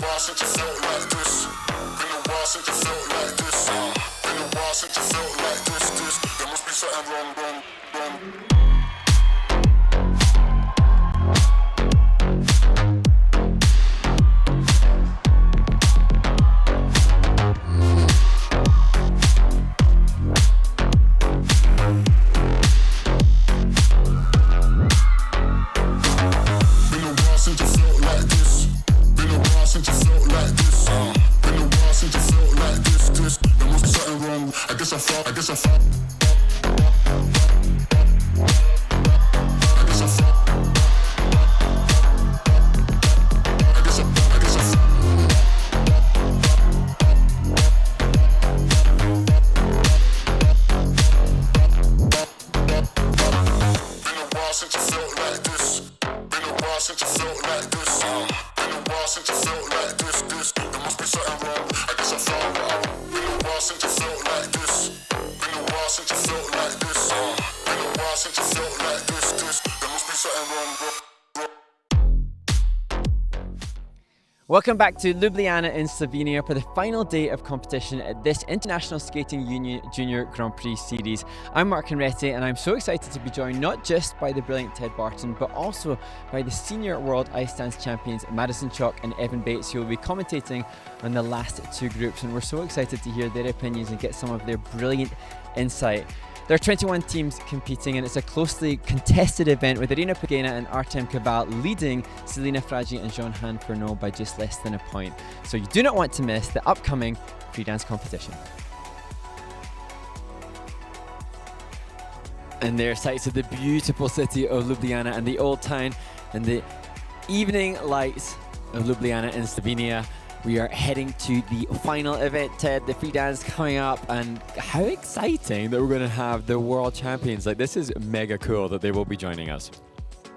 while since you felt like this. Been a while since you felt like this. Been a while since you felt like this. There must be something wrong. I guess I thought. Welcome back to Ljubljana in Slovenia for the final day of competition at this International Skating Union Junior Grand Prix Series. I'm Mark Henretti and I'm so excited to be joined not just by the brilliant Ted Barton but also by the senior world ice dance champions Madison Chalk and Evan Bates, who will be commentating on the last two groups, and we're so excited to hear their opinions and get some of their brilliant insight. There are 21 teams competing and it's a closely contested event with Irina Pagina and Artem Kaval leading Selina Fragi and Jean-Han Fernot by just less than a point. So you do not want to miss the upcoming free dance competition. And there are sights of the beautiful city of Ljubljana and the old town and the evening lights of Ljubljana in Slovenia. We are heading to the final event, Ted, the free dance coming up, and how exciting that we're going to have the world champions. Like, this is mega cool that they will be joining us.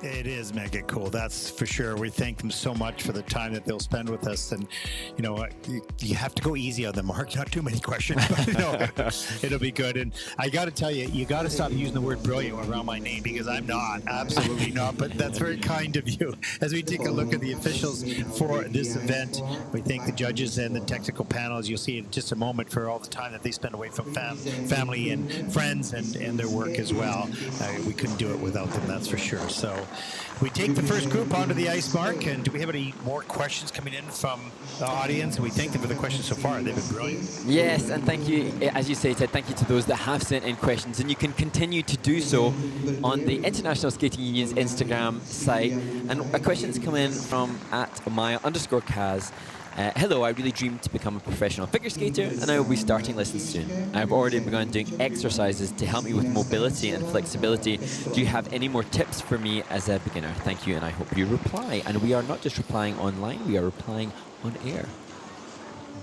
It is mega cool, that's for sure. We thank them so much for the time that they'll spend with us, and you know, you have to go easy on them, Mark. Not too many questions, but no, it'll be good. And I got to tell you, you got to stop using the word brilliant around my name, because I'm not, absolutely not. But that's very kind of you. As we take a look at the officials for this event, we thank the judges and the technical panel, as you'll see in just a moment, for all the time that they spend away from family and friends and their work as well. We couldn't do it without them, that's for sure. So we take the first group onto the ice, Mark, and do we have any more questions coming in from the audience? We thank them for the questions so far. They've been brilliant. Yes, and thank you, as you say, Ted, thank you to those that have sent in questions, and you can continue to do so on the International Skating Union's Instagram site. And a question that's come in from @Maya_Kaz. Hello, I really dream to become a professional figure skater and I will be starting lessons soon. I've already begun doing exercises to help me with mobility and flexibility. Do you have any more tips for me as a beginner? Thank you, and I hope you reply. And we are not just replying online, we are replying on air.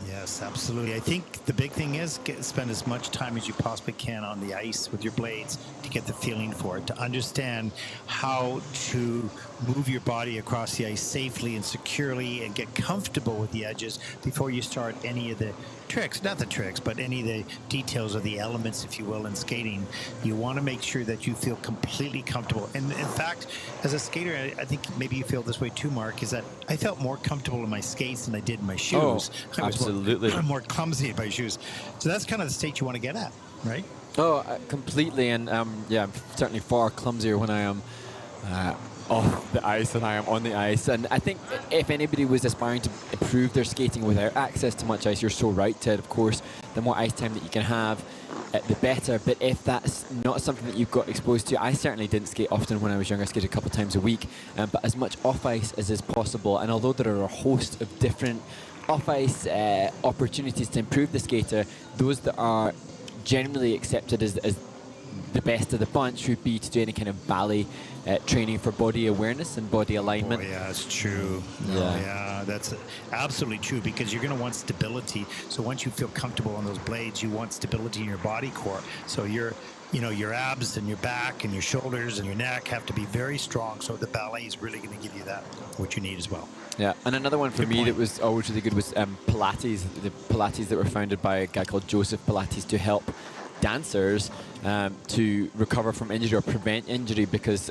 Yes, absolutely. I think the big thing is spend as much time as you possibly can on the ice with your blades to get the feeling for it, to understand how to move your body across the ice safely and securely and get comfortable with the edges before you start any of the tricks, not the tricks, but any of the details or the elements, if you will, in skating. You want to make sure that you feel completely comfortable. And in fact, as a skater, I think maybe you feel this way too, Mark, is that I felt more comfortable in my skates than I did in my shoes. Oh, absolutely. I'm more clumsy in my shoes. So that's kind of the state you want to get at, right? Oh, completely. And yeah, I'm certainly far clumsier when I am off the ice than I am on the ice. And I think if anybody was aspiring to improve their skating without access to much ice, you're so right, Ted. Of course, the more ice time that you can have, the better. But if that's not something that you've got exposed to, I certainly didn't skate often when I was younger. I skated a couple of times a week, but as much off ice as is possible. And although there are a host of different off-ice opportunities to improve the skater, those that are generally accepted as the best of the bunch would be to do any kind of ballet training for body awareness and body alignment. Oh, yeah, it's true. Yeah. Oh, yeah, that's absolutely true, because you're going to want stability. So once you feel comfortable on those blades, you want stability in your body core. So your abs and your back and your shoulders and your neck have to be very strong. So the ballet is really going to give you that, what you need as well. Yeah, and another one for me that was always really good was Pilates. The Pilates that were founded by a guy called Joseph Pilates to help dancers to recover from injury or prevent injury, because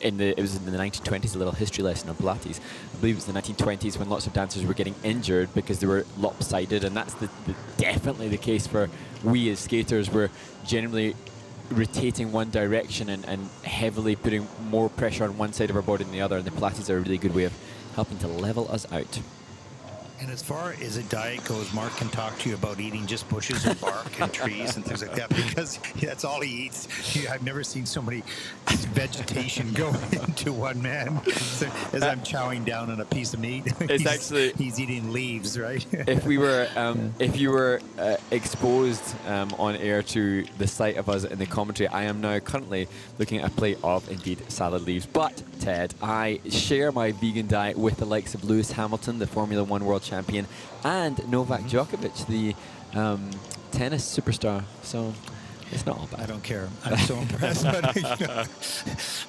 it was in the 1920s, a little history lesson on Pilates. I believe it was the 1920s when lots of dancers were getting injured because they were lopsided, and that's definitely the case for we as skaters. We're generally rotating one direction and heavily putting more pressure on one side of our body than the other, and the Pilates are a really good way of helping to level us out. And as far as a diet goes, Mark can talk to you about eating just bushes and bark and trees and things like that, because that's all he eats. I've never seen so many vegetation go into one man. So as I'm chowing down on a piece of meat, he's eating leaves, right? If you were exposed on air to the sight of us in the commentary, I am now currently looking at a plate of, indeed, salad leaves. But, Ted, I share my vegan diet with the likes of Lewis Hamilton, the Formula One world champion, and Novak Djokovic, the tennis superstar. So it's not all bad. I don't care. I'm so impressed.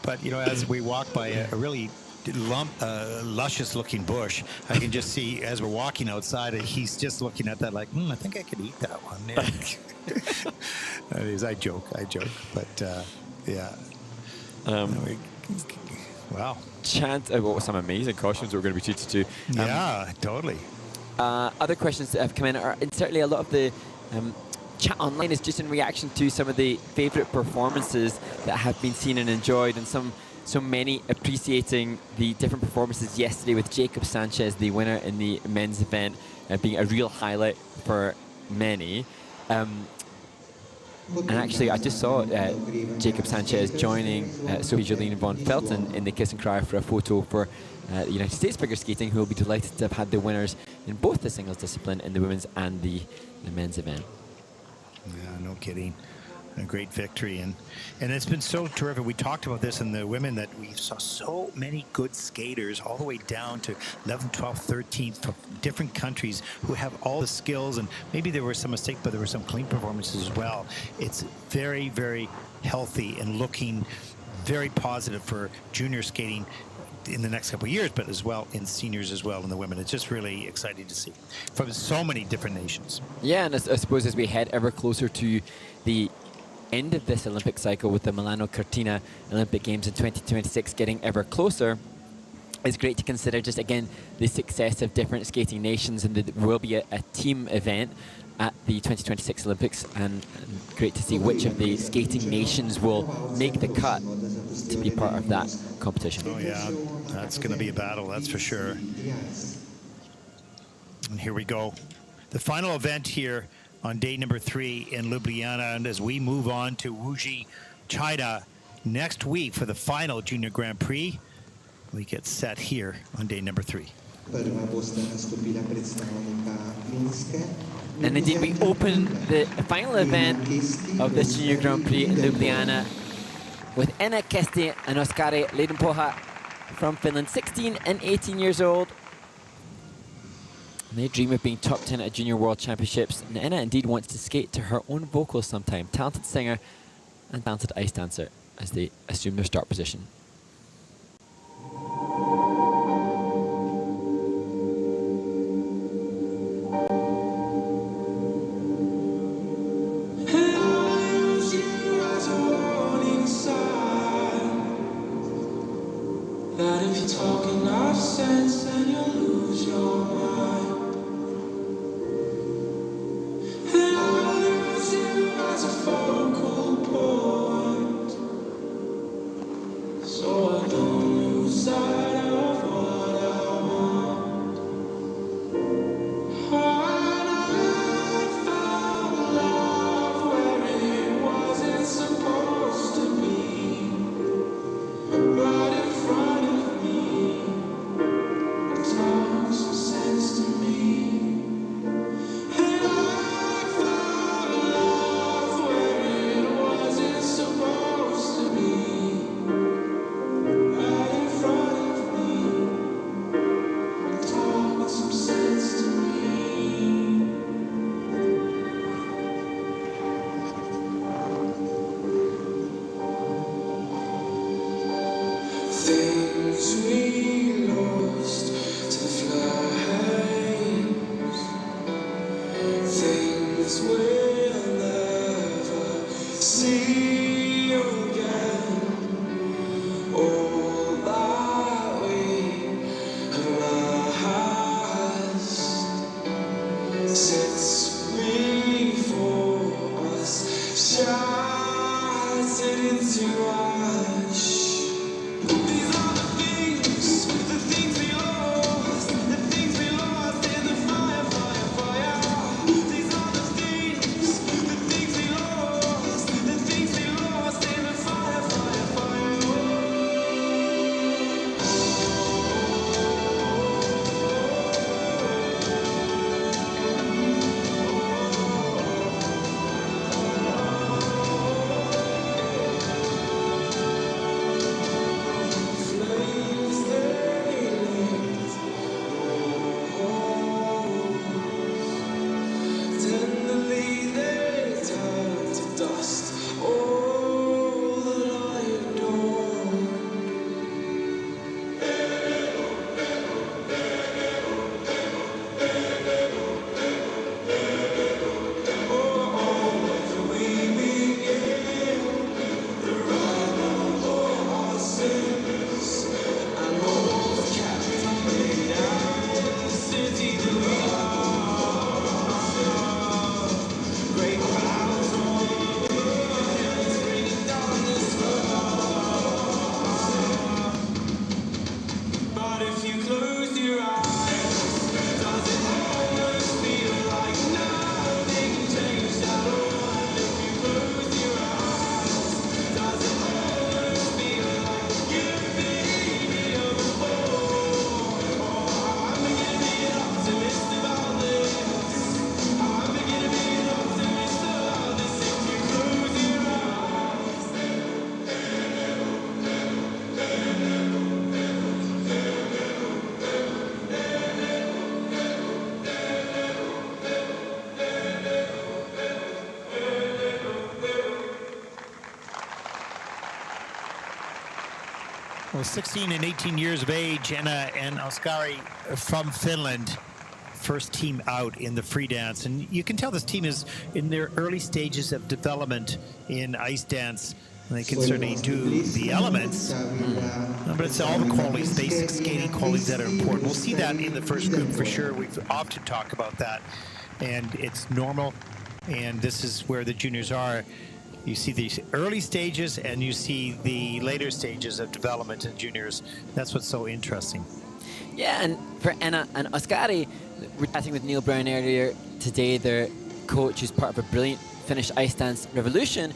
But as we walk by a really luscious-looking bush, I can just see as we're walking outside, he's just looking at that like, I think I could eat that one. Yeah. I joke, but yeah. Wow. Chant about some amazing costumes we're going to be treated to. Yeah, totally. Other questions that have come in are, and certainly a lot of the chat online is just in reaction to some of the favourite performances that have been seen and enjoyed, and so many appreciating the different performances yesterday, with Jacob Sanchez, the winner in the men's event, being a real highlight for many. And actually, I just saw Jacob Sanchez joining Sophie Jolene von Felten in the Kiss and Cry for a photo for the United States figure skating, who will be delighted to have had the winners in both the singles discipline, in the women's and the men's event. Yeah, no kidding. A great victory, and it's been so terrific. We talked about this in the women, that we saw so many good skaters all the way down to 11th, 12th, 13th from different countries who have all the skills, and maybe there were some mistakes, but there were some clean performances as well. It's very, very healthy and looking very positive for junior skating in the next couple of years, but as well in seniors as well in the women. It's just really exciting to see from so many different nations. Yeah, and I suppose as we head ever closer to the end of this Olympic cycle, with the Milano Cortina Olympic Games in 2026 getting ever closer, it's great to consider just again the success of different skating nations, and there will be a team event at the 2026 Olympics, and great to see which of the skating nations will make the cut to be part of that competition. Oh yeah, that's going to be a battle, that's for sure. And here we go, the final event here on day number 3 in Ljubljana, and as we move on to Wuxi, China, next week for the final Junior Grand Prix, we get set here on day number 3. And indeed, we open the final event of this Junior Grand Prix in Ljubljana with Enna Kesti and Oskari Leidenpoha from Finland, 16 and 18 years old. And they dream of being top 10 at Junior World Championships. And Enna indeed wants to skate to her own vocals sometime. Talented singer and talented ice dancer as they assume their start position. See you again. Oh. Well, 16 and 18 years of age, Enna and Oskari from Finland, first team out in the free dance. And you can tell this team is in their early stages of development in ice dance. And they can certainly do the elements, but it's all the qualities, basic skating qualities that are important. We'll see that in the first group for sure. We've often talked about that, and it's normal. And this is where the juniors are. You see the early stages and you see the later stages of development in juniors. That's what's so interesting. Yeah, and for Enna and Oskari, we're chatting with Neil Brown earlier today, their coach, who's part of a brilliant Finnish ice dance revolution.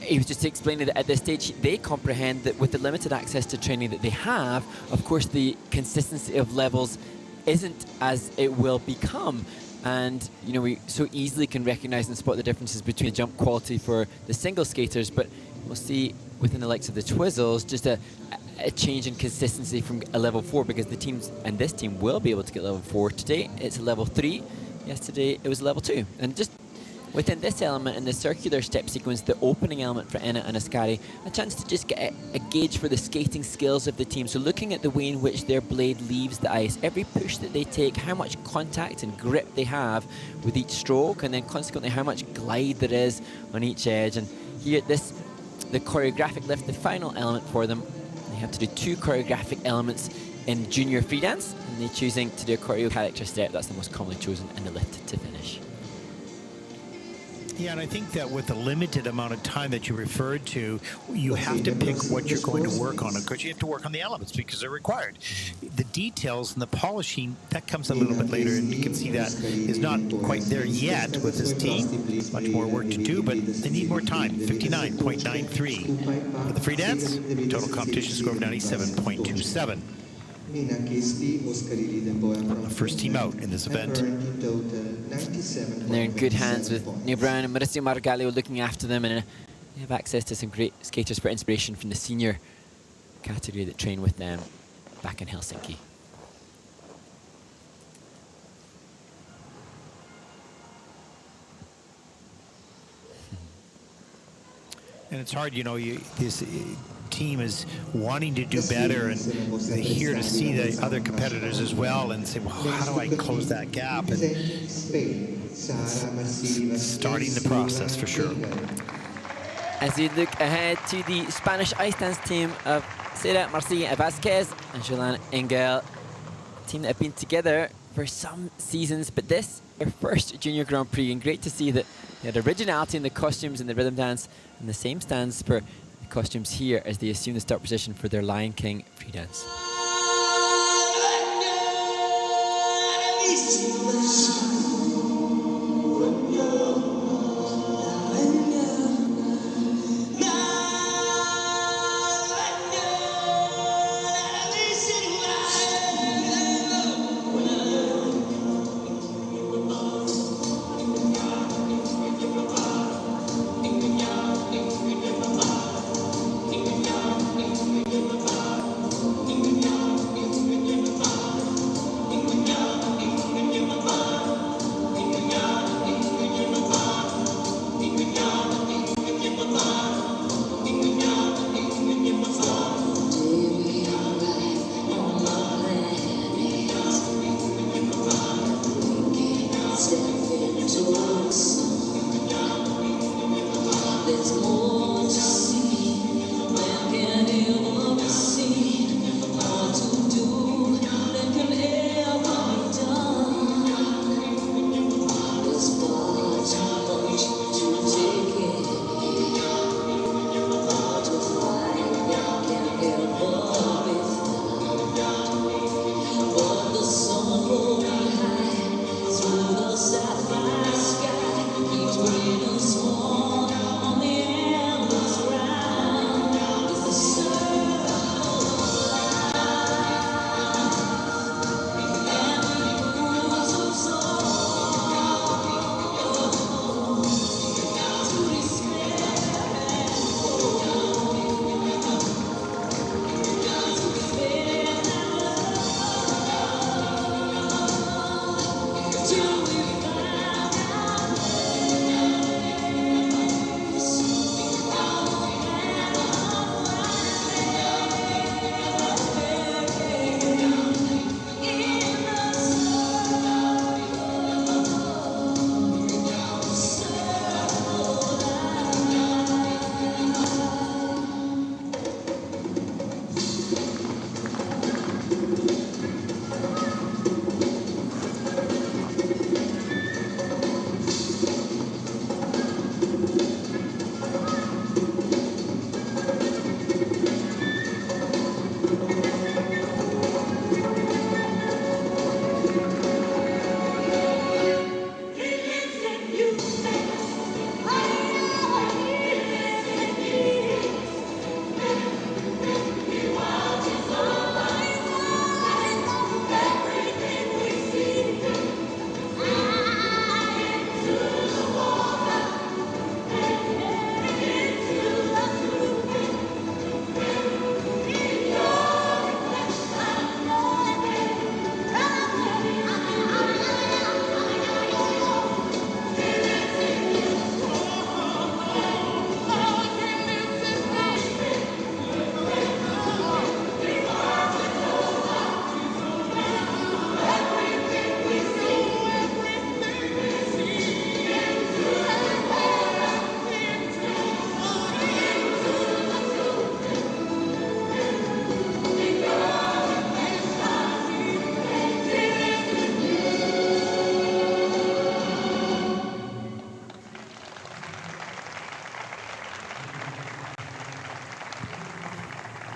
He was just explaining that at this stage they comprehend that with the limited access to training that they have, of course the consistency of levels isn't as it will become. And you know, we so easily can recognize and spot the differences between the jump quality for the single skaters, but we'll see within the likes of the Twizzles just a change in consistency from a level 4, because the teams and this team will be able to get level 4 today. It's a level 3. Yesterday it was a level 2, and just within this element in the circular step sequence, the opening element for Enna and Oskari, a chance to just get a gauge for the skating skills of the team. So looking at the way in which their blade leaves the ice, every push that they take, how much contact and grip they have with each stroke, and then consequently how much glide there is on each edge. And here the choreographic lift, the final element for them, they have to do 2 choreographic elements in junior free dance, and they're choosing to do a choreo character step. That's the most commonly chosen in the lift to finish. Yeah, and I think that with the limited amount of time that you referred to, you have to pick what you're going to work on, because you have to work on the elements because they're required. The details and the polishing, that comes a little bit later, and you can see that is not quite there yet with this team. Much more work to do, but they need more time. 59.93 for the free dance, total competition score of 97.27. The first team out in this event. And they're in good hands with Neil Brown and Maurizio Margallo looking after them, and they have access to some great skaters for inspiration from the senior category that train with them back in Helsinki. And it's hard, you know, this team is wanting to do better, and they're here to see the other competitors as well and say, well, how do I close that gap? And starting the process for sure. As you look ahead to the Spanish ice dance team of Sara Marcia Vasquez and Jolan Engel, a team that have been together for some seasons, but this, their first Junior Grand Prix, and great to see that they had originality in the costumes and the rhythm dance, and the same stands for the costumes here as they assume the start position for their Lion King free dance.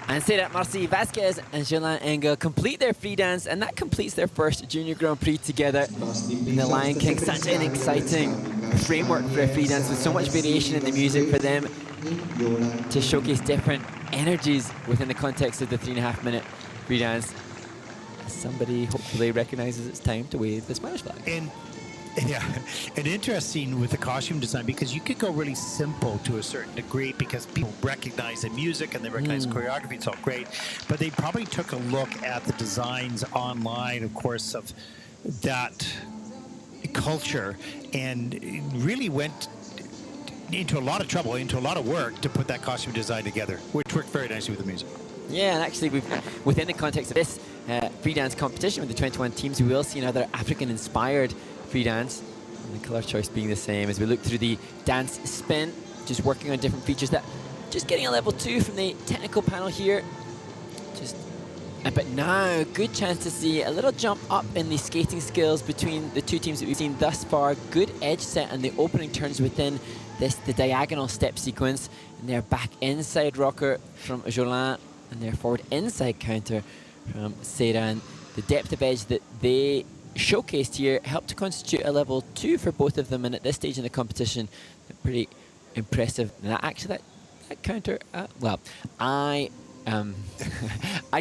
And say that Marcy Vasquez and Julien Engel complete their free dance, and that completes their first Junior Grand Prix together in the Lion King. Such an exciting framework for a free dance with so much variation in the music for them to showcase different energies within the context of the 3.5 minute free dance. Somebody hopefully recognizes it's time to wave the Spanish flag. Yeah, and interesting with the costume design, because you could go really simple to a certain degree because people recognize the music and they recognize the choreography. It's all great, but they probably took a look at the designs online, of course, of that culture, and really went into a lot of trouble, into a lot of work to put that costume design together, which worked very nicely with the music. Yeah, and actually, within the context of this free dance competition with the 21 teams, we will see another African-inspired free dance, and the color choice being the same as we look through the dance spin, just working on different features that just getting a level 2 from the technical panel here, just But now, good chance to see a little jump up in the skating skills between the two teams that we've seen thus far. Good edge set and the opening turns within the diagonal step sequence. And they're back inside rocker from Jolin, and their forward inside counter from Seyran. The depth of edge that they showcased here helped to constitute a level 2 for both of them, and at this stage in the competition, they're pretty impressive. And actually, that counter, well, I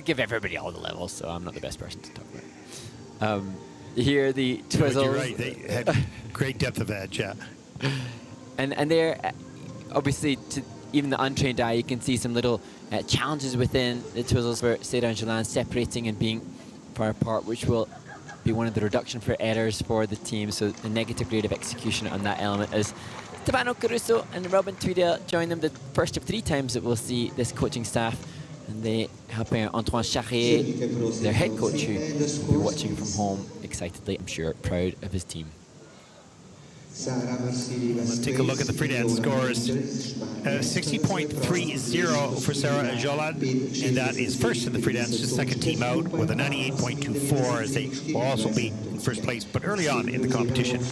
give everybody all the levels, so I'm not the best person to talk about. Here, the Twizzles. You're right. They had great depth of edge, yeah. And they're obviously, to even the untrained eye, you can see some little challenges within the Twizzles for Seyran and Jolin separating and being far apart, which will be one of the reduction for errors for the team. So the negative grade of execution on that element is Stefano Caruso and Robin Tweedale join them the first of 3 times that we'll see this coaching staff. And they helping out Antoine Charrier, their head coach, who will be watching from home excitedly, I'm sure, proud of his team. Let's take a look at the freedance scores. 60.30 for Sarah Jolin, and that is first in the freedance, just second team out with a 98.24, as they will also be in first place, but early on in the competition.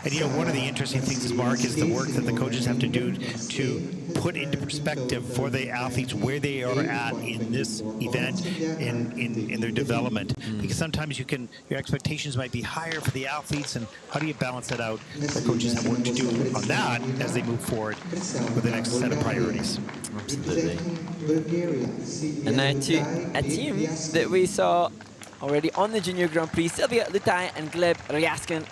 And you know, one of the interesting things is, Mark, is the work that the coaches have to do to put into perspective for the athletes where they are at in this event, in their development. Because sometimes your expectations might be higher for the athletes, and how do you balance that out? The coaches have work to do on that as they move forward with the next set of priorities. Absolutely. And now to a team that we saw already on the Junior Grand Prix, Sylvia Lutai and Gleb Ryaskin.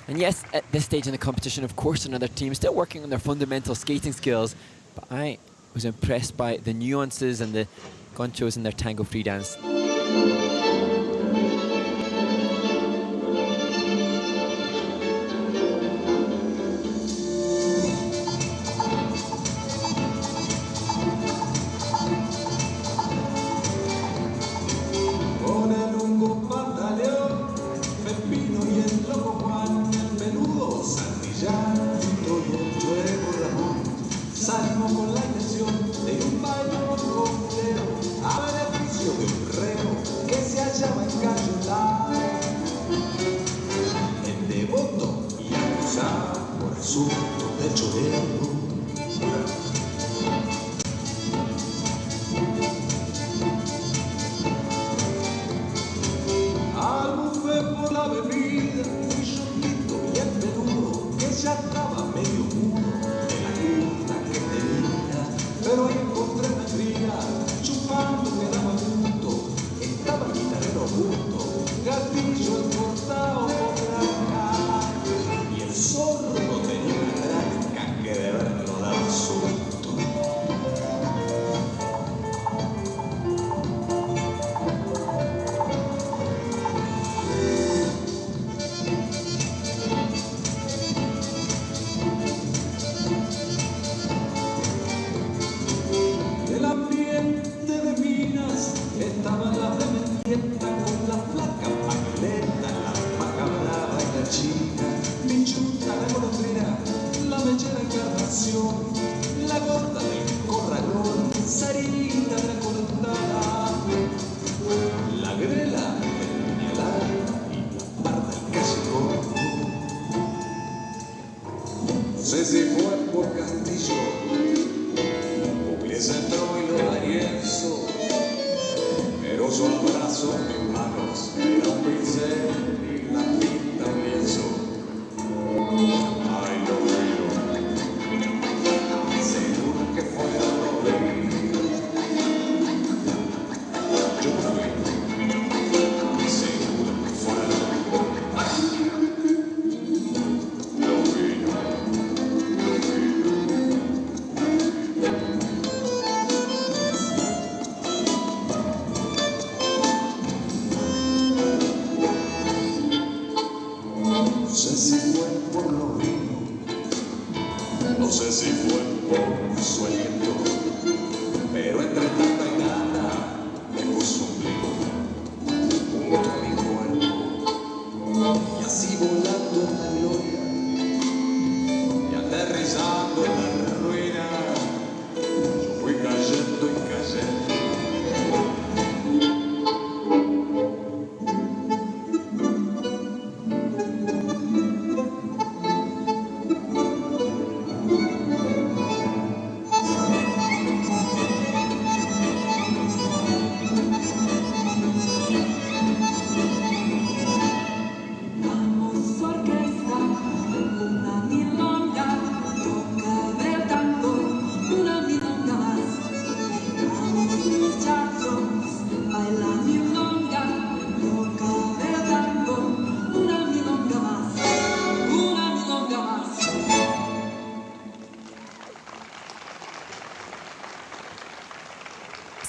And yes, at this stage in the competition, of course, another team still working on their fundamental skating skills. But I was impressed by the nuances and the conchos in their tango free dance.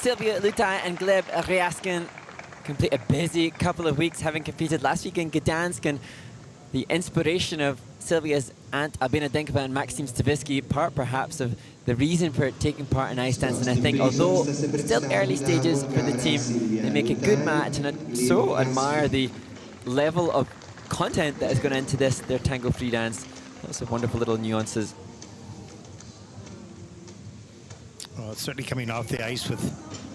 Silvia Lutai and Gleb Ryaskin complete a busy couple of weeks, having competed last week in Gdansk, and the inspiration of Silvia's aunt Albina Dinkova and Maxim Stavisky, part perhaps of the reason for taking part in ice dance. And I think, although still early stages for the team, they make a good match, and I so admire the level of content that has gone into this, their tango free dance. Lots of wonderful little nuances. Well, it's certainly coming off the ice with,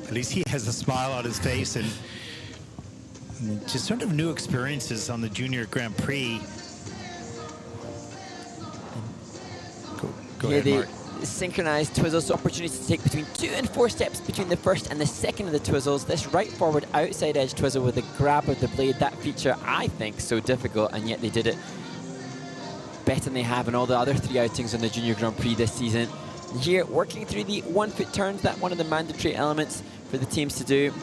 at least he has a smile on his face, and just sort of new experiences on the Junior Grand Prix. Go ahead, Mark. Synchronized twizzles, so opportunity to take between 2 and 4 steps between the first and the second of the twizzles. This right forward outside edge twizzle with a grab of the blade, that feature I think so difficult, and yet they did it better than they have in all the other 3 outings on the Junior Grand Prix this season. And here, working through the 1-foot turns, that one of the mandatory elements for the teams to do.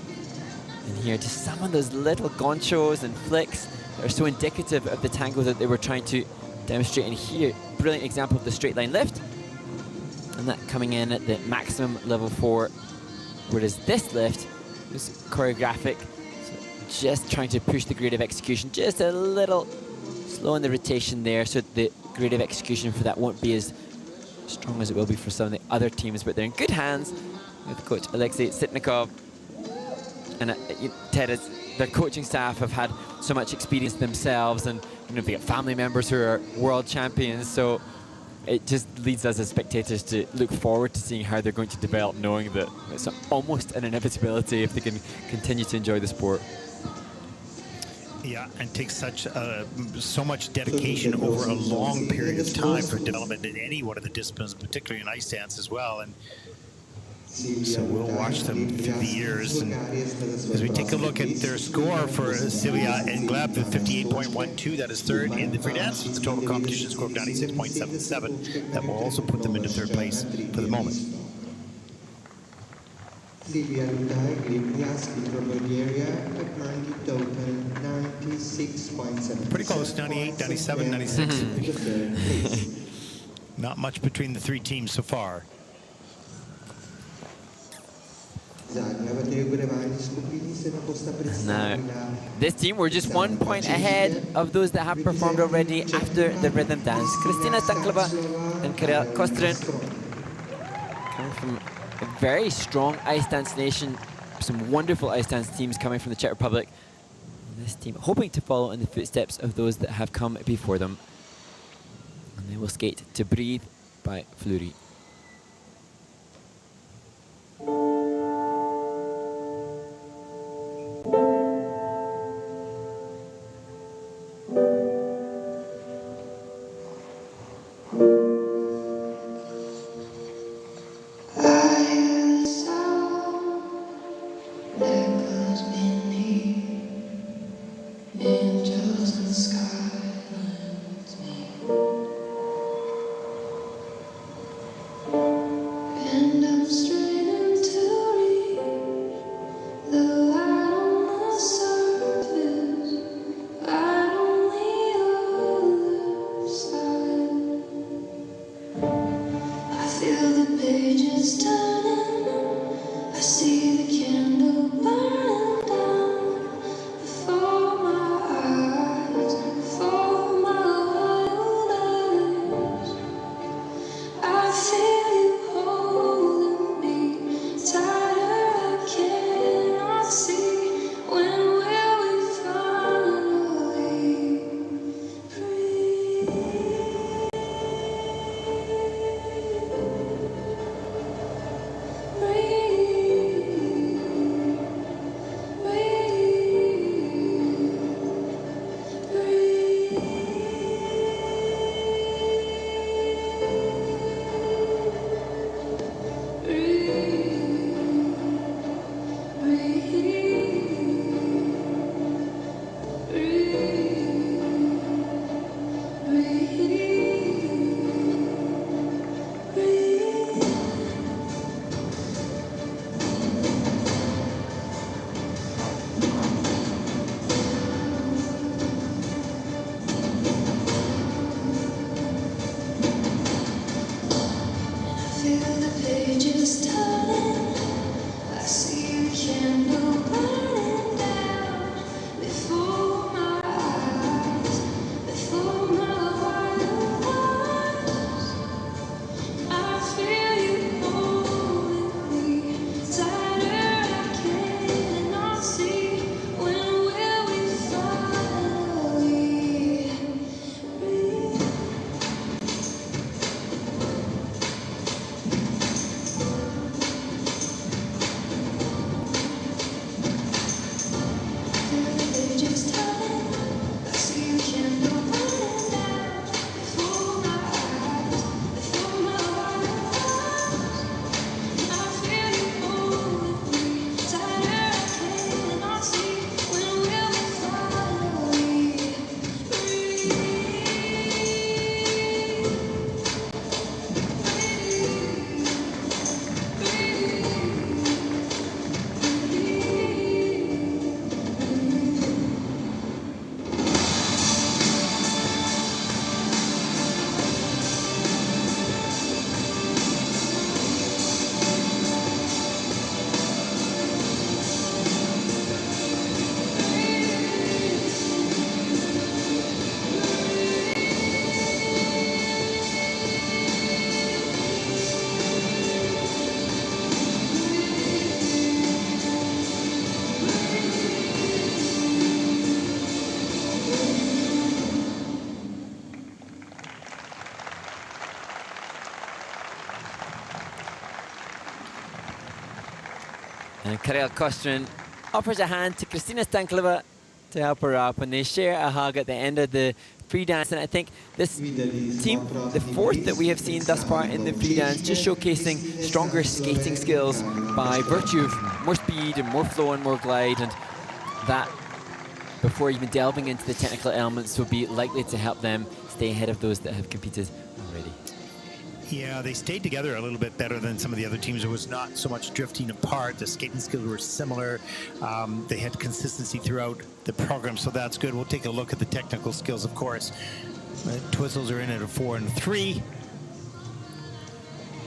And here, just some of those little gonchos and flicks that are so indicative of the tango that they were trying to demonstrate. And here, brilliant example of the straight line lift. And that coming in at the maximum level 4, whereas this lift was choreographic. So just trying to push the grade of execution just a little slow in the rotation there, so the grade of execution for that won't be as strong as it will be for some of the other teams, but they're in good hands with coach Alexei Sitnikov. And Ted, as their coaching staff have had so much experience themselves, and they have family members who are world champions, so it just leads us as spectators to look forward to seeing how they're going to develop, knowing that it's almost an inevitability if they can continue to enjoy the sport. Yeah, and takes so much dedication over a long period of time for development in any one of the disciplines, particularly in ice dance as well. And so we'll watch them through the years. And as we take a look at their score for Silvia and Gleb, the 58.12, that is third in the free dance with the total competition score of 96.77. That will also put them into third place for the moment. Silvia Lutai, Gleb Ryaskin from Bulgaria, currently total 96.7. Pretty close, 98, 97, 96. Not much between the 3 teams so far. Now, this team were just 1 point ahead of those that have performed already after the rhythm dance. Kristina Stanklova and Kirill Kostrin, coming from a very strong ice dance nation, some wonderful ice dance teams coming from the Czech Republic. And this team hoping to follow in the footsteps of those that have come before them. And they will skate to Breathe by Fleury. Feel the pages turning. I see And Karel Kostrin offers a hand to Kristina Stanklova to help her up, and they share a hug at the end of the free dance. And I think this team, the fourth that we have seen thus far in the free dance, just showcasing stronger skating skills by virtue of more speed and more flow and more glide, and that, before even delving into the technical elements, will be likely to help them stay ahead of those that have competed already. Yeah, they stayed together a little bit better than some of the other teams. There was not so much drifting apart. The skating skills were similar. They had consistency throughout the program, so that's good. We'll take a look at the technical skills, of course. Twizzles are in at a 4 and 3.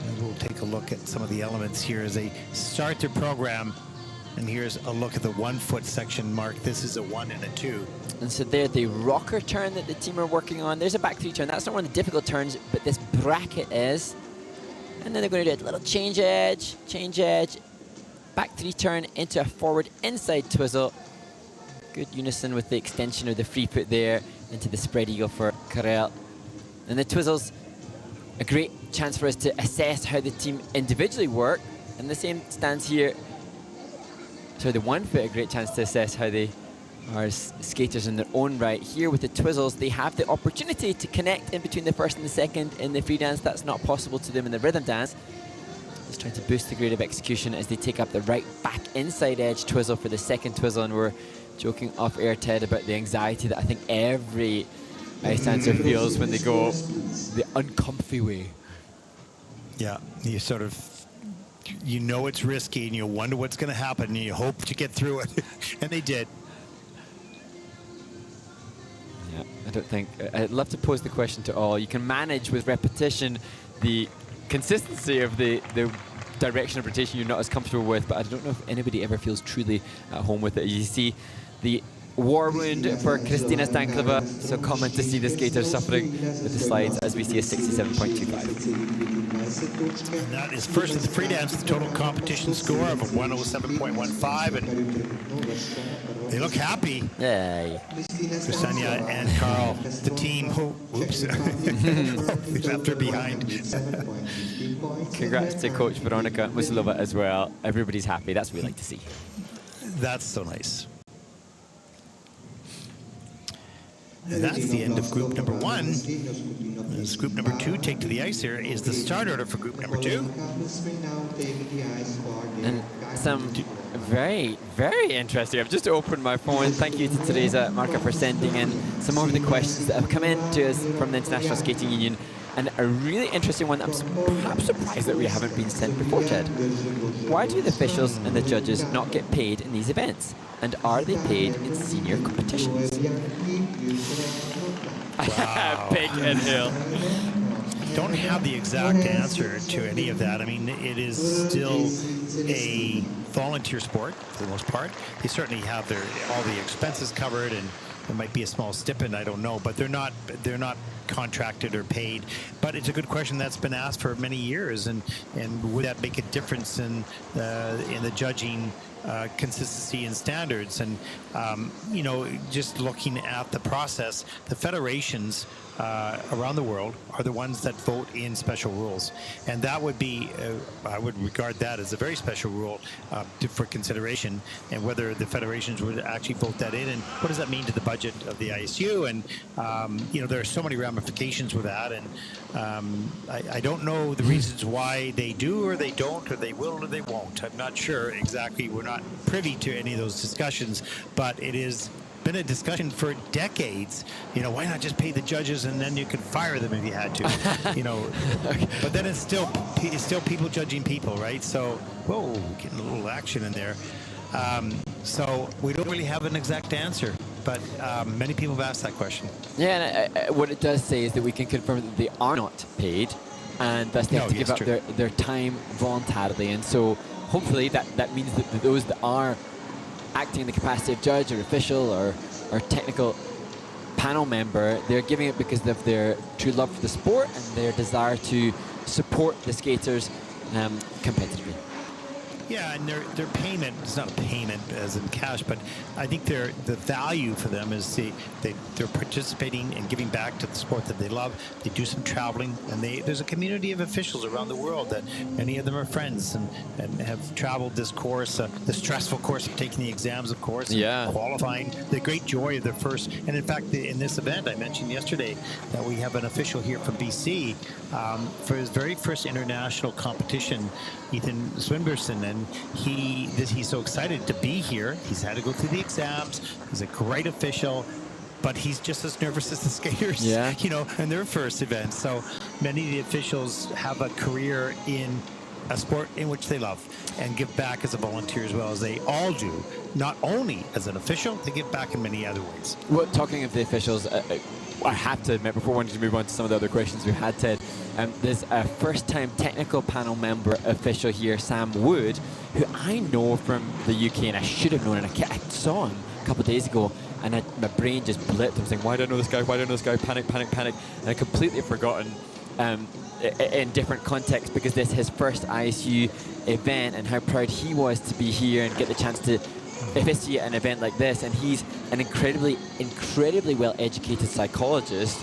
And we'll take a look at some of the elements here as they start their program. And here's a look at the 1 foot section, Mark. This is a 1 and a 2. And so there, the rocker turn that the team are working on. There's a back 3 turn. That's not one of the difficult turns, but this bracket is. And then they're going to do a little change edge, back 3 turn into a forward inside twizzle. Good unison with the extension of the free foot there into the spread eagle for Karel. And the twizzles, a great chance for us to assess how the team individually work. And the same stands here. So the 1 foot, a great chance to assess how they are skaters in their own right. Here with the twizzles, they have the opportunity to connect in between the first and the second in the free dance. That's not possible to them in the rhythm dance. Just trying to boost the grade of execution as they take up the right back inside edge twizzle for the second twizzle. And we're joking off air, Ted, about the anxiety that I think every ice dancer feels when they go the uncomfy way. Yeah, you sort of, you know it's risky and you wonder what's going to happen and you hope to get through it. And they did. Yeah, I don't think, I'd love to pose the question to all. You can manage with repetition the consistency of the direction of rotation you're not as comfortable with, but I don't know if anybody ever feels truly at home with it. You see the war wound for Kristina Stanklova, so common to see the skaters suffering with the slides as we see a 67.25. And that is first in the free dance, the total competition score of a 107.15, and they look happy. Yay. Ksenia and Carl, the team. Oh, oops. We left her behind. Congrats to Coach Veronika Musilova as well. Everybody's happy. That's what we like to see. That's so nice. And that's the end of group number 1. As group number 2 take to the ice here is the start order for group number 2. And some very, very interesting. I've just opened my phone. Thank you to Teresa Marca for sending in some of the questions that have come in to us from the International Skating Union. And a really interesting one that I'm perhaps surprised that we haven't been sent before, Ted. Why do the officials and the judges not get paid in these events? And are they paid in senior competitions? Wow. Big inhale. Don't have the exact answer to any of that. I mean, it is still a volunteer sport for the most part. They certainly have all the expenses covered, and there might be a small stipend, I don't know, but they're not contracted or paid. But it's a good question that's been asked for many years, and would that make a difference in the judging consistency and standards? And you know, just looking at the process, the federations around the world are the ones that vote in special rules, and that would be I would regard that as a very special rule for consideration, and whether the federations would actually vote that in, and what does that mean to the budget of the ISU? And you know, there are so many ramifications with that, and I don't know the reasons why they do or they don't, or they will or they won't. I'm not sure exactly. We're not privy to any of those discussions, but it is been a discussion for decades. You know, why not just pay the judges and then you could fire them if you had to? You know, but then it's still people judging people, right? So, whoa, getting a little action in there. So we don't really have an exact answer, but many people have asked that question. Yeah, and what it does say is that we can confirm that they are not paid, and thus they have to give up their time voluntarily. And so hopefully that means that those that are acting in the capacity of judge or official or technical panel member, they're giving it because of their true love for the sport and their desire to support the skaters competitively. Yeah, and their payment is not a payment as in cash, but I think the value for them is they're participating and giving back to the sport that they love. They do some traveling, and there's a community of officials around the world that many of them are friends and have traveled this course, the stressful course of taking the exams, of course, Yeah. qualifying, the great joy of their first. And in fact, in this event, I mentioned yesterday that we have an official here from BC for his very first international competition, Ethan Swinburson, and he's so excited to be here. He's had to go through the exams. He's a great official, but he's just as nervous as the skaters, in their first event. So many of the officials have a career in a sport in which they love and give back as a volunteer as well, as they all do. Not only as an official, they give back in many other ways. Well, talking of the officials, I have to admit, before wanting to move on to some of the other questions we've had, Ted, there's a first-time technical panel member official here, Sam Wood, who I know from the UK, and I should have known, and I saw him a couple of days ago, and my brain just blipped. I was saying, why do I know this guy? Why do I know this guy? Panic, panic, panic. And I completely forgotten in different contexts, because this is his first ISU event, and how proud he was to be here and get the chance to officiate an event like this. And he's an incredibly well-educated psychologist,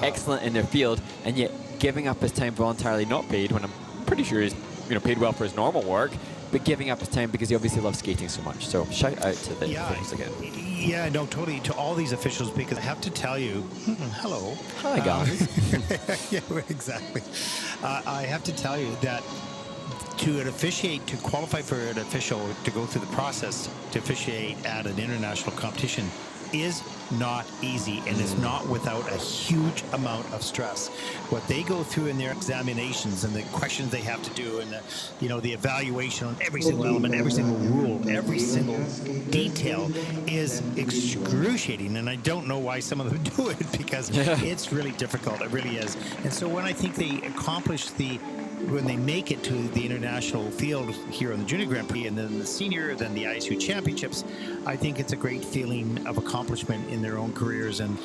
excellent in their field, and yet giving up his time voluntarily, not paid, when I'm pretty sure he's paid well for his normal work, but giving up his time because he obviously loves skating so much. So shout out to the officials again. Yeah, no, totally, to all these officials, because I have to tell you, hello. Hi, guys. Yeah, exactly. I have to tell you that to qualify for an official, to go through the process to officiate at an international competition is not easy, and it's not without a huge amount of stress. What they go through in their examinations and the questions they have to do, and the evaluation on every single element, every single rule, every single detail is excruciating. And I don't know why some of them do it, because it's really difficult. It really is. And so when I think they accomplish when they make it to the international field here on the Junior Grand Prix, and then the Senior, then the ISU Championships, I think it's a great feeling of accomplishment in their own careers and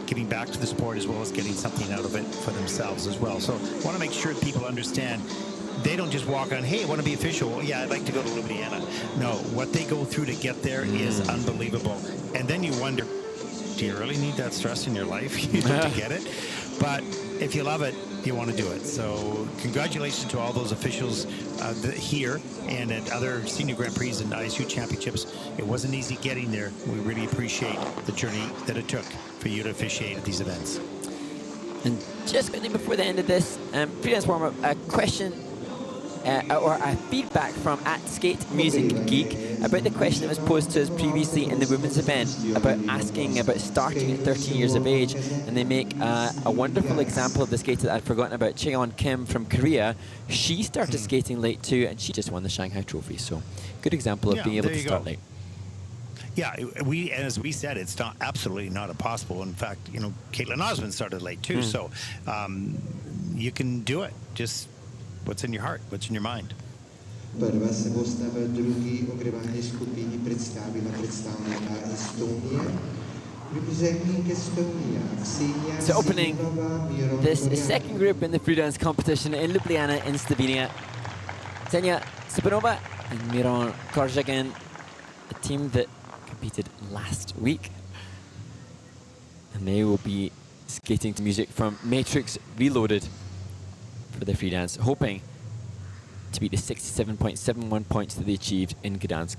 giving back to the sport, as well as getting something out of it for themselves as well. So I want to make sure people understand they don't just walk on, hey, I want to be official. Well, yeah, I'd like to go to Ljubljana. No, what they go through to get there is unbelievable. And then you wonder, do you really need that stress in your life to get it? But if you love it, you want to do it. So congratulations to all those officials here and at other Senior Grand Prix and ISU Championships. It wasn't easy getting there. We really appreciate the journey that it took for you to officiate at these events. And just quickly before the end of this freelance warm-up, a question or a feedback from @SkateMusicGeek about the question that was posed to us previously in the women's event about asking about starting at 13 years of age. And they make a wonderful example of the skater that I'd forgotten about, Cheon Kim from Korea. She started skating late too, and she just won the Shanghai Trophy. So good example of being able to start late. Yeah, as we said, it's not absolutely not impossible. In fact, Caitlin Osmond started late too, so you can do it. Just what's in your heart, what's in your mind. Prva se bosta v drugi ogrevalni skupini predstavila predstavnika Estonije. Representing Estonia, Ksenia So opening Simonova, this Miron second group in the free dance competition in Ljubljana in Slovenia, Ksenia Simonova and Miron Korjagan, a team that competed last week. And they will be skating to music from Matrix Reloaded for the free dance, hoping to beat the 67.71 points that they achieved in Gdansk.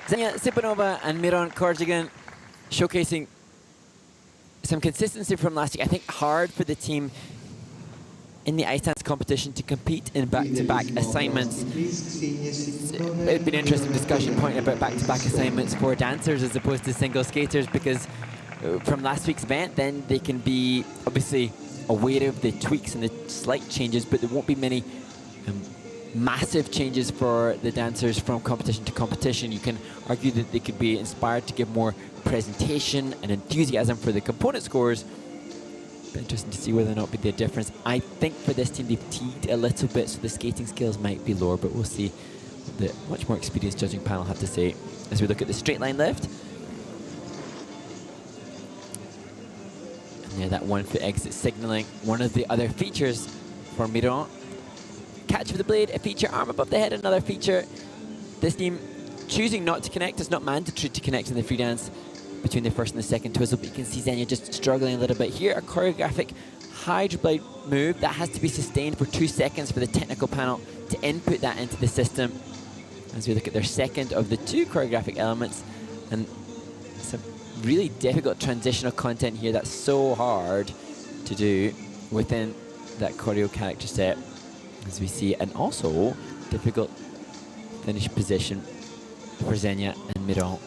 Xenia Sipanova and Miron Korjigan showcasing some consistency from last week. I think hard for the team in the ice dance competition to compete in back-to-back assignments. It'd be an interesting discussion point about back-to-back assignments for dancers as opposed to single skaters, because from last week's event, then they can be obviously aware of the tweaks and the slight changes, but there won't be many massive changes for the dancers from competition to competition. You can argue that they could be inspired to give more presentation and enthusiasm for the component scores. Be interesting to see whether or not be the difference. I think for this team they've teed a little bit, so the skating skills might be lower, but we'll see what the much more experienced judging panel have to say as we look at the straight line lift. And yeah, that 1 foot exit signaling one of the other features for Miron. Catch with the blade, a feature, arm above the head, another feature. This team choosing not to connect. It's not mandatory to connect in the free dance between the first and the second twizzle, but you can see Xenia just struggling a little bit here. A choreographic hydro blade move that has to be sustained for 2 seconds for the technical panel to input that into the system. As we look at their second of the 2 choreographic elements, and some really difficult transitional content here that's so hard to do within that choreo character set, as we see, and also difficult finish position for Xenia and Miron.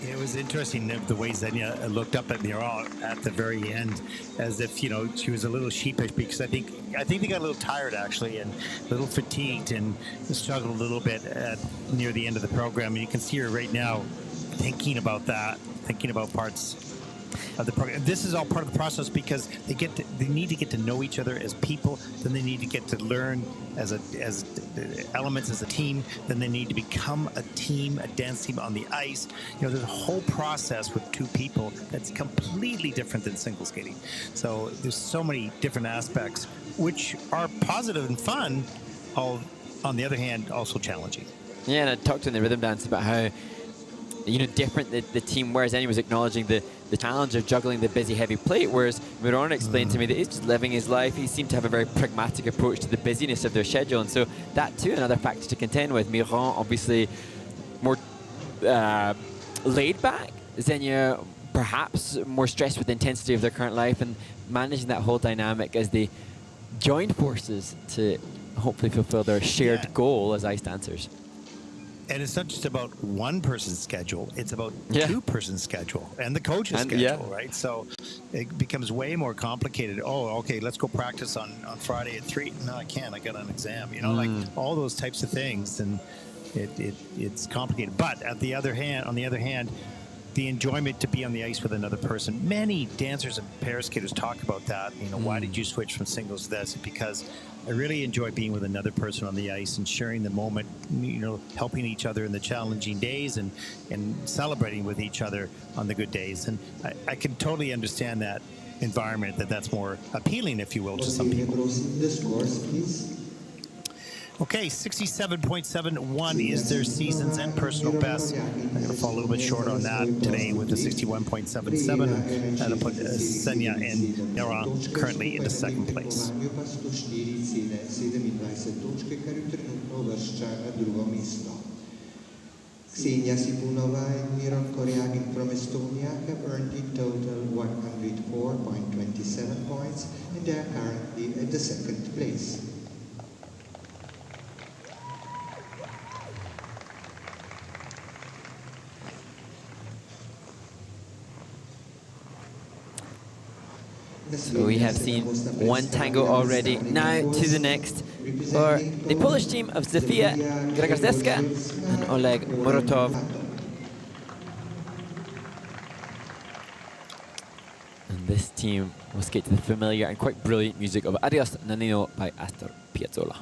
It was interesting the way Xenia looked up at Miron at the very end, as if, you know, she was a little sheepish, because I think they got a little tired actually, and a little fatigued, and struggled a little bit near the end of the program. And you can see her right now thinking about that, thinking about parts of the program. This is all part of the process, because they need to get to know each other as people, then they need to get to learn as elements as a team, then they need to become a team, a dance team on the ice. You know, there's a whole process with 2 people that's completely different than single skating. So there's so many different aspects which are positive and fun, all on the other hand also challenging. Yeah, and I talked in the rhythm dance about how, you know, different the team, whereas Annie was acknowledging the challenge of juggling the busy, heavy plate, whereas Miron explained to me that he's just living his life. He seemed to have a very pragmatic approach to the busyness of their schedule, and so that too, another factor to contend with. Miron, obviously, more laid back. Xenia, perhaps more stressed with the intensity of their current life, and managing that whole dynamic as they joined forces to hopefully fulfill their shared goal as ice dancers. And it's not just about one person's schedule, it's about 2 person's schedule and the coach's schedule, right? So it becomes way more complicated. Oh, okay, let's go practice on Friday at 3. No, I can't, I got an exam, you know, like all those types of things. And it's complicated. But on the other hand, the enjoyment to be on the ice with another person. Many dancers and pair skaters talk about that. You know, why did you switch from singles to this? Because I really enjoy being with another person on the ice and sharing the moment, you know, helping each other in the challenging days and celebrating with each other on the good days. And I can totally understand that environment, that's more appealing, if you will, to some people. Okay, 67.71 is their season's and personal best. I'm going to fall a little bit short on that today with the 61.77. That'll put Xenia and Miron currently into second place. Xenia Sipunova and Miron Koryagin from Estonia have earned in total 104.27 points, and they are currently at the second place. So we have seen one tango already. Now to the next for the Polish team of Zofia Gregarzeska and Oleg Morotov. And this team will skate to the familiar and quite brilliant music of Adios Nanino by Astor Piazzolla.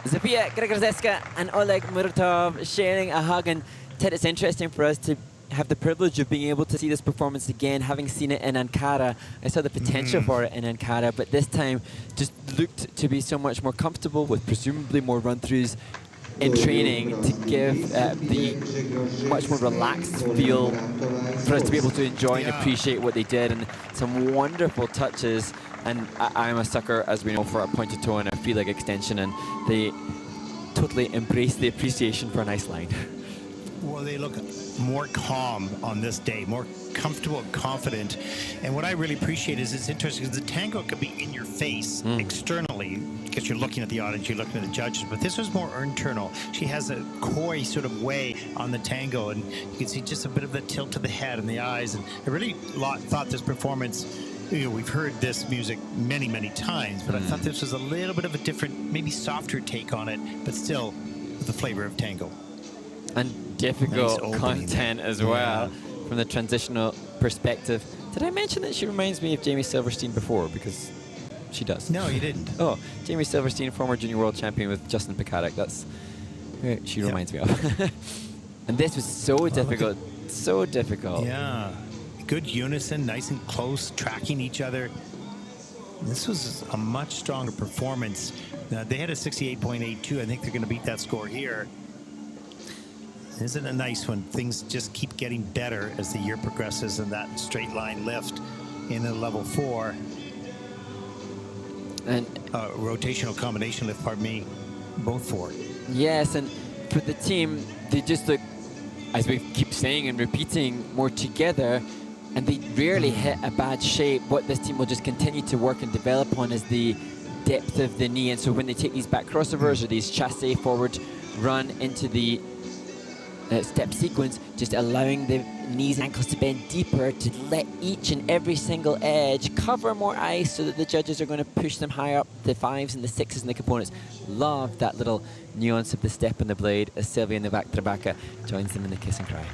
Zofia Grigorzeska and Oleg Muratov sharing a hug. And Ted, it's interesting for us to have the privilege of being able to see this performance again, having seen it in Ankara. I saw the potential for it in Ankara, but this time just looked to be so much more comfortable with presumably more run-throughs in training to give the much more relaxed feel for us to be able to enjoy and appreciate what they did, and some wonderful touches. And I'm a sucker, as we know, for a pointed toe and a free leg extension, and they totally embrace the appreciation for a nice line. Well, they look more calm on this day, more comfortable and confident. And what I really appreciate is it's interesting because the tango could be in your face externally because you're looking at the audience, you're looking at the judges, but this was more internal. She has a coy sort of way on the tango, and you can see just a bit of a tilt to the head and the eyes. And I really thought this performance, you know, we've heard this music many, many times, but I thought this was a little bit of a different, maybe softer take on it, but still with the flavor of tango. And difficult Nice content as well from the transitional perspective. Did I mention that she reminds me of Jamie Silverstein before? Because she does. No, you didn't. Oh, Jamie Silverstein, former junior world champion with Justin Pekarik. That's who she reminds me of. And this was so difficult. So difficult. Yeah. Good unison, nice and close, tracking each other. This was a much stronger performance. They had a 68.82. I think they're going to beat that score here. Isn't it nice when things just keep getting better as the year progresses, and that straight line lift in the level 4 and rotational combination lift, pardon me, both 4. Yes, and for the team, they just look, as we keep saying and repeating, more together, and they rarely hit a bad shape. What this team will just continue to work and develop on is the depth of the knee, and so when they take these back crossovers or these chassé forward run into the step sequence, just allowing the knees and ankles to bend deeper to let each and every single edge cover more ice so that the judges are going to push them higher up, the 5s and the 6s and the components. Love that little nuance of the step and the blade as Sylvia Novak Trabaka joins them in the kiss and cry.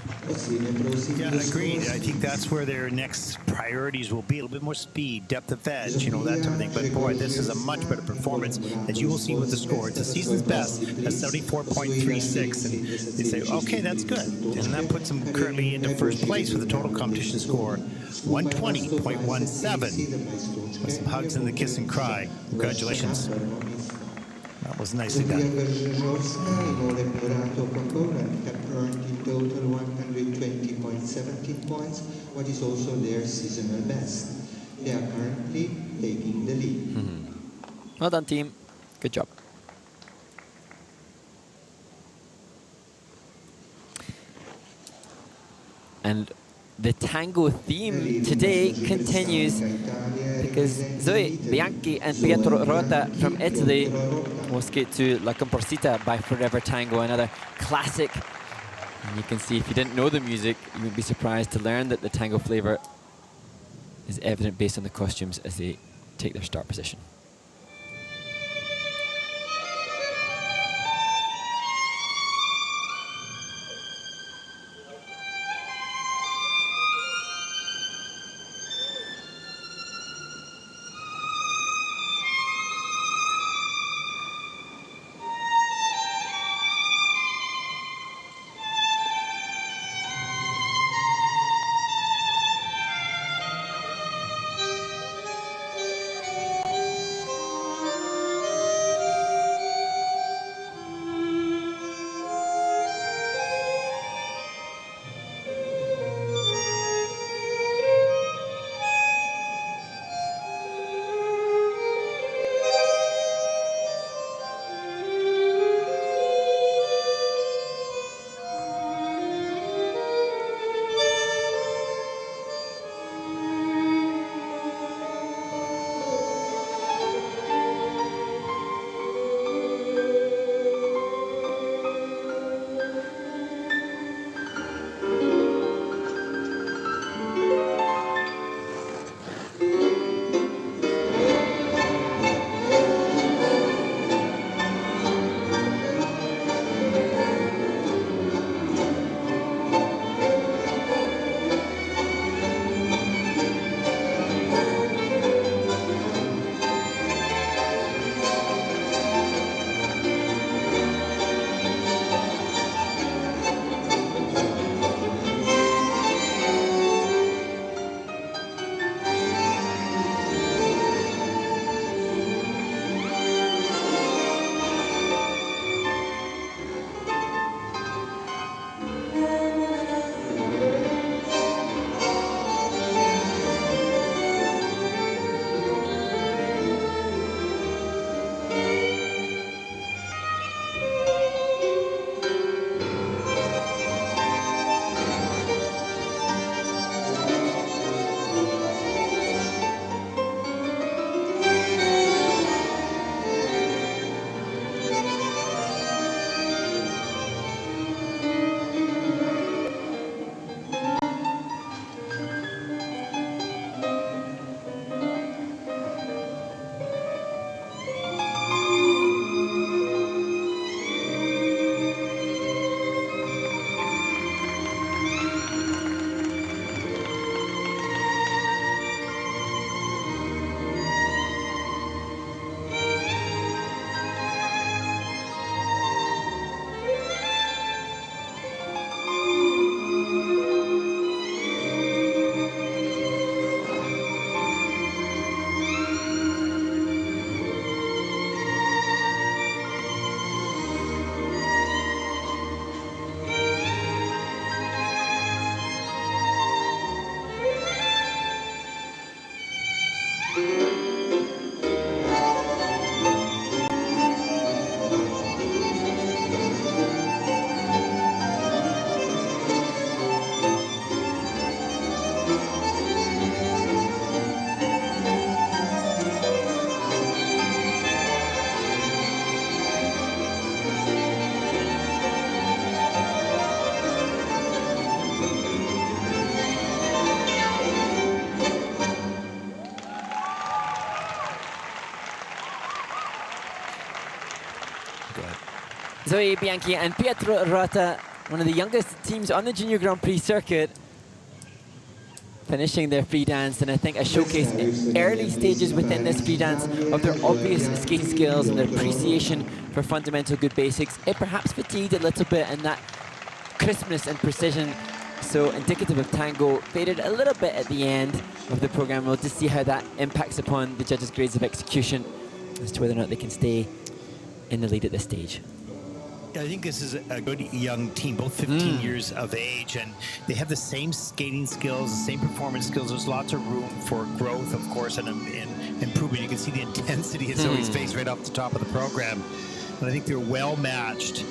Yeah, agreed. I think that's where their next priorities will be. A little bit more speed, depth of edge, you know, that type of thing. But boy, this is a much better performance, as you will see with the score. It's a season's best at 74.36, and they say, okay, that's good. And that puts them currently into first place with a total competition score 120.17. With some hugs and the kiss and cry. Congratulations. That was nicely done. Oleg Muratov component have earned in total 120.17 points, what is also their seasonal best. They are currently taking the lead. Well done, team. Good job. And the tango theme today continues because Zoe Bianchi and Pietro Rota from Italy will skate to La Composita by Forever Tango, another classic. And you can see, if you didn't know the music, you would be surprised to learn that the tango flavor is evident based on the costumes as they take their start position. Zoe Bianchi and Pietro Rota, one of the youngest teams on the Junior Grand Prix circuit, finishing their free dance, and I think a showcase in early stages within this free dance of their obvious skating skills and their appreciation for fundamental good basics. It perhaps fatigued a little bit, and that crispness and precision, so indicative of tango, faded a little bit at the end of the program. We'll just see how that impacts upon the judges' grades of execution as to whether or not they can stay in the lead at this stage. I think this is a good young team, both 15 years of age, and they have the same skating skills, the same performance skills. There's lots of room for growth, of course, and improvement. You can see the intensity in Zoe's face right off the top of the program. And I think they're well matched.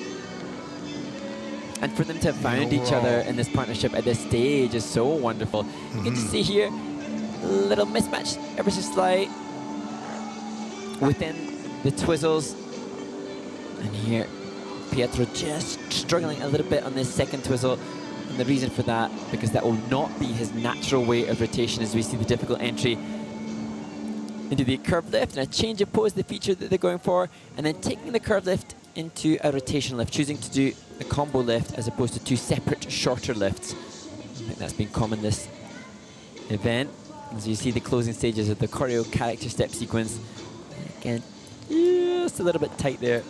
And for them to have found each other in this partnership at this stage is so wonderful. You can just see here, a little mismatch, ever so slight, within the twizzles. And here, Pietro just struggling a little bit on this second twizzle. And the reason for that, because that will not be his natural way of rotation as we see the difficult entry into the curved lift and a change of pose, the feature that they're going for, and then taking the curved lift into a rotation lift, choosing to do a combo lift as opposed to two separate shorter lifts. I think that's been common this event. As you see the closing stages of the choreo character step sequence. Again, just a little bit tight there.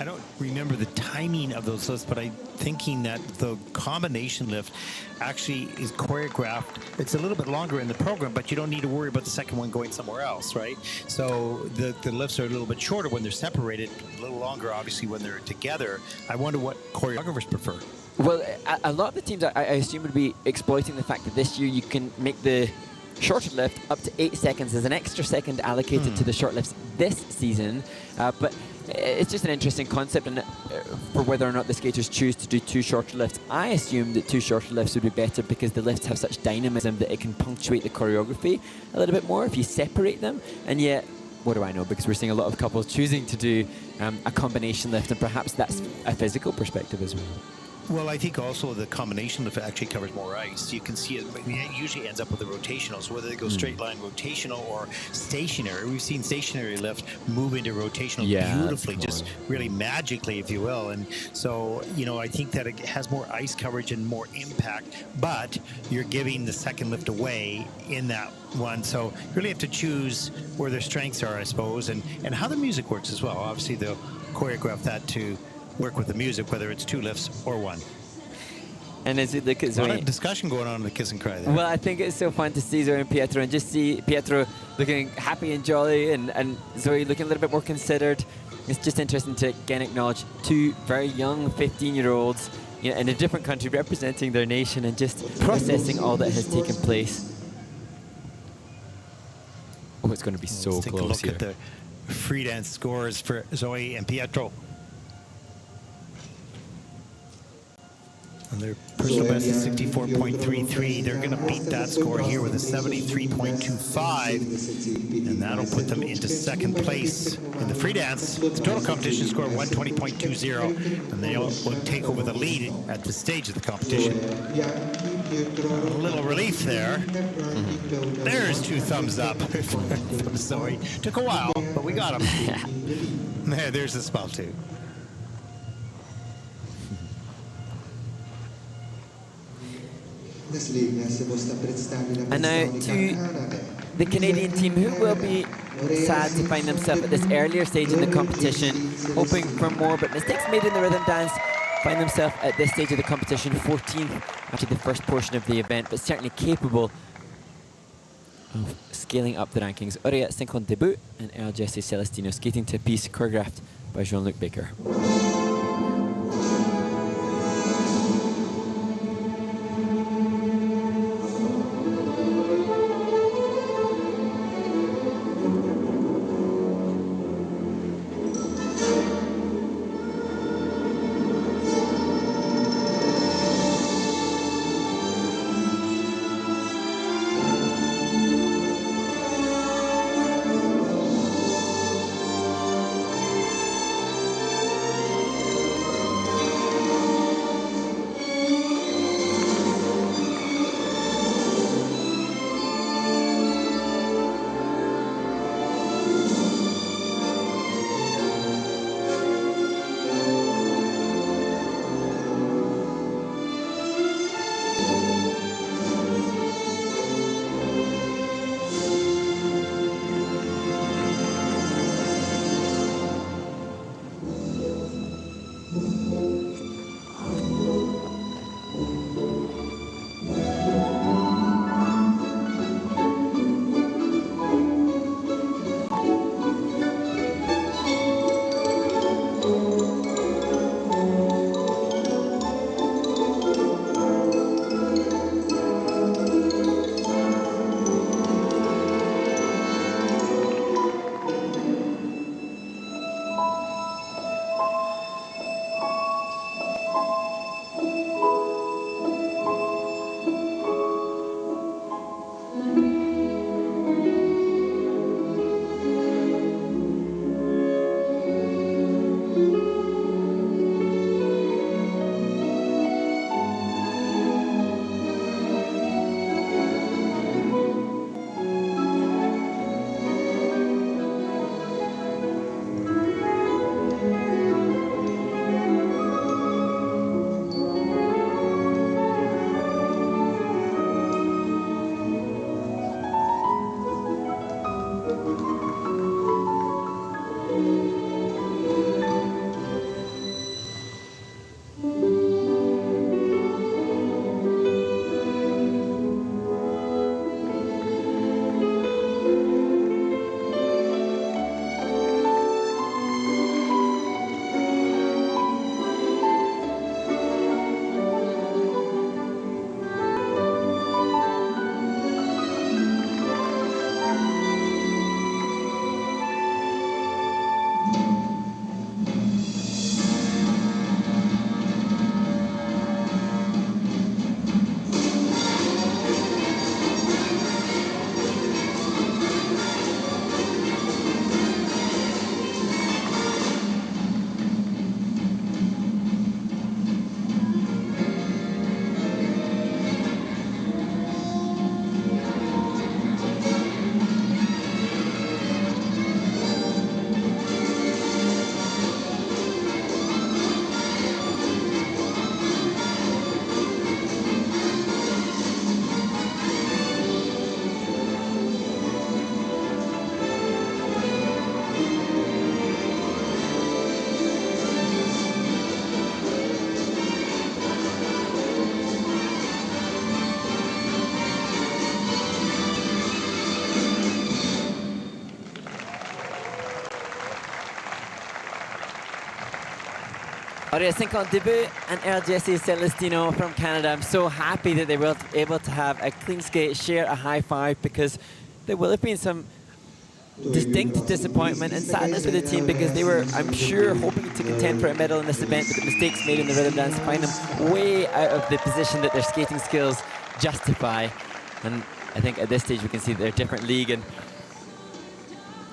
I don't remember the timing of those lifts, but I'm thinking that the combination lift actually is choreographed. It's a little bit longer in the program, but you don't need to worry about the second one going somewhere else, right? So the lifts are a little bit shorter when they're separated, a little longer, obviously, when they're together. I wonder what choreographers prefer. Well, a lot of the teams, I assume, would be exploiting the fact that this year you can make the shorter lift up to 8 seconds. There's an extra second allocated to the short lifts this season, but it's just an interesting concept, and for whether or not the skaters choose to do two shorter lifts. I assume that two shorter lifts would be better because the lifts have such dynamism that it can punctuate the choreography a little bit more if you separate them. And yet, what do I know? Because we're seeing a lot of couples choosing to do a combination lift, and perhaps that's a physical perspective as well. Well, I think also the combination lift actually covers more ice. You can see it usually ends up with a rotational. So whether they go straight line rotational or stationary, we've seen stationary lift move into rotational beautifully, just really magically, if you will. And so, you know, I think that it has more ice coverage and more impact, but you're giving the second lift away in that one. So you really have to choose where their strengths are, I suppose, and how the music works as well. Obviously, they'll choreograph that to work with the music, whether it's two lifts or one. And as you look at Zoe, a lot Zoe, of discussion going on in the kiss and cry there. well, I think it's so fun to see Zoe and Pietro, and just see Pietro looking happy and jolly, and Zoe looking a little bit more considered. It's just interesting to again acknowledge two very young 15-year-olds, you know, in a different country representing their nation and just processing all that has taken place. Oh, it's going to be so Let's close take a look here. at the free dance scores for Zoe and Pietro. And their personal best is 64.33. They're going to beat that score here with a 73.25. And that'll put them into second place in the free dance. The total competition score 120.20. And they will take over the lead at this stage of the competition. A little relief there. There's two thumbs up from Zoe. Took a while, but we got him. There's the smile too. And now to the Canadian team, who will be sad to find themselves at this earlier stage in the competition, hoping for more, but mistakes made in the rhythm dance, find themselves at this stage of the competition, 14th after the first portion of the event, but certainly capable of scaling up the rankings. Aurea Cinquante debut and El Jesse Celestino skating to a piece choreographed by Jean-Luc Baker. Auréa 50 debut and RGSA Celestino from Canada. I'm so happy that they were able to have a clean skate, share a high five, because there will have been some distinct disappointment and sadness for the team, because they were, I'm sure, hoping to contend for a medal in this event, but the mistakes made in the rhythm dance find them way out of the position that their skating skills justify. And I think at this stage we can see that they're a different league, and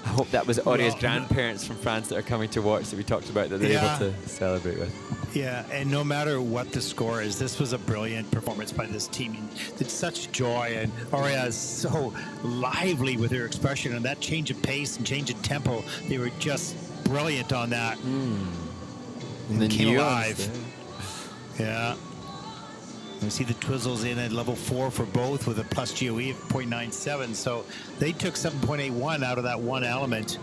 I hope that was Auréa's grandparents from France that are coming to watch that we talked about, that they're able to celebrate with. Yeah, and no matter what the score is, this was a brilliant performance by this team. It's such joy, and Auréa is so lively with her expression, and that change of pace and change of tempo, they were just brilliant on that. And the came nuance alive. Yeah. We see the Twizzles in at level 4 for both with a plus GOE of 0.97. So they took 7.81 out of that one element.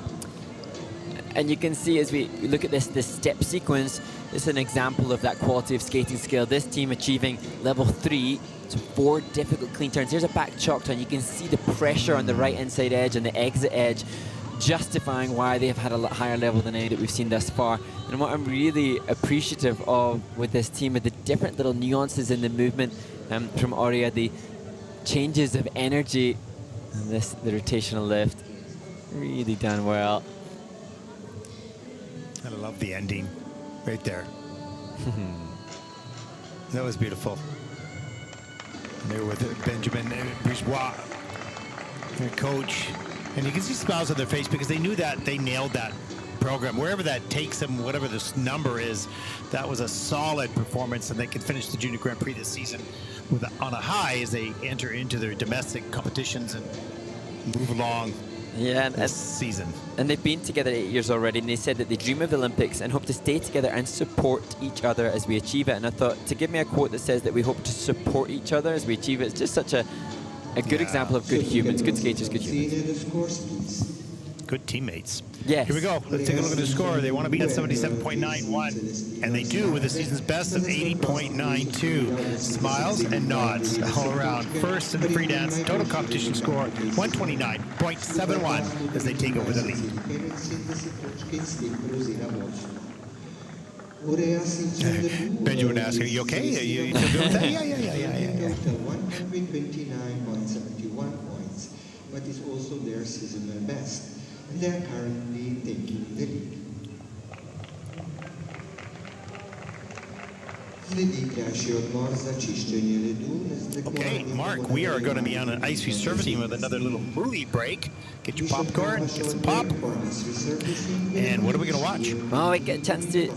And you can see as we look at this step sequence, this is an example of that quality of skating skill. This team achieving level 3, so 4 difficult clean turns. Here's a back chalk turn. You can see the pressure on the right inside edge and the exit edge, justifying why they have had a lot higher level than any that we've seen thus far. And what I'm really appreciative of with this team are the different little nuances in the movement from Auréa, the changes of energy, and the rotational lift. Really done well. I love the ending right there. That was beautiful. And they were with Benjamin Bourgeois, their coach. And you can see smiles on their face because they knew that they nailed that program. Wherever that takes them, whatever this number is, that was a solid performance, and they can finish the Junior Grand Prix this season on a high as they enter into their domestic competitions and move along this season. And they've been together 8 years already, and they said that they dream of the Olympics and hope to stay together and support each other as we achieve it. And I thought, to give me a quote that says that we hope to support each other as we achieve it, it's just such a good example of good humans, good skaters, good humans. Good teammates. Yes. Here we go. Let's take a look at the score. They want to be at 77.91, and they do with the season's best of 80.92. Smiles and nods all around. First in the free dance, total competition score 129.71 as they take over the lead. Benjamin asking, are you okay? Are you still doing that? Yeah. 129.71 points, but it's also their seasonal best. And they are currently taking the lead. Okay, Mark, we are going to be on an ice resurfacing with another little movie break. Get your popcorn, get some pop. And what are we going to watch? Well, we get a chance to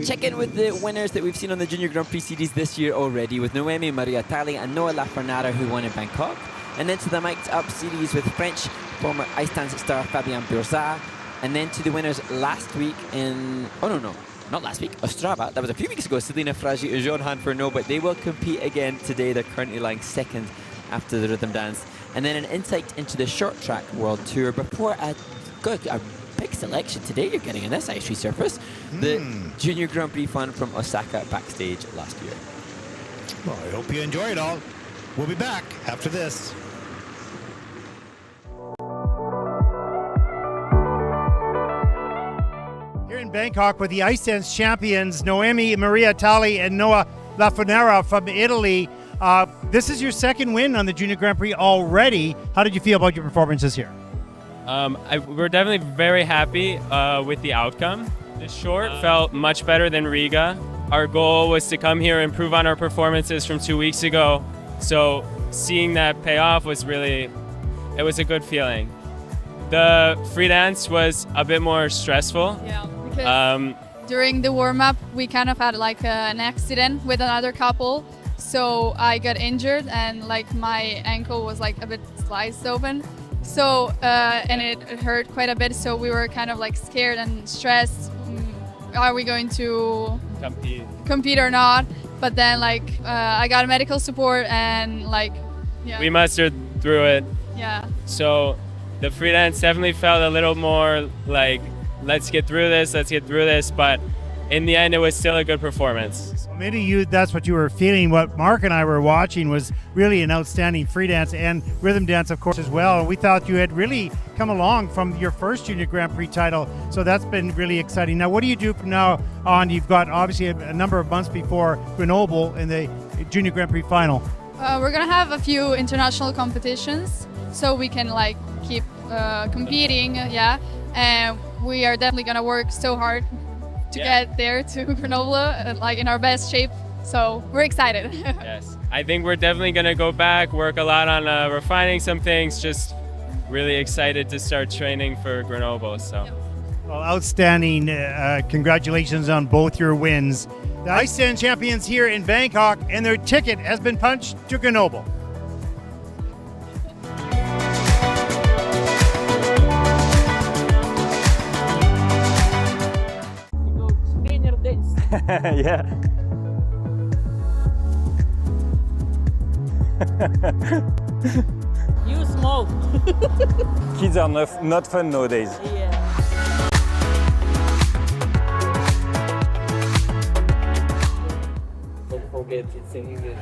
check in with the winners that we've seen on the Junior Grand Prix series this year already, with Noemi Maria Tali and Noah Lafernara, who won in Bangkok. And then to the Mic'd Up series with French former ice dance star Fabien Burzat. And then to the winners last week in, not last week, Ostrava. That was a few weeks ago. Selina Fragi and Jean Han Furneaux, but they will compete again today. They're currently lying second after the rhythm dance. And then an insight into the short track world tour before a big selection today you're getting in this ice resurface. The Junior Grand Prix fun from Osaka backstage last year. Well, I hope you enjoy it all. We'll be back after this. Here in Bangkok with the ice dance champions, Noemi Maria Tali and Noah Lafernara from Italy. This is your second win on the Junior Grand Prix already. How did you feel about your performances here? We're definitely very happy with the outcome. The short felt much better than Riga. Our goal was to come here and improve on our performances from 2 weeks ago. So seeing that pay off was it was a good feeling. The free dance was a bit more stressful. Yeah, because during the warm-up, we kind of had like an accident with another couple. So I got injured and like my ankle was like a bit sliced open. So, and it hurt quite a bit. So we were kind of like scared and stressed. Are we going to compete or not? But then like I got medical support and like, yeah. We mustered through it. Yeah. So the freelance definitely felt a little more like, let's get through this. But in the end, it was still a good performance. Maybe that's what you were feeling. What Mark and I were watching was really an outstanding free dance and rhythm dance, of course, as well. And we thought you had really come along from your first Junior Grand Prix title. So that's been really exciting. Now, what do you do from now on? You've got obviously a number of months before Grenoble in the Junior Grand Prix final. We're gonna have a few international competitions, so we can like keep competing, yeah. And we are definitely gonna work so hard to get there to Grenoble, like in our best shape. So we're excited. Yes, I think we're definitely gonna go back, work a lot on refining some things. Just really excited to start training for Grenoble. So. Well, outstanding. Congratulations on both your wins. The Ice Dance champions here in Bangkok, and their ticket has been punched to Grenoble. Yeah. You smoke. Kids are not fun nowadays. Yeah. Don't forget it's in English.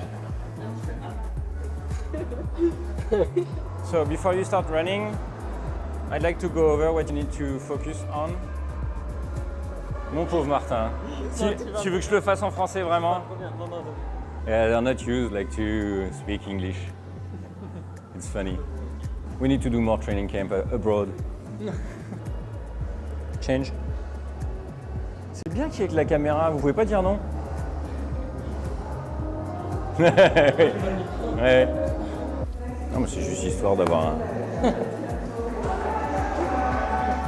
So before you start running, I'd like to go over what you need to focus on. Mon pauvre Martin, tu veux que je le fasse en français vraiment? Yeah, they're not used like to speak English. It's funny. We need to do more training camp abroad. Change. C'est bien qu'il y ait que la caméra, vous pouvez pas dire non? Ouais. Non mais c'est juste histoire d'avoir un...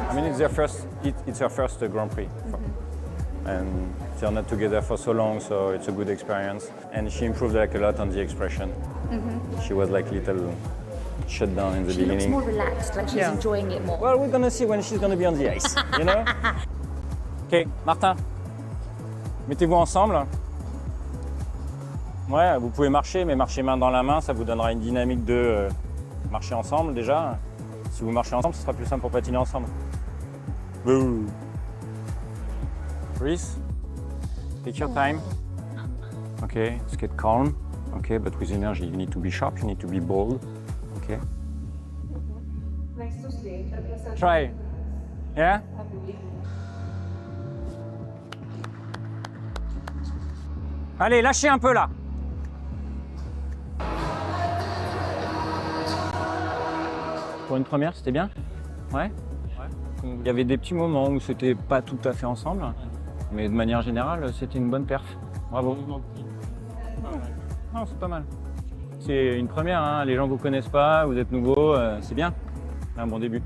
I mean, it's her first Grand Prix. And they're not together for so long, so it's a good experience. And she improved like a lot on the expression. She was like little shut down in the beginning. She looks more relaxed, like she's enjoying it more. Well, we're gonna see when she's gonna be on the ice, you know? Ok, Martin, mettez-vous ensemble. Ouais, vous pouvez marcher, mais marcher main dans la main, ça vous donnera une dynamique de marcher ensemble déjà. Si vous marchez ensemble, ce sera plus simple pour patiner ensemble. Boo. Reese, take your time. Okay, let's get calm. Okay, but with energy. You need to be sharp, you need to be bold. Okay. Try. Yeah? Allez, lâchez un peu là. Pour une première, c'était bien? Ouais? Il y avait des petits moments où c'était pas tout à fait ensemble, mais de manière générale, c'était une bonne perf. Bravo. Non, c'est pas mal. C'est une première, hein. Les gens vous connaissent pas, vous êtes nouveau, c'est bien. C'est un bon début.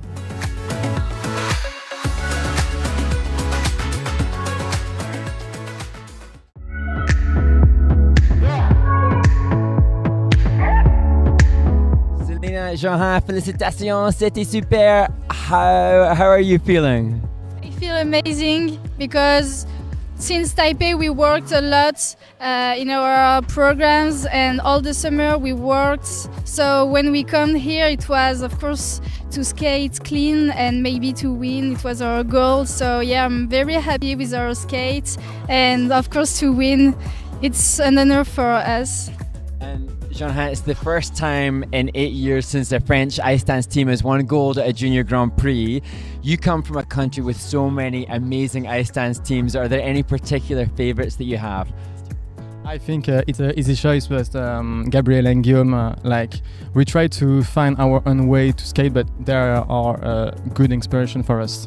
Selena, Jean, félicitations, c'était super. How are you feeling? I feel amazing because since Taipei we worked a lot in our programs, and all the summer we worked. So when we come here, it was of course to skate clean and maybe to win. It was our goal. So yeah, I'm very happy with our skate, and of course to win, it's an honor for us. And Jean, it's the first time in 8 years since the French ice dance team has won gold at a Junior Grand Prix. You come from a country with so many amazing ice dance teams. Are there any particular favourites that you have? I think it's an easy choice, but Gabriel and Guillaume, we try to find our own way to skate, but they are a good inspiration for us.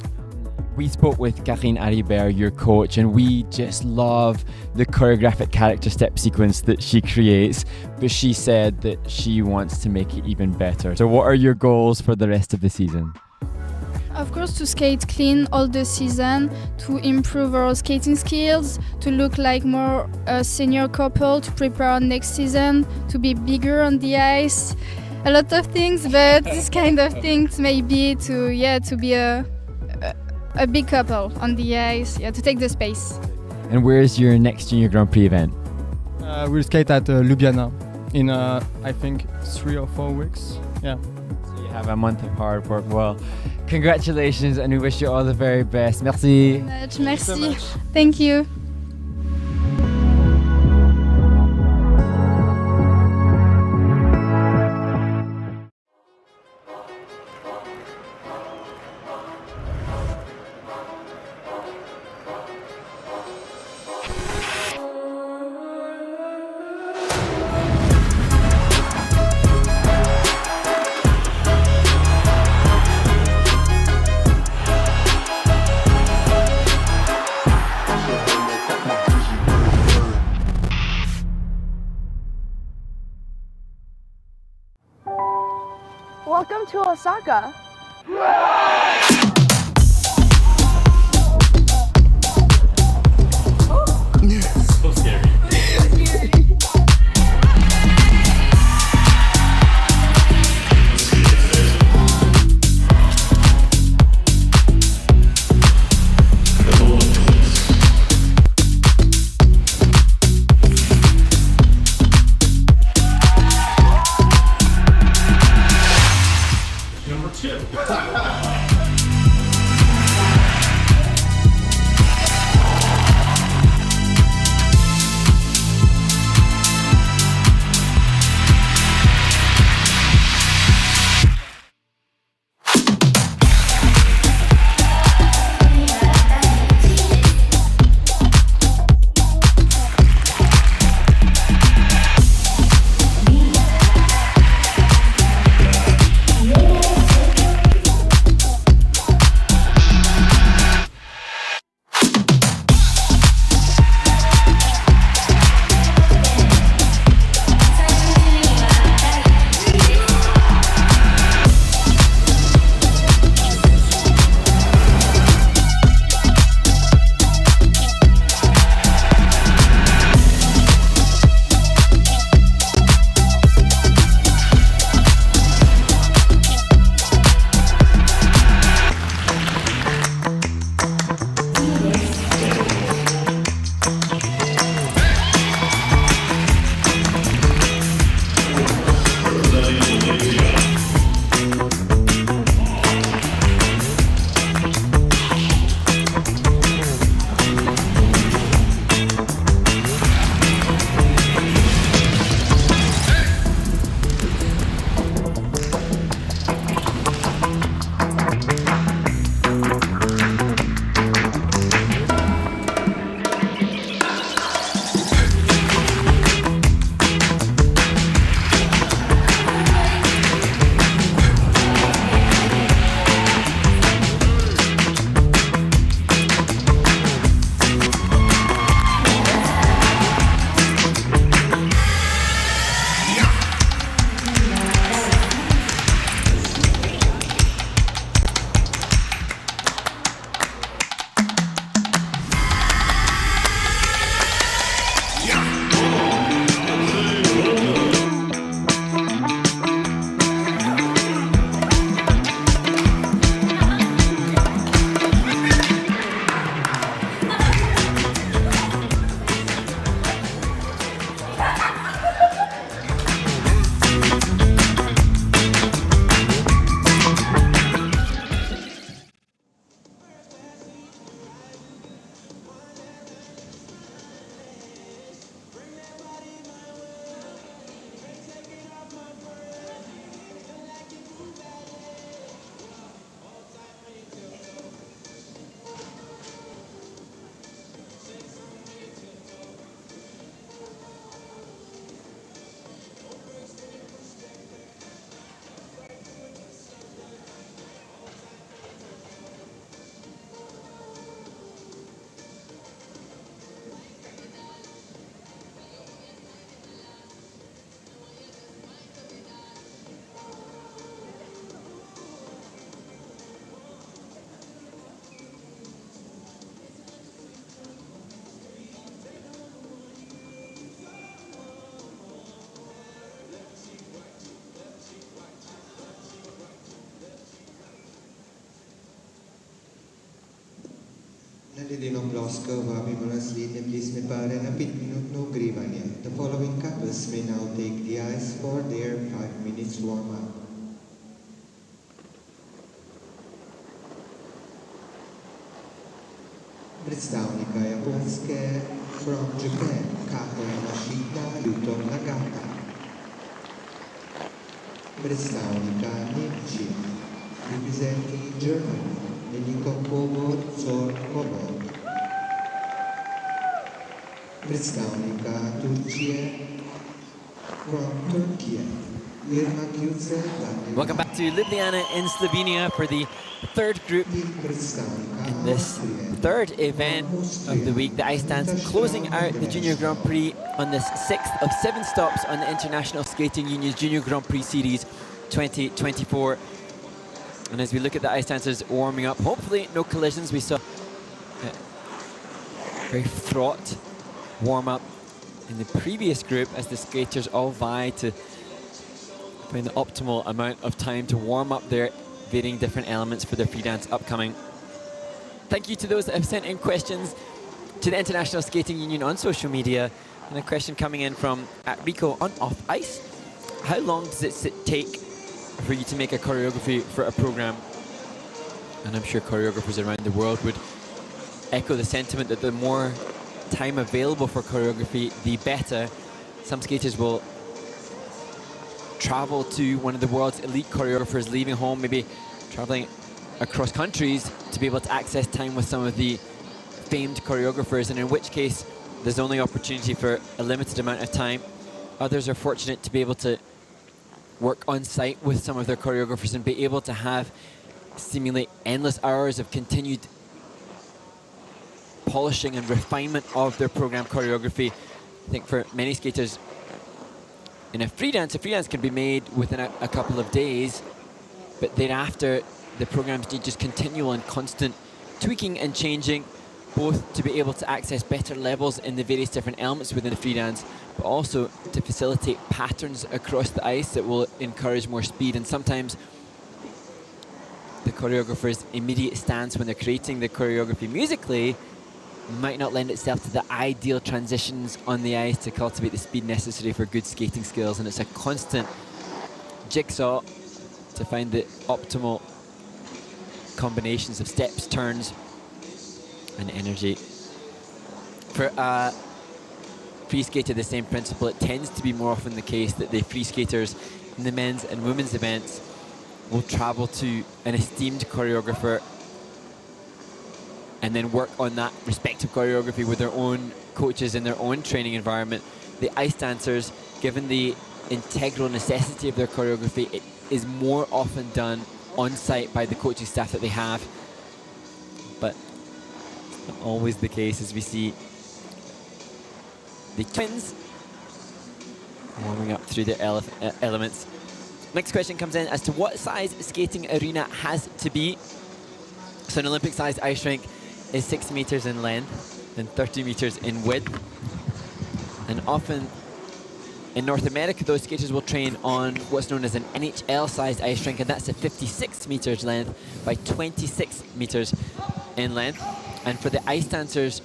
We spoke with Karine Haribert, your coach, and we just love the choreographic character step sequence that she creates, but she said that she wants to make it even better. So what are your goals for the rest of the season? Of course, to skate clean all the season, to improve our skating skills, to look like more a senior couple, to prepare our next season, to be bigger on the ice. A lot of things, but this kind of things maybe to be a big couple on the ice, to take the space. And where's your next Junior Grand Prix event? We'll skate at Ljubljana in I think 3 or 4 weeks. Yeah. So you have a month of hard work. Well, congratulations, and we wish you all the very best. Merci. Merci. Thank you. Welcome to Osaka. So scary. Number 2. Nadine Ploska, Vabimona Slitne, please me pare na 5 minut no grivania. The following couples may now take the ice for their 5 minutes warm up. Представника японське from Japan, Kato Yamashita, Yuto Nagata. Представника Німеччини, representing Germany, Eniko Kobo Zorkobo. Представника Турції from Turkey, Irma Kyuce. Welcome back to Ljubljana in Slovenia for the third group in this third event of the week, the ice dance, closing out the Junior Grand Prix on this 6th of 7 stops on the International Skating Union's Junior Grand Prix Series 2024. And as we look at the ice dancers warming up, hopefully no collisions. We saw a very fraught warm-up in the previous group as the skaters all vie to find the optimal amount of time to warm up their varying different elements for their free dance upcoming. Thank you to those that have sent in questions to the International Skating Union on social media. And a question coming in from @Rico on off ice. How long does it take for you to make a choreography for a program? And I'm sure choreographers around the world would echo the sentiment that the more time available for choreography, the better. Some skaters will travel to one of the world's elite choreographers, leaving home, maybe traveling across countries to be able to access time with some of the famed choreographers, and in which case there's only opportunity for a limited amount of time. Others are fortunate to be able to work on site with some of their choreographers and be able to have seemingly endless hours of continued polishing and refinement of their program choreography. I think for many skaters in a free dance can be made within a couple of days, but thereafter the programs need just continual and constant tweaking and changing, both to be able to access better levels in the various different elements within the free dance, but also to facilitate patterns across the ice that will encourage more speed. And sometimes the choreographer's immediate stance when they're creating the choreography musically might not lend itself to the ideal transitions on the ice to cultivate the speed necessary for good skating skills. And it's a constant jigsaw to find the optimal combinations of steps, turns, and energy. For a free skater, the same principle. It tends to be more often the case that the free skaters in the men's and women's events will travel to an esteemed choreographer and then work on that respective choreography with their own coaches in their own training environment. The ice dancers, given the integral necessity of their choreography, it is more often done on site by the coaching staff that they have. But it's not always the case, as we see the twins warming up through their elements. Next question comes in as to what size skating arena has to be. So an Olympic-sized ice rink is 6 meters in length and 30 meters in width. And often in North America, those skaters will train on what's known as an NHL-sized ice rink, and that's a 56 meters length by 26 meters in length. And for the ice dancers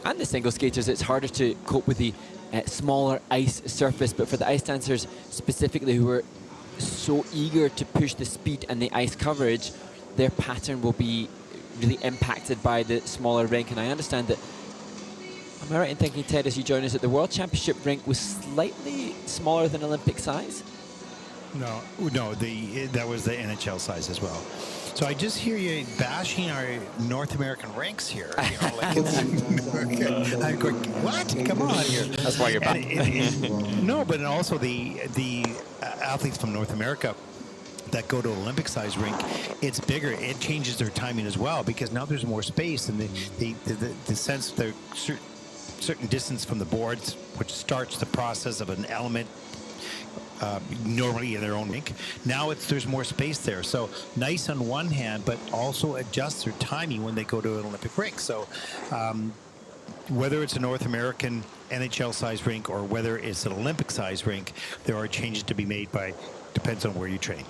and the single skaters, it's harder to cope with the smaller ice surface. But for the ice dancers specifically, who are so eager to push the speed and the ice coverage, their pattern will be really impacted by the smaller rink. And I understand that, am I right in thinking, Ted, as you join us, that the World Championship rink was slightly smaller than Olympic size? No, that was the NHL size as well. So I just hear you bashing our North American rinks here. You know, like I'm going, what? Come on here. That's why you're back. No, but also the athletes from North America that go to Olympic-sized rink, it's bigger. It changes their timing as well, because now there's more space, and the sense they're certain distance from the boards, which starts the process of an element normally in their own rink. Now there's more space there. So nice on one hand, but also adjusts their timing when they go to an Olympic rink. So whether it's a North American NHL-sized rink or whether it's an Olympic-sized rink, there are changes to be made depends on where you train.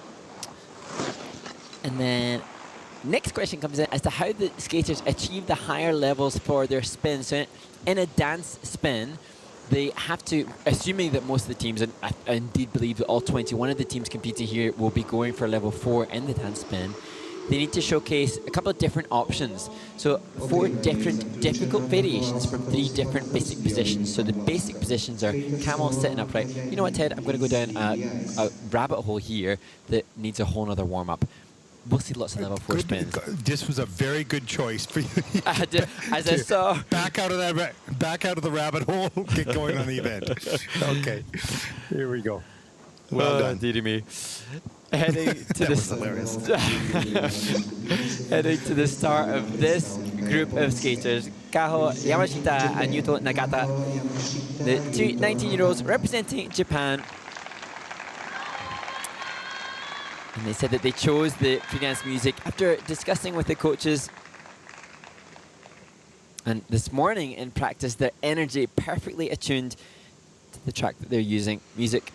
And then next question comes in as to how the skaters achieve the higher levels for their spin. So in a dance spin, they have to, assuming that most of the teams, and I indeed believe that all 21 of the teams competing here will be going for level 4 in the dance spin, they need to showcase a couple of different options. So 4 different difficult variations from 3 different basic positions. So the basic positions are camel sitting upright. You know what, Ted? I'm going to go down a rabbit hole here that needs a whole nother warm-up. We'll see lots of level 4 spins. This was a very good choice for you. As I saw, back out of the rabbit hole, get going on the event. Okay, here we go. Well done. Dear me. Heading to the start of this group of skaters, Kaho Yamashita and Yuto Nagata, the 2 19-year-olds representing Japan. And they said that they chose the free dance music after discussing with the coaches. And this morning in practice, their energy perfectly attuned to the track that they're using. Music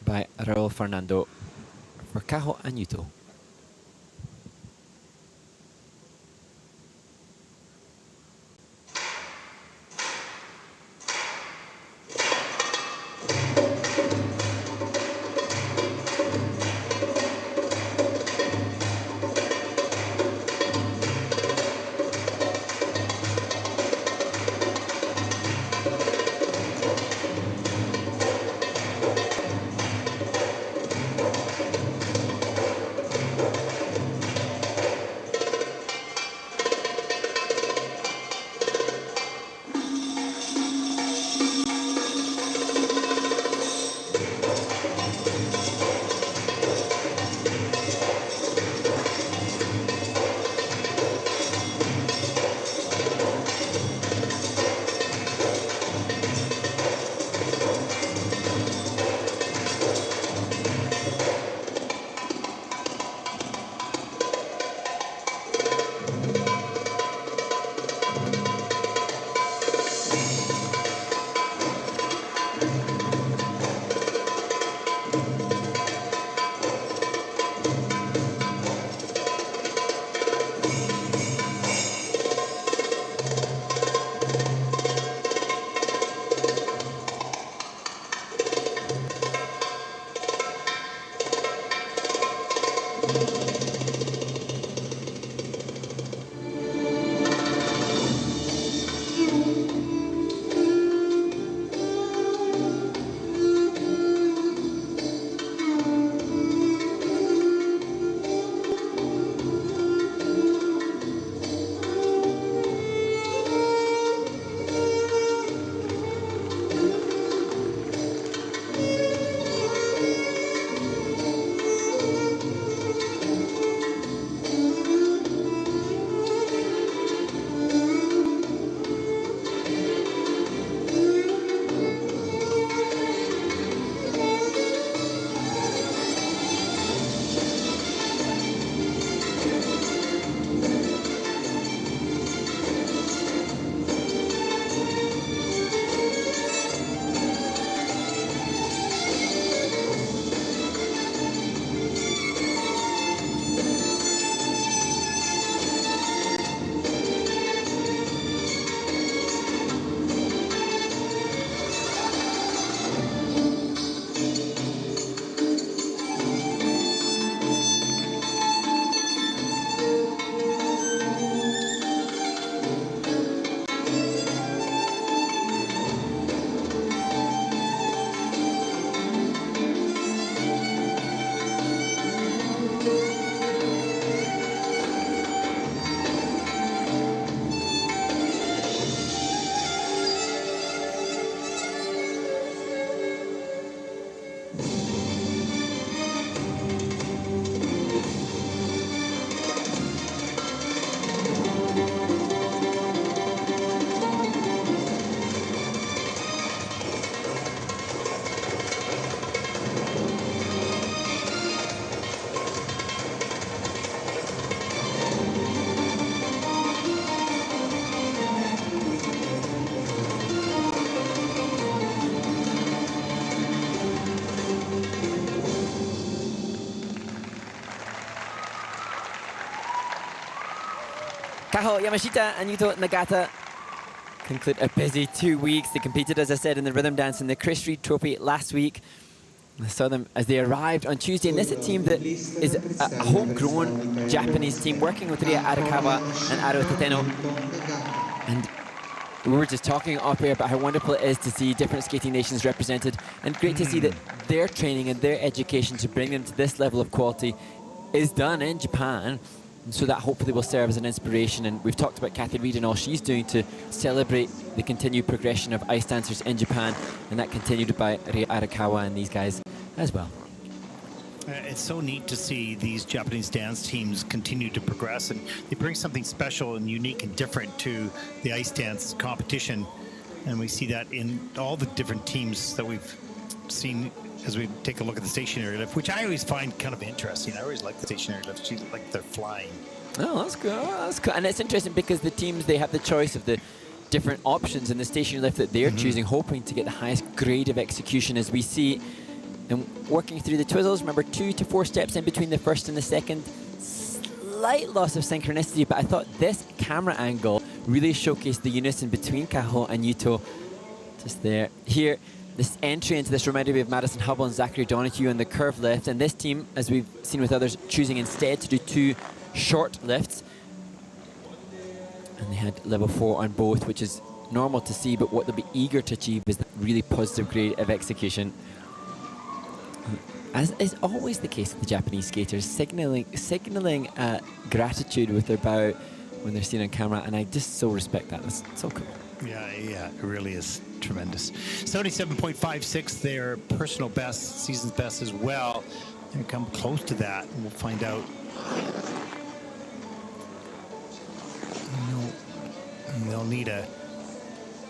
by Raul Fernando for Kaho and Yuto. Kaho Yamashita and Yuto Nagata conclude a busy 2 weeks. They competed, as I said, in the rhythm dance in the Chris Reed Trophy last week. I saw them as they arrived on Tuesday, and this is a team that is a homegrown Japanese team working with Ria Arakawa and Aro Tateno. And we were just talking off air about how wonderful it is to see different skating nations represented, and great to see that their training and their education to bring them to this level of quality is done in Japan. And so that hopefully will serve as an inspiration. And we've talked about Kathy Reed and all she's doing to celebrate the continued progression of ice dancers in Japan, and that continued by Ria Arakawa and these guys as well. It's so neat to see these Japanese dance teams continue to progress, and they bring something special and unique and different to the ice dance competition. And we see that in all the different teams that we've seen as we take a look at the stationary lift, which I always find kind of interesting. I always like the stationary lift. She's like they're flying. Oh, that's cool. That's cool. And it's interesting because the teams, they have the choice of the different options in the stationary lift that they're choosing, hoping to get the highest grade of execution, as we see. And working through the twizzles, remember 2 to 4 steps in between the first and the second. Slight loss of synchronicity, but I thought this camera angle really showcased the unison between Kaho and Yuto. Just there. Here, this entry into this reminded me of Madison Hubble and Zachary Donoghue in the curve lift. And this team, as we've seen with others, choosing instead to do 2 short lifts. And they had level 4 on both, which is normal to see, but what they'll be eager to achieve is the really positive grade of execution. As is always the case with the Japanese skaters, signaling gratitude with their bow when they're seen on camera, and I just so respect that. That's so cool. Yeah, it really is tremendous. 77.56, their personal best, season's best as well. They come close to that, and we'll find out. They'll need an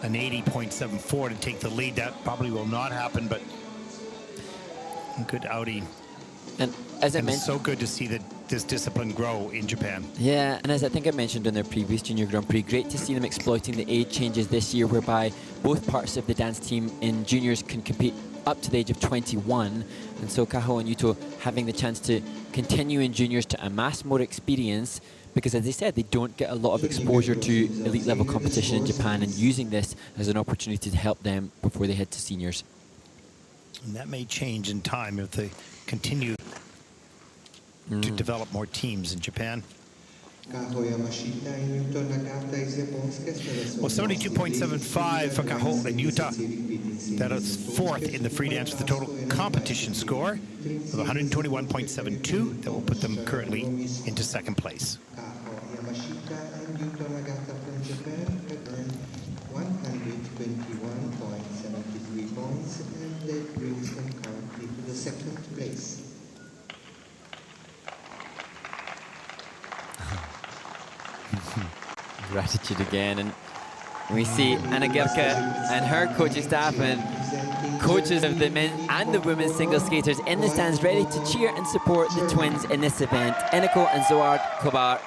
80.74 to take the lead. That probably will not happen, but good outing. And as I mentioned, it's so good to see that this discipline grow in Japan. Yeah, and as I think I mentioned in their previous Junior Grand Prix, great to see them exploiting the age changes this year, whereby both parts of the dance team in juniors can compete up to the age of 21. And so Kaho and Yuto having the chance to continue in juniors to amass more experience, because as they said, they don't get a lot of exposure to elite level competition in Japan, and using this as an opportunity to help them before they head to seniors. And that may change in time if they continue to develop more teams in Japan. Well, 72.75 for Kaho and Yuta. That is 4th in the free dance with the total competition score of 121.72. That will put them currently into 2nd place. 121.73 points, and that brings them currently to the 2nd place. Gratitude again, and we see Anna Gerke and her coaching staff and coaches of the men and the women's single skaters in the stands, ready to cheer and support the twins in this event, Eniko and Zohar Kobar.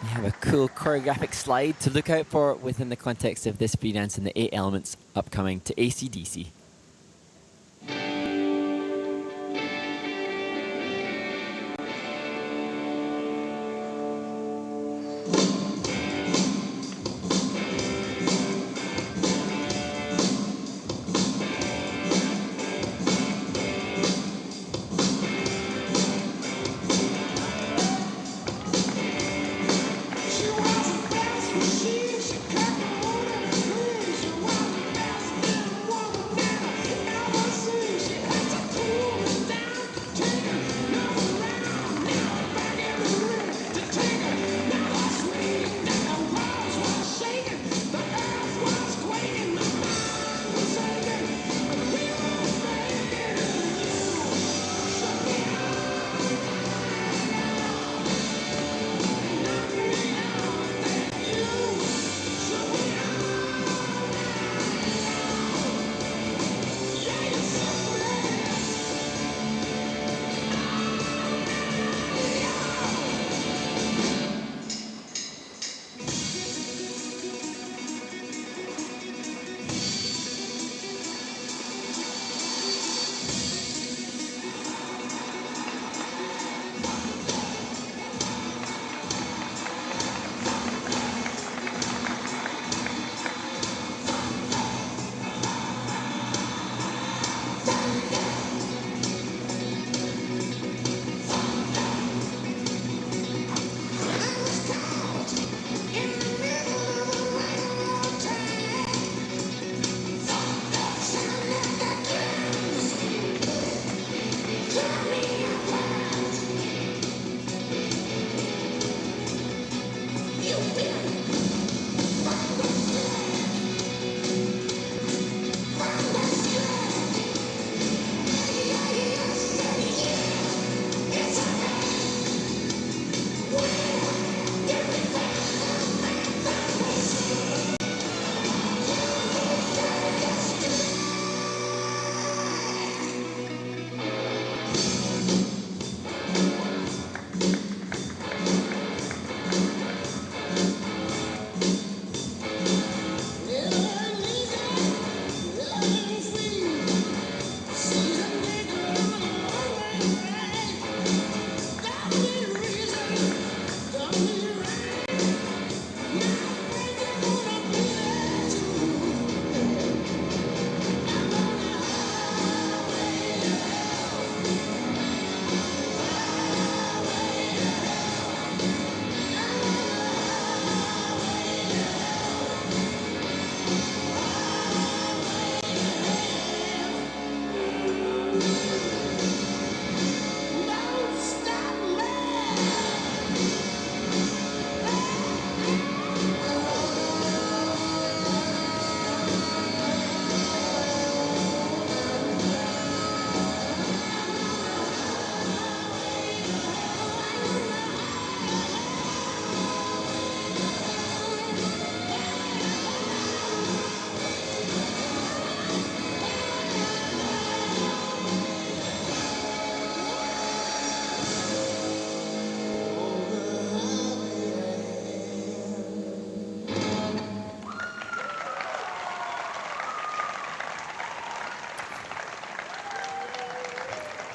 We have a cool choreographic slide to look out for within the context of this free dance and the 8 elements upcoming to AC/DC.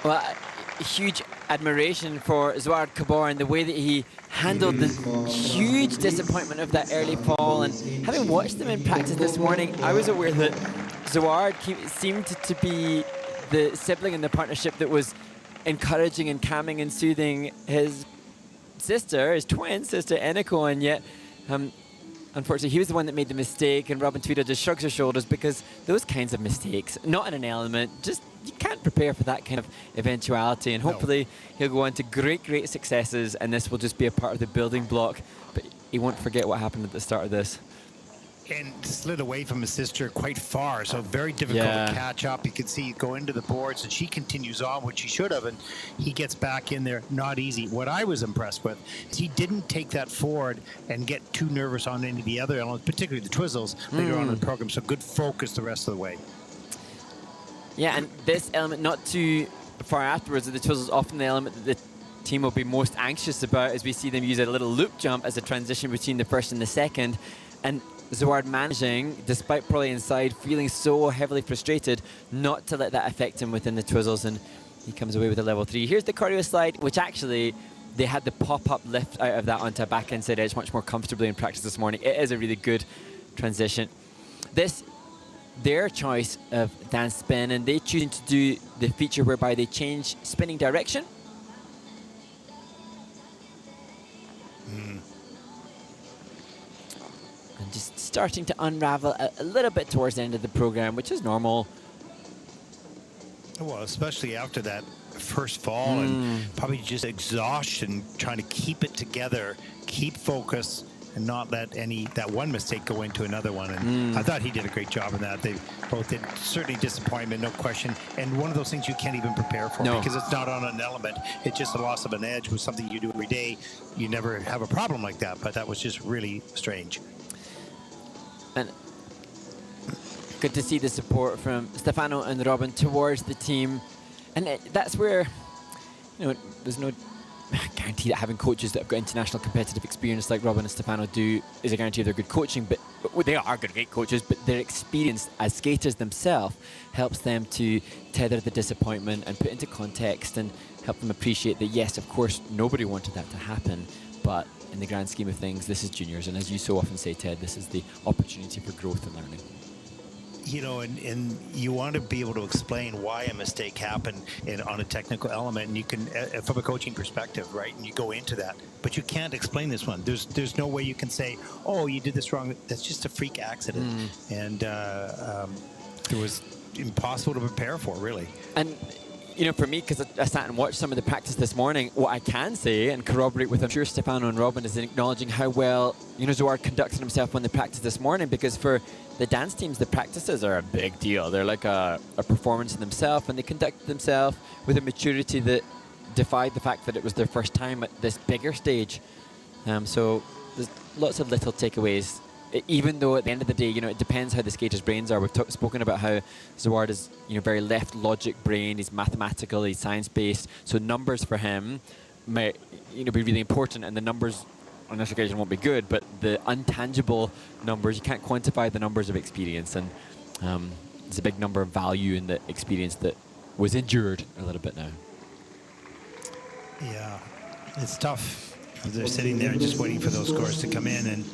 Well, huge admiration for Zouard Kabor and the way that he handled the huge disappointment of that early fall. And having watched them in practice this morning, I was aware that Zouard seemed to be the sibling in the partnership that was encouraging and calming and soothing his sister, his twin sister, Eniko, and yet unfortunately, he was the one that made the mistake, and Robin Tweeda just shrugs her shoulders because those kinds of mistakes, not in an element, just you can't prepare for that kind of eventuality. And hopefully, he'll go on to great, great successes, and this will just be a part of the building block. But he won't forget what happened at the start of this. And slid away from his sister quite far, so very difficult to catch up. You can see go into the boards, and she continues on, which she should have, and he gets back in there. Not easy. What I was impressed with is he didn't take that forward and get too nervous on any of the other elements, particularly the twizzles later on in the program. So good focus the rest of the way. Yeah, and this element not too far afterwards, the twizzles often the element that the team will be most anxious about, as we see them use a little loop jump as a transition between the first and the second. And Zouard managing, despite probably inside feeling so heavily frustrated, not to let that affect him within the twizzles, and he comes away with a level 3. Here's the choreo slide, which actually they had the pop-up lift out of that onto a back inside edge much more comfortably in practice this morning. It is a really good transition. This, their choice of dance spin, and they choosing to do the feature whereby they change spinning direction. And just starting to unravel a little bit towards the end of the program, which is normal. Well, especially after that first fall and probably just exhaustion, trying to keep it together, keep focus, and not let that one mistake go into another one. And I thought he did a great job in that. They both did. Certainly disappointment, no question. And one of those things you can't even prepare for because it's not on an element. It's just a loss of an edge with something you do every day. You never have a problem like that, but that was just really strange. And good to see the support from Stefano and Robin towards the team. And that's where, there's no guarantee that having coaches that have got international competitive experience like Robin and Stefano do is a guarantee of their good coaching. But they are great coaches, but their experience as skaters themselves helps them to tether the disappointment and put into context and help them appreciate that, yes, of course, nobody wanted that to happen, but in the grand scheme of things, this is juniors, and as you so often say, Ted, this is the opportunity for growth and learning. And you want to be able to explain why a mistake happened on a technical element, and you can, from a coaching perspective, right? And you go into that, but you can't explain this one. There's no way you can say, oh, you did this wrong. That's just a freak accident, and it was impossible to prepare for, really. And for me, because I sat and watched some of the practice this morning, what I can say and corroborate with, I'm sure, Stefano and Robin is in acknowledging how well, Zouard conducted himself when they practiced this morning, because for the dance teams, the practices are a big deal. They're like a performance in themselves, and they conducted themselves with a maturity that defied the fact that it was their first time at this bigger stage. So there's lots of little takeaways. Even though at the end of the day, it depends how the skaters' brains are. We've spoken about how Zouard is, very left logic brain. He's mathematical, he's science-based. So numbers for him may, be really important, and the numbers on this occasion won't be good. But the untangible numbers, you can't quantify the numbers of experience, and there's a big number of value in the experience that was endured a little bit now. Yeah, it's tough. They're sitting there just waiting for those scores to come in,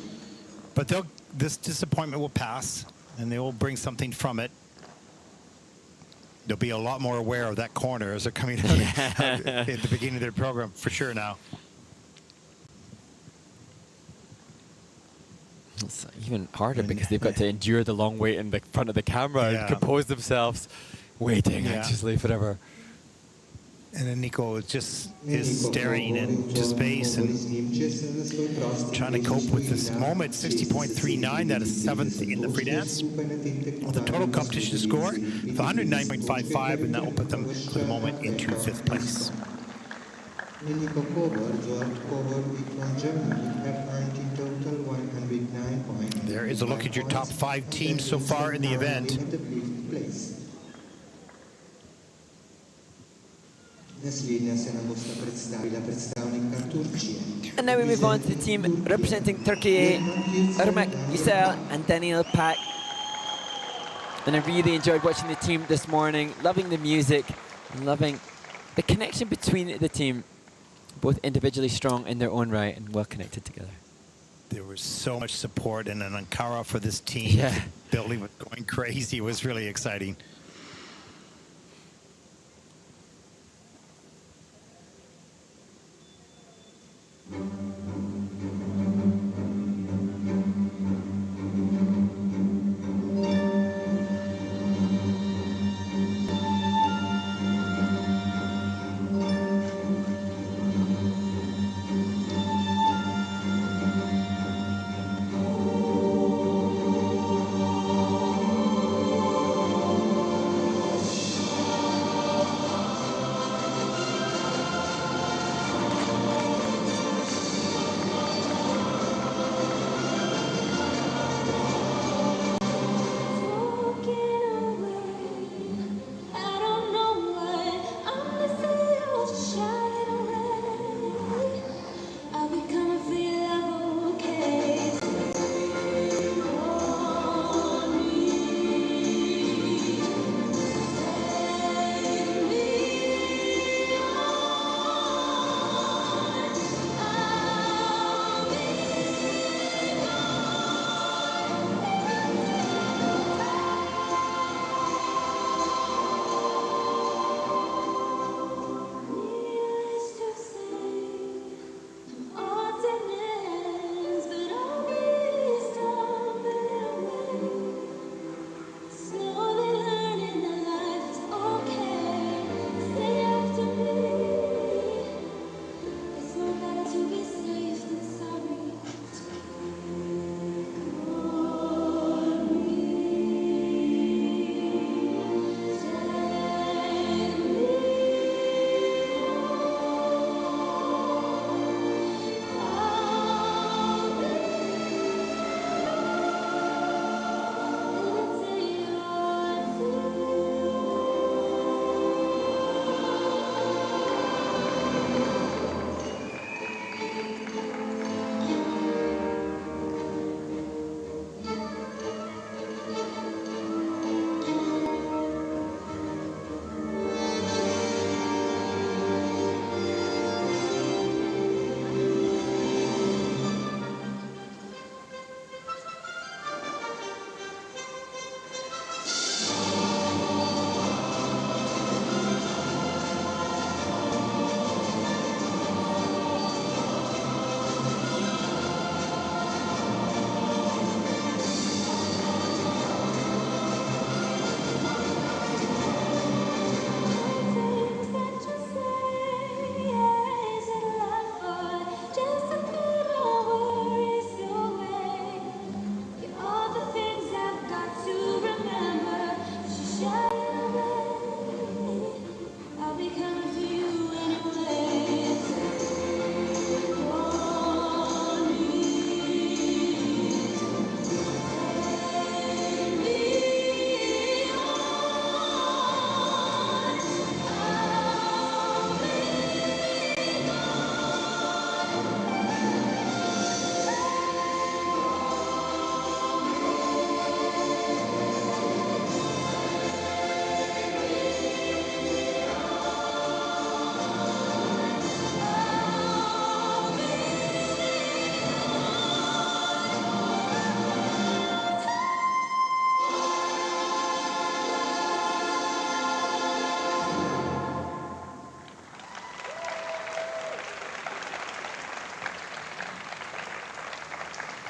but this disappointment will pass, and they will bring something from it. They'll be a lot more aware of that corner as they're coming out at the beginning of their program, for sure now. It's even harder because they've got to endure the long wait in the front of the camera and compose themselves. waiting Yeah. anxiously forever. And then Nico just is staring into space and trying to cope with this moment. 60.39, that is 7th in the free dance. With a total competition score of 109.55, and that will put them for the moment into 5th place. Nico Kovar, Joart Kovar from Germany, have earned in total 109 points. There is a look at your top 5 teams so far in the event. And now we move on to the team representing Turkey A, Irmak, Yücel and Daniel Pak. And I really enjoyed watching the team this morning, loving the music, and loving the connection between the team, both individually strong in their own right and well connected together. There was so much support and an Ankara for this team. Yeah. The building was going crazy. It was really exciting.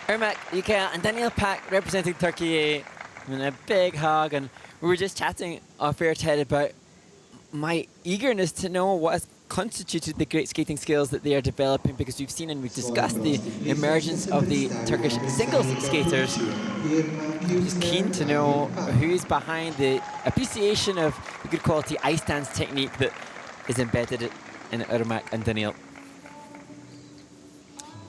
Irmak, Yücel and Daniel Pak representing Turkey A. And a big hug, and we were just chatting off air, Ted, about my eagerness to know what has constituted the great skating skills that they are developing, because we've seen and we've discussed the emergence of the Turkish singles skaters. I'm just keen to know who's behind the appreciation of the good quality ice dance technique that is embedded in Irmak and Daniil.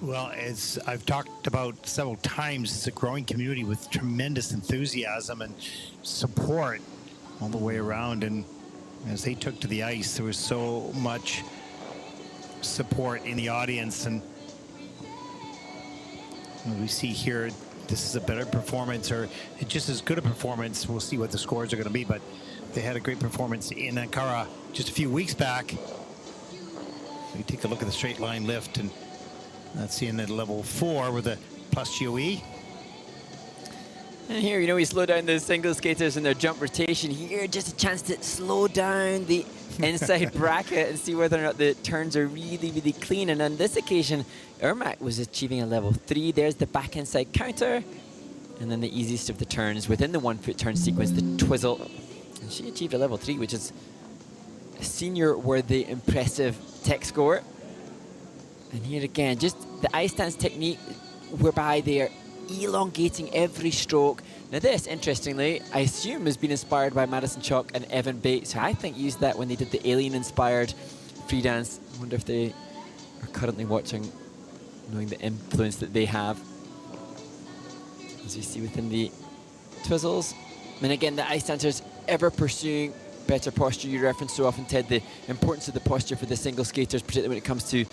Well, as I've talked about several times, it's a growing community with tremendous enthusiasm and support all the way around. And as they took to the ice, there was so much support in the audience. And we see here, this is a better performance, or just as good a performance. We'll see what the scores are going to be, but they had a great performance in Ankara just a few weeks back. We take a look at the straight line lift, and that's in at level 4 with a plus GOE. And here, you know, we slow down the single skaters in their jump rotation. Here, just a chance to slow down the inside bracket and see whether or not the turns are really, really clean. And on this occasion, Irmak was achieving a level 3. There's the back inside counter. And then the easiest of the turns within the 1 foot turn sequence, the twizzle. And she achieved a level 3, which is a senior-worthy, impressive tech score. And here again, just the ice dance technique whereby they're elongating every stroke. Now this, interestingly, I assume has been inspired by Madison Chalk and Evan Bates, who I think used that when they did the Alien-inspired free dance. I wonder if they are currently watching, knowing the influence that they have. As we see within the twizzles. And again, the ice dancers ever pursuing better posture. You referenced so often, Ted, the importance of the posture for the single skaters, particularly when it comes to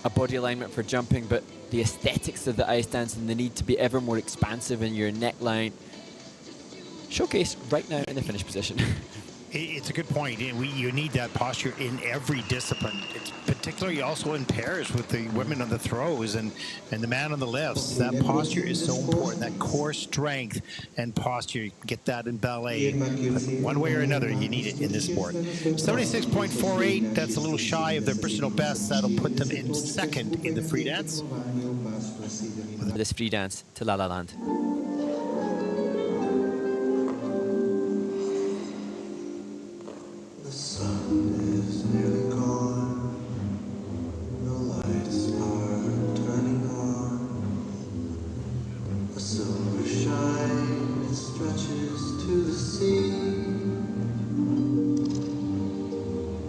a body alignment for jumping, but the aesthetics of the ice dance and the need to be ever more expansive in your neckline showcase right now in the finish position. It's a good point. You need that posture in every discipline. It's particularly also in pairs with the women on the throws and the man on the lifts. That posture is so important. That core strength and posture, get that in ballet. One way or another, you need it in this sport. 76.48, that's a little shy of their personal best. That'll put them in second in the free dance. This free dance to La La Land. The sun is nearly gone, the lights are turning on. A silver shine stretches to the sea.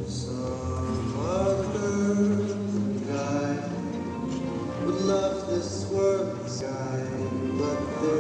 Some other guy would love this world sky, but there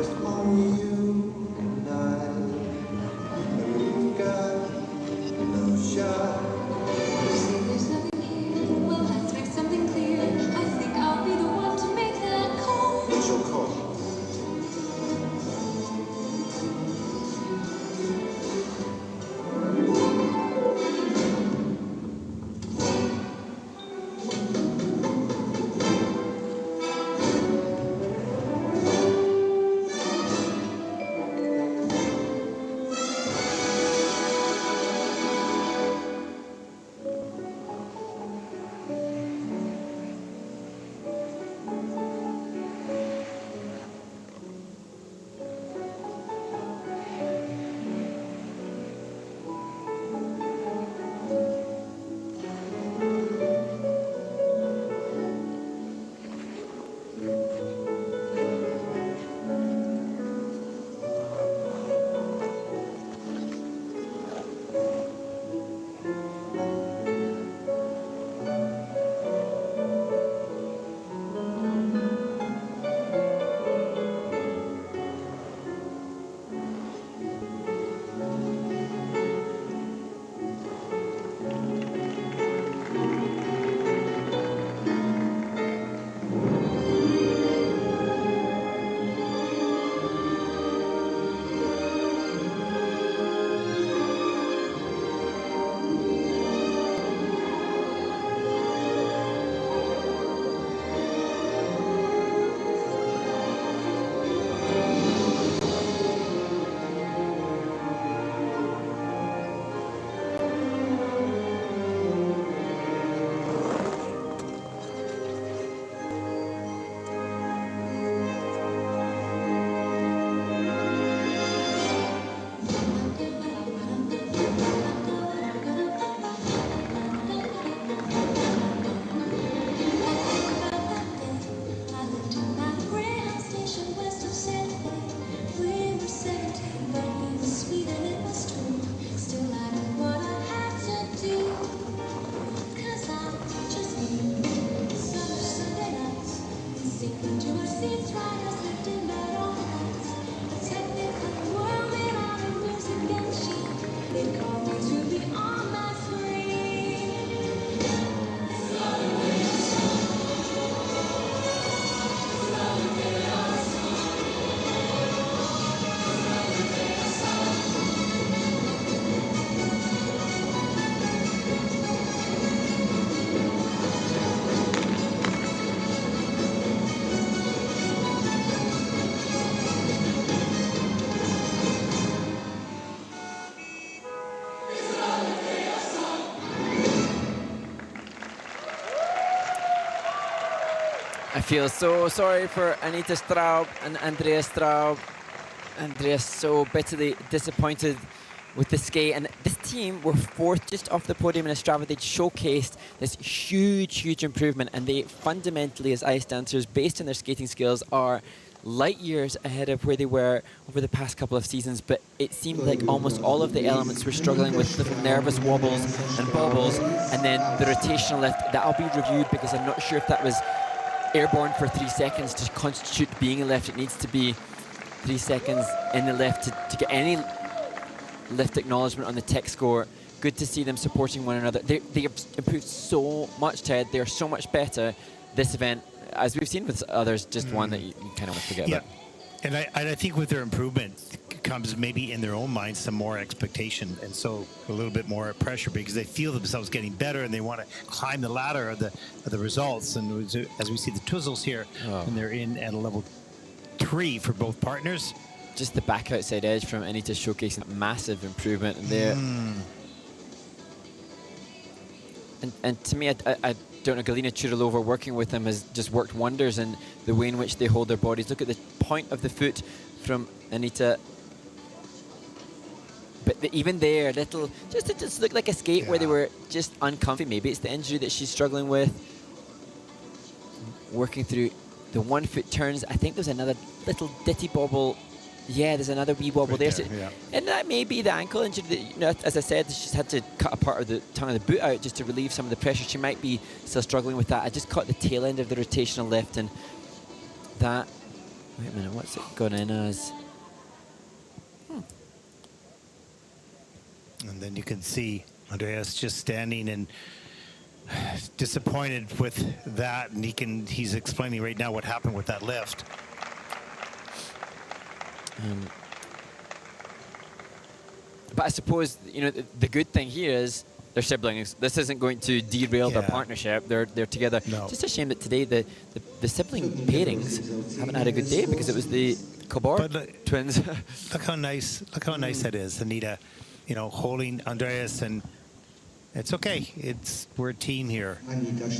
I feel so sorry for Anita Straub and Andreas Straub. Andreas so bitterly disappointed with the skate, and this team were fourth just off the podium in Ostrava. They'd showcased this huge improvement, and they fundamentally, as ice dancers, based on their skating skills, are light years ahead of where they were over the past couple of seasons. But it seemed like almost all of the elements were struggling with little nervous wobbles and bobbles, and then the rotational lift, that'll be reviewed because I'm not sure if that was airborne for 3 seconds to constitute being a lift. It needs to be 3 seconds in the lift to get any lift acknowledgement on the tech score. Good to see them supporting one another. They have improved so much, Ted. They are so much better. This event, as we've seen with others, just one that you kind of want to forget about. And I think with their improvement comes maybe in their own minds some more expectation, and so a little bit more pressure because they feel themselves getting better and they want to climb the ladder of the results. And as we see the Twizzles here, and they're in at a level 3 for both partners. Just the back outside edge from Anita showcasing massive improvement in there. And to me, I don't know, Galina Churilova working with them has just worked wonders in the way in which they hold their bodies. Look at the point of the foot from Anita. But even there, it just looked like a skate where they were just uncomfy. Maybe it's the injury that she's struggling with. Working through the 1 foot turns. I think there's another little ditty bobble. Yeah, there's another wee wobble there. And that may be the ankle injury. That, you know, as I said, she's had to cut a part of the tongue of the boot out just to relieve some of the pressure. She might be still struggling with that. I just caught the tail end of the rotational lift, and that. Wait a minute, what's it gone in as? And then you can see Andreas just standing and disappointed with that, and he's explaining right now what happened with that lift. But I suppose, you know, the good thing here is they're siblings. This isn't going to derail their partnership. They're together. No. Just a shame that today the sibling pairings haven't had a good day because it was the Kobor twins. Look how nice that is, Anita. You know, holding Andreas, and it's okay. We're a team here. The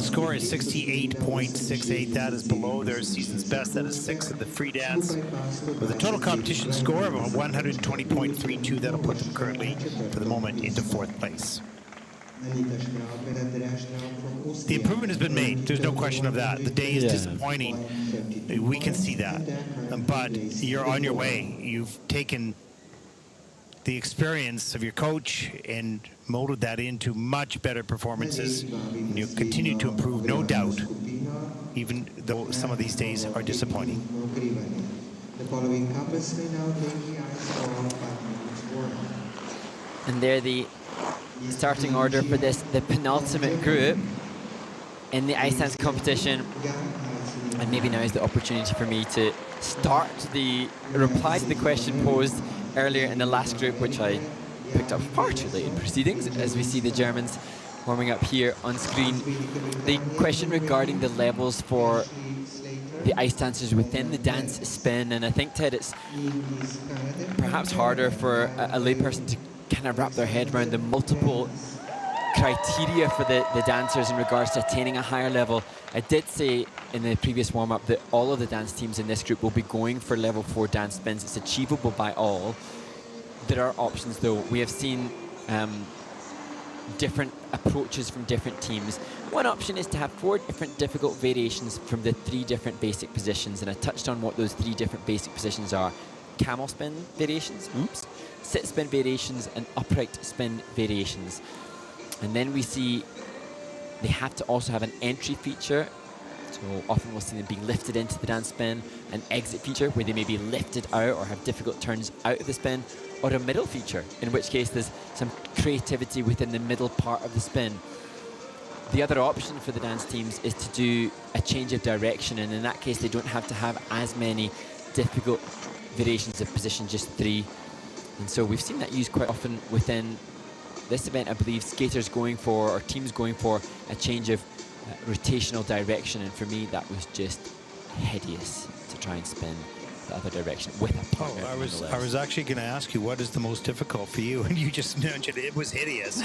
score is 68.68. That is below their season's best. That is 6th in the free dance. With a total competition score of 120.32, that'll put them currently, for the moment, into 4th place. The improvement has been made. There's no question of that. The day is disappointing. We can see that. But you're on your way. You've taken the experience of your coach and molded that into much better performances. And you continue to improve, no doubt, even though some of these days are disappointing. The following couples may now take the ice for 5 minutes warm-up. And they're the starting order for the penultimate group in the ice dance competition. And maybe now is the opportunity for me to start the reply to the question posed earlier in the last group, which I picked up far too late in proceedings, as we see the Germans warming up here on screen. The question regarding the levels for the ice dancers within the dance spin, and I think, Ted, it's perhaps harder for a layperson to kind of wrap their head around the multiple criteria for the dancers in regards to attaining a higher level. I did say in the previous warm-up that all of the dance teams in this group will be going for level 4 dance spins. It's achievable by all. There are options, though. We have seen different approaches from different teams. One option is to have 4 different difficult variations from the 3 different basic positions, and I touched on what those 3 different basic positions are. Camel spin variations, sit spin variations, and upright spin variations. And then we see they have to also have an entry feature. So often we'll see them being lifted into the dance spin, an exit feature where they may be lifted out or have difficult turns out of the spin, or a middle feature, in which case there's some creativity within the middle part of the spin. The other option for the dance teams is to do a change of direction, and in that case they don't have to have as many difficult variations of position, just 3. And so we've seen that used quite often within this event. I believe skaters going for, or teams going for, a change of rotational direction, and for me that was just hideous to try and spin the other direction with a partner. I was actually going to ask you, what is the most difficult for you? And you just mentioned it was hideous.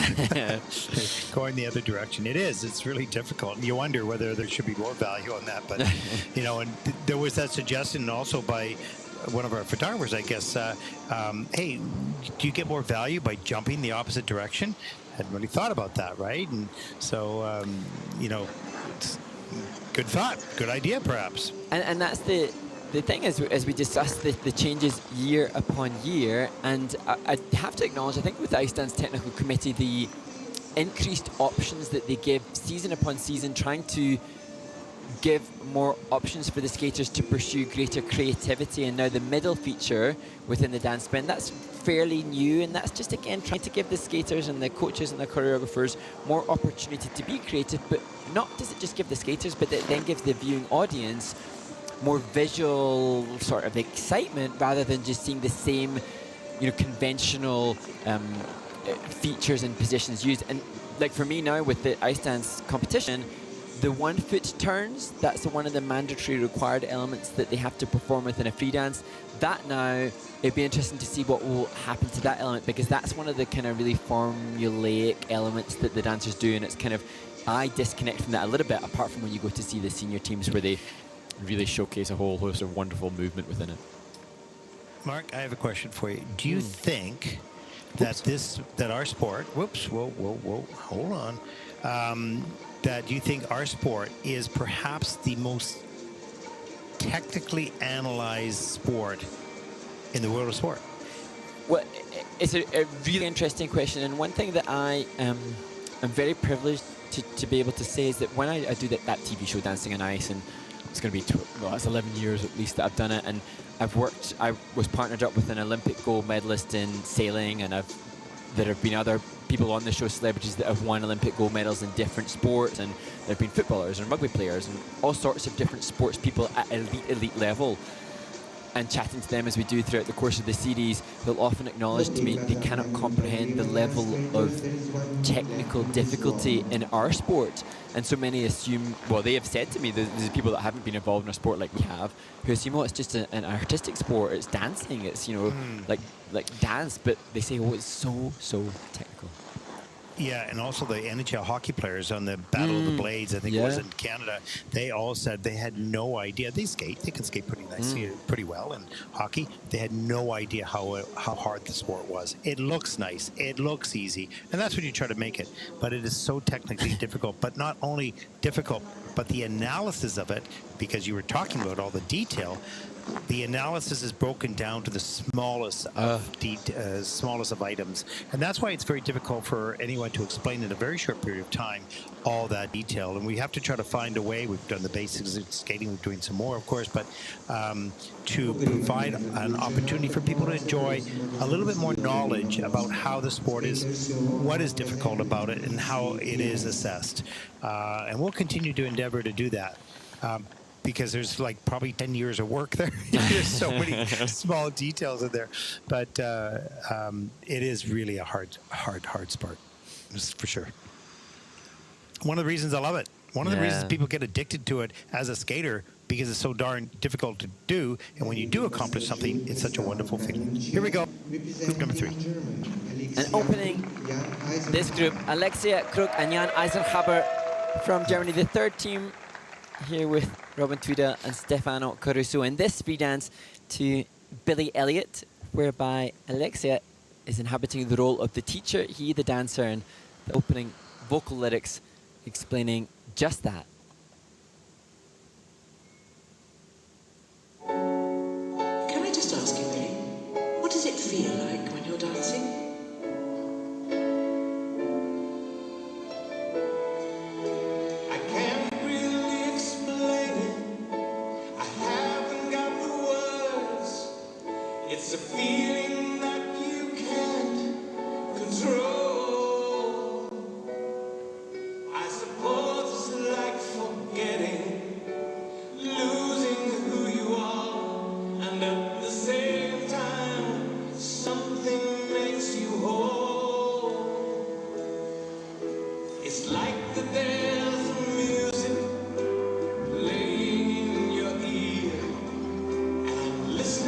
Going the other direction. It is. It's really difficult. And you wonder whether there should be more value on that. But, and there was that suggestion also by one of our photographers, I guess, hey, do you get more value by jumping the opposite direction? Hadn't really thought about that, right? And so, it's good thought, good idea, perhaps. And that's the thing as we discuss the changes year upon year, and I have to acknowledge, I think with the Ice Dance Technical Committee, the increased options that they give season upon season, trying to give more options for the skaters to pursue greater creativity. And now the middle feature within the dance spin, that's fairly new, and that's just again trying to give the skaters and the coaches and the choreographers more opportunity to be creative. But not does it just give the skaters, but it then gives the viewing audience more visual sort of excitement rather than just seeing the same conventional features and positions used. And like for me now with the ice dance competition, the 1 foot turns, that's one of the mandatory required elements that they have to perform within a free dance. That now, it'd be interesting to see what will happen to that element, because that's one of the kind of really formulaic elements that the dancers do, and it's kind of, I disconnect from that a little bit, apart from when you go to see the senior teams where they really showcase a whole host of wonderful movement within it. Mark, I have a question for you. Do you think that our sport, hold on, that you think our sport is perhaps the most technically analyzed sport in the world of sport? Well, it's a really interesting question, and one thing that I am very privileged to be able to say is that when I do that TV show Dancing on Ice, and it's going to be that's 11 years at least that I've done it, and I was partnered up with an Olympic gold medalist in sailing, and there have been other people on the show, celebrities that have won Olympic gold medals in different sports, and there have been footballers and rugby players and all sorts of different sports people at elite level. And chatting to them as we do throughout the course of the series, they'll often acknowledge to me they cannot comprehend the level of technical difficulty in our sport. And so many assume, well, they have said to me, there's people that haven't been involved in a sport like we have, who assume, it's just an artistic sport, it's dancing, it's, like dance, but they say, it's so technical. Yeah, and also the NHL hockey players on the Battle of the Blades, I think it was in Canada, they all said they had no idea. They can skate pretty nicely, pretty well in hockey. They had no idea how hard the sport was. It looks nice, it looks easy, and that's when you try to make it. But it is so technically difficult, but not only difficult, but the analysis of it, because you were talking about all the detail, the analysis is broken down to the smallest of items, and that's why it's very difficult for anyone to explain in a very short period of time all that detail. And we have to try to find a way. We've done the basics of skating. We're doing some more, of course, but to provide an opportunity for people to enjoy a little bit more knowledge about how the sport is, what is difficult about it, and how it is assessed. And we'll continue to endeavor to do that. Because there's like probably 10 years of work there. There's so many small details in there. But it is really a hard sport, for sure. One of the reasons I love it. One of the reasons people get addicted to it as a skater, because it's so darn difficult to do. And when you do accomplish something, it's such a wonderful feeling. Here we go. Group number 3. And opening this group, Alexia Kruk and Jan Eisenhaber from Germany, the third team here with Robin Tweedale and Stefano Caruso in this free dance to Billy Elliot, whereby Alexia is inhabiting the role of the teacher, he the dancer, and the opening vocal lyrics explaining just that. Can I just ask you, Billy, what does it feel like when you're dancing? It's a feeling that you can't control. I suppose it's like forgetting, losing who you are, and at the same time, something makes you whole. It's like the there's music playing in your ear, and I'm listening.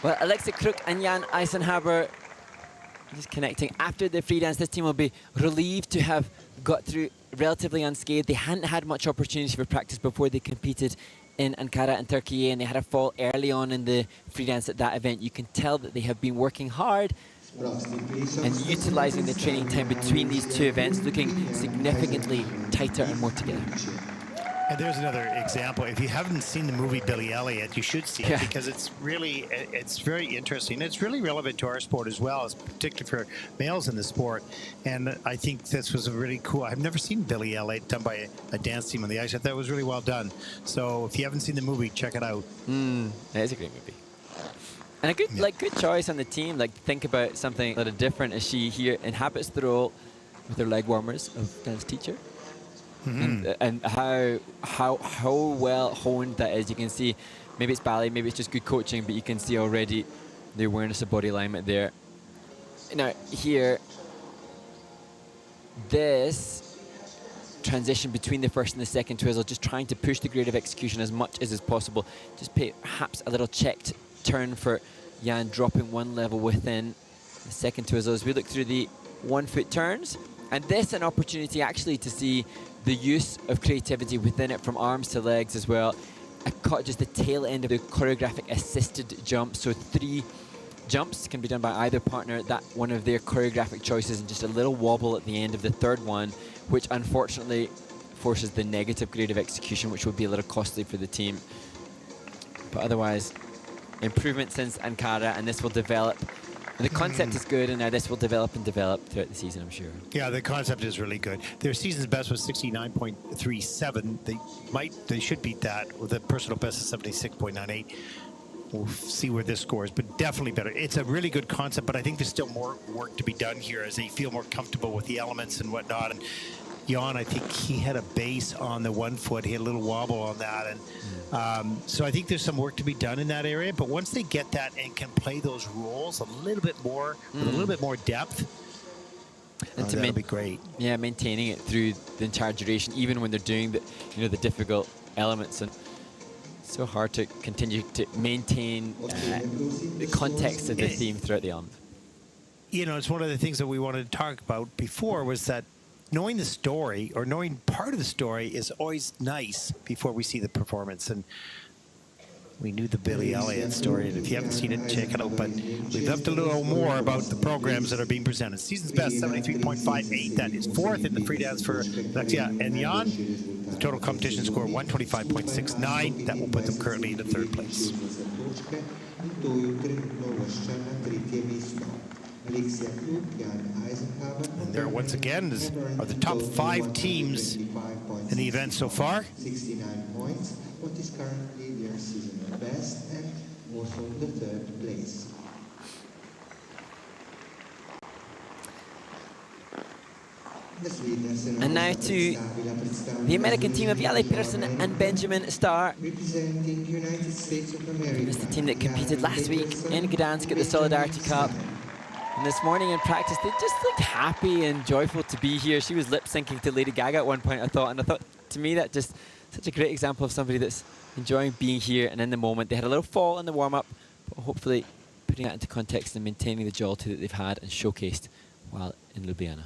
Well, Alexa Kruk and Jan Eisenhaber just connecting. After the free dance, this team will be relieved to have got through relatively unscathed. They hadn't had much opportunity for practice before they competed in Ankara and Turkey, and they had a fall early on in the free dance at that event. You can tell that they have been working hard and utilising the training time between these two events, looking significantly tighter and more together. And there's another example. If you haven't seen the movie Billy Elliot, you should see it, Yeah. because it's very interesting. It's really relevant to our sport as well, as particularly for males in the sport. And I think this was a really cool. I've never seen Billy Elliot done by a dance team on the ice. I thought it was really well done. So if you haven't seen the movie, check it out. It is a great movie. And a good, good choice on the team. Like, think about something a little different as she here inhabits the role with her leg warmers of dance teacher. And how well honed that is. You can see, maybe it's ballet, maybe it's just good coaching, but you can see already the awareness of body alignment there. Now here, this transition between the first and the second twizzle, just trying to push the grade of execution as much as is possible. Just perhaps a little checked turn for Jan, dropping one level within the second twizzle as we look through the 1 foot turns. And this an opportunity actually to see the use of creativity within it, from arms to legs as well. I caught just the tail end of the choreographic assisted jump. So 3 jumps can be done by either partner. That one of their choreographic choices, and just a little wobble at the end of the third one, which unfortunately forces the negative grade of execution, which will be a little costly for the team. But otherwise, improvement since Ankara, and this will develop. And the concept is good, and now this will develop and develop throughout the season, I'm sure. Yeah, the concept is really good. Their season's best was 69.37. They should beat that with a personal best of 76.98. We'll see where this scores, but definitely better. It's a really good concept, but I think there's still more work to be done here as they feel more comfortable with the elements and whatnot. And Jan, I think he had a base on the 1 foot. He had a little wobble on that. And so I think there's some work to be done in that area. But once they get that and can play those roles a little bit more, with a little bit more depth, and that'll be great. Yeah, maintaining it through the entire duration, even when they're doing the difficult elements. And so hard to continue to maintain the context of the theme throughout the element. You know, it's one of the things that we wanted to talk about before, was that knowing the story, or knowing part of the story, is always nice before we see the performance. And we knew the Billy Elliot story, and if you haven't seen it, check it out. But we'd love to know more about the programs that are being presented. Season's best, 73.58. That is 4th in the free dance for Alexia and Jan. The total competition score, 125.69. That will put them currently in the 3rd place. And there, once again, are the top 5 teams in the event so far. 69 points, what is currently their seasonal best, and also the 3rd place. And now to the American team of Yali Peterson and Benjamin Starr. Representing the United States of America. It's the team that competed last week in Gdansk at the Solidarity Cup. And this morning in practice, they just looked happy and joyful to be here. She was lip syncing to Lady Gaga at one point, I thought. And I thought, to me, that just such a great example of somebody that's enjoying being here and in the moment. They had a little fall in the warm-up, but hopefully putting that into context and maintaining the jollity that they've had and showcased while in Ljubljana.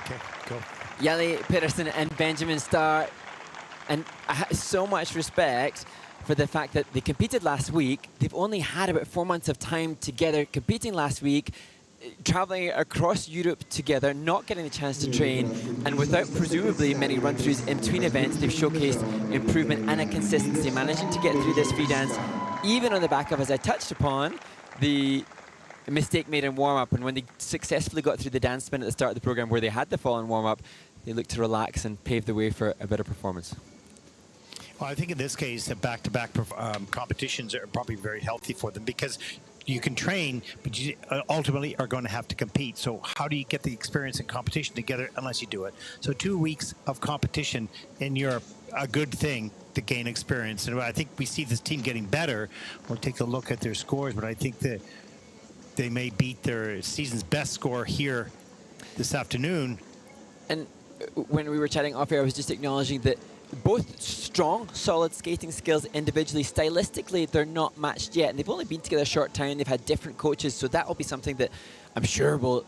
Okay, go. Jelle Pedersen and Benjamin Starr. And I have so much respect for the fact that they competed last week. They've only had about 4 months of time together competing last week, traveling across Europe together, not getting the chance to train, and without presumably many run-throughs in between events, they've showcased improvement and a consistency, managing to get through this free dance, even on the back of, as I touched upon, the mistake made in warm-up. And when they successfully got through the dance spin at the start of the program where they had the fall in warm-up, they looked to relax and pave the way for a better performance. Well, I think in this case, the back-to-back competitions are probably very healthy for them because you can train, but you ultimately are going to have to compete. So how do you get the experience and competition together unless you do it? So 2 weeks of competition in Europe, a good thing to gain experience. And I think we see this team getting better. We'll take a look at their scores, but I think that they may beat their season's best score here this afternoon. And when we were chatting off air, I was just acknowledging that both strong, solid skating skills individually. Stylistically, they're not matched yet, and they've only been together a short time. They've had different coaches, so that will be something that I'm sure will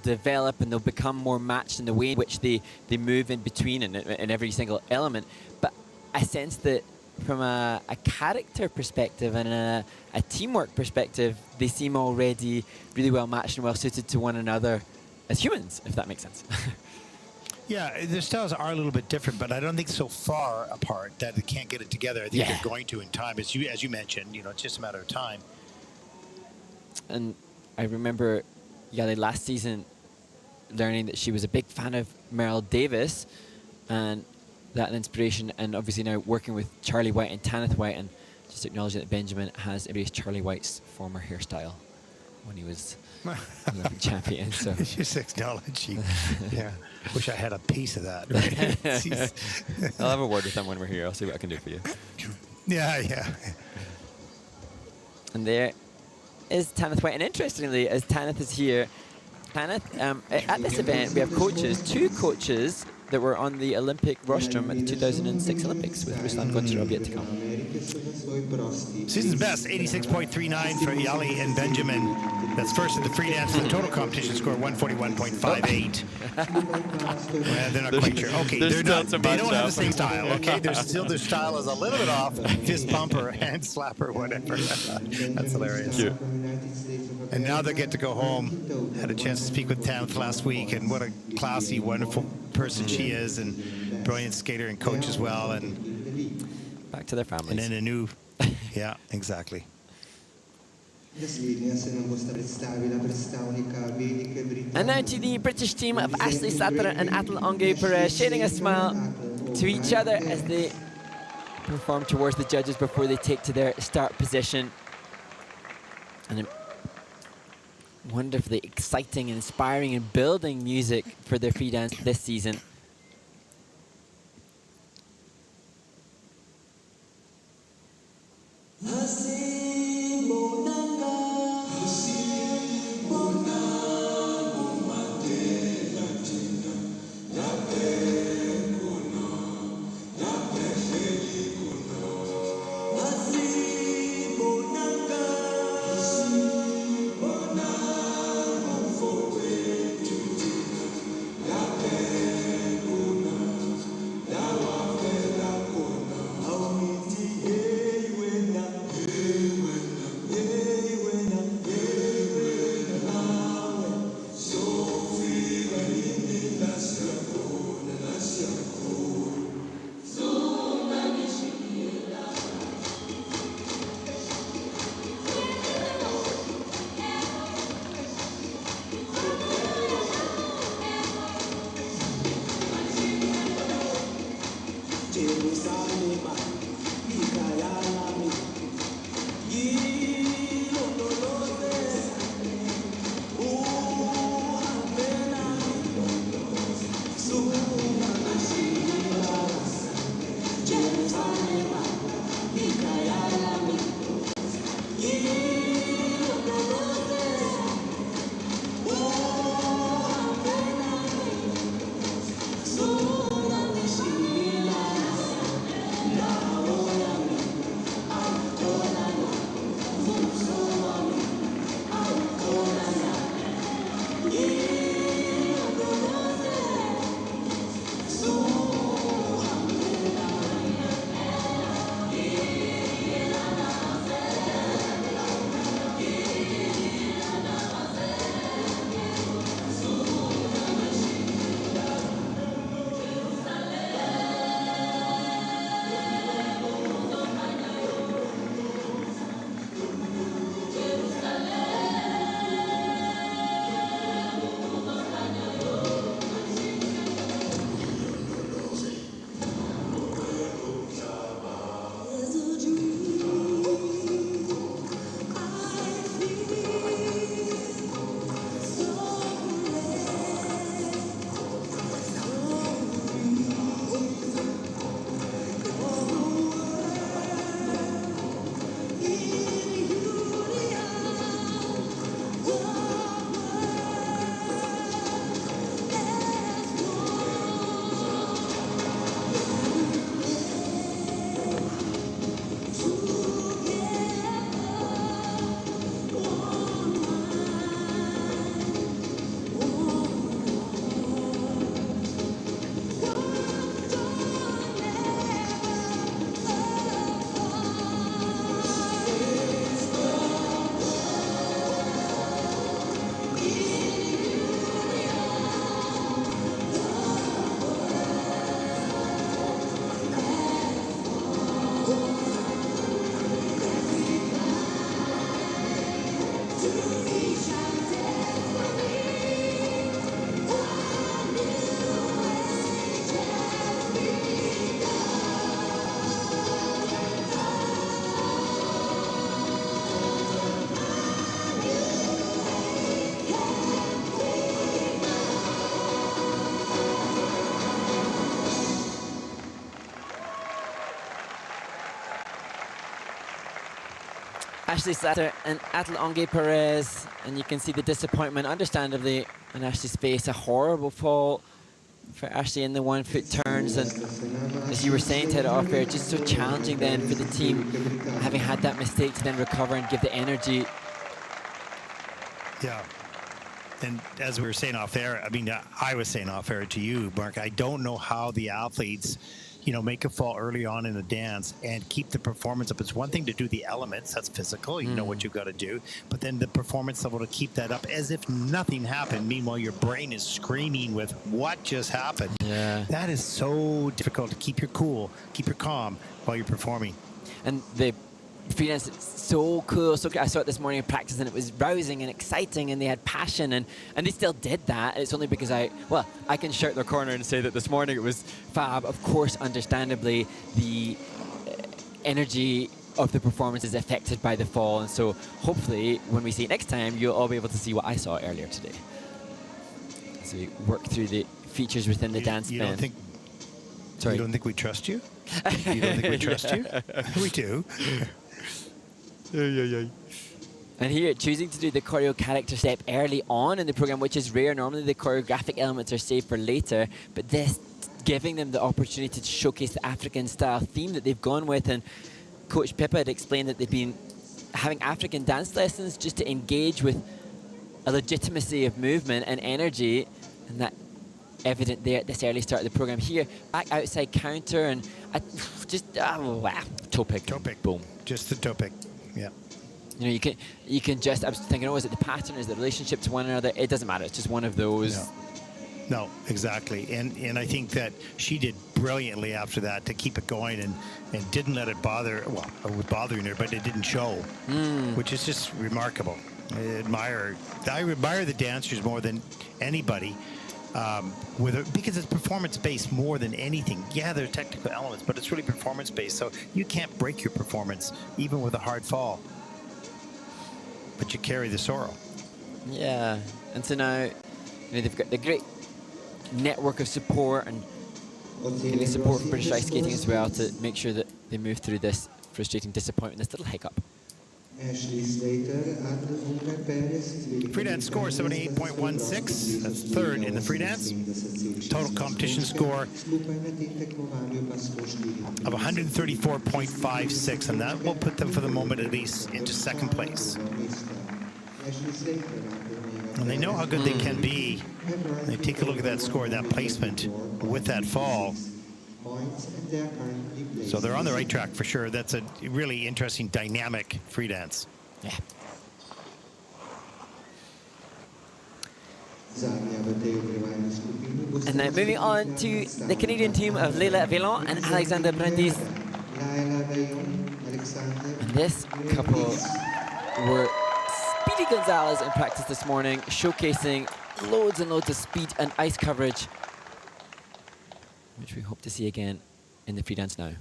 develop, and they'll become more matched in the way in which they move in between and in every single element. But I sense that from a character perspective and a teamwork perspective, they seem already really well matched and well suited to one another as humans, if that makes sense. Yeah, their styles are a little bit different, but I don't think so far apart that they can't get it together. I think they're going to in time, as you mentioned. You know, it's just a matter of time. And I remember Jelle last season learning that she was a big fan of Meryl Davis, and that an inspiration. And obviously now working with Charlie White and Tanith White, and just acknowledging that Benjamin has embraced Charlie White's former hairstyle when he was Olympic champion. So just acknowledging. Yeah, wish I had a piece of that. Right? I'll have a word with him when we're here. I'll see what I can do for you. Yeah. And there is Tanith White. And interestingly, as Tanith is here, Tanith, at this event, we have coaches, 2 coaches that were on the Olympic rostrum at the 2006 Olympics, with Ruslan Goncharov yet to come. Season's best, 86.39 for Jelle and Benjamin. That's first in the free dance. The total competition score 141.58. Well, they're not quite sure. Okay, they don't have the same style. Okay, their style is a little bit off. Fist pump or hand slap or whatever. That's hilarious. Cute. And now they get to go home. Had a chance to speak with Tanith last week, and what a classy, wonderful person she is, and brilliant skater and coach as well. And back to their families. And then a new, yeah, exactly. And now to the British team of Ashley Slatter and Atul Onge for sharing a smile to each other as they perform towards the judges before they take to their start position. And wonderfully exciting and inspiring and building music for their free dance this season. Ashley Slater and Atle Onge Perez, and you can see the disappointment, understandably, on Ashley's face. A horrible fall for Ashley in the 1 foot turns, and as you were saying, Ted, off air, just so challenging then for the team, having had that mistake, to then recover and give the energy. Yeah. And as we were saying off air, I mean, I was saying off air to you, Mark, I don't know how the athletes, you know, make a fall early on in the dance and keep the performance up. It's one thing to do the elements, that's physical, you know what you've got to do, but then the performance level to keep that up as if nothing happened. Meanwhile, your brain is screaming with what just happened. Yeah. That is so difficult to keep your cool, keep your calm while you're performing. And the freelance, it's so cool, so good. I saw it this morning in practice, and it was rousing and exciting, and they had passion, and they still did that. It's only because I can shout their corner and say that this morning it was fab. Of course, understandably, the energy of the performance is affected by the fall, and so hopefully when we see it next time, you'll all be able to see what I saw earlier today. So we work through the features within the dance You spin. don't think? Sorry. You don't think we trust you? You don't think we trust you? We do. And here, choosing to do the choreo character step early on in the program, which is rare. Normally the choreographic elements are saved for later, but this giving them the opportunity to showcase the African style theme that they've gone with. And Coach Pippa had explained that they've been having African dance lessons just to engage with a legitimacy of movement and energy, and that evident there at this early start of the program. Here, back outside counter, and just toe pick. Toe pick. Boom. Just the toe pick. Yeah. You know, you can just, I was thinking, oh, is it the pattern? Is it the relationship to one another? It doesn't matter. It's just one of those. No, exactly. And I think that she did brilliantly after that to keep it going and didn't let it bother, well, it was bothering her, but it didn't show, which is just remarkable. I admire the dancers more than anybody. Because it's performance-based more than anything. Yeah, there are technical elements, but it's really performance-based. So you can't break your performance, even with a hard fall. But you carry the sorrow. Yeah, and so now, you know, they've got the great network of support and giving support for British ice skating as well to make sure that they move through this frustrating disappointment, this little hiccup. Ashley Slater and Unga Perez. Free dance score 78.16. That's third in the free dance. Total competition score of 134.56, and that will put them for the moment at least into second place. And they know how good they can be. They take a look at that score, that placement with that fall. So they're on the right track for sure. That's a really interesting, dynamic free dance. Yeah. And now moving on to the Canadian team of Leila Villon and Alexander Brandis. And this couple were Speedy Gonzalez in practice this morning, showcasing loads and loads of speed and ice coverage, which we hope to see again in the free dance now.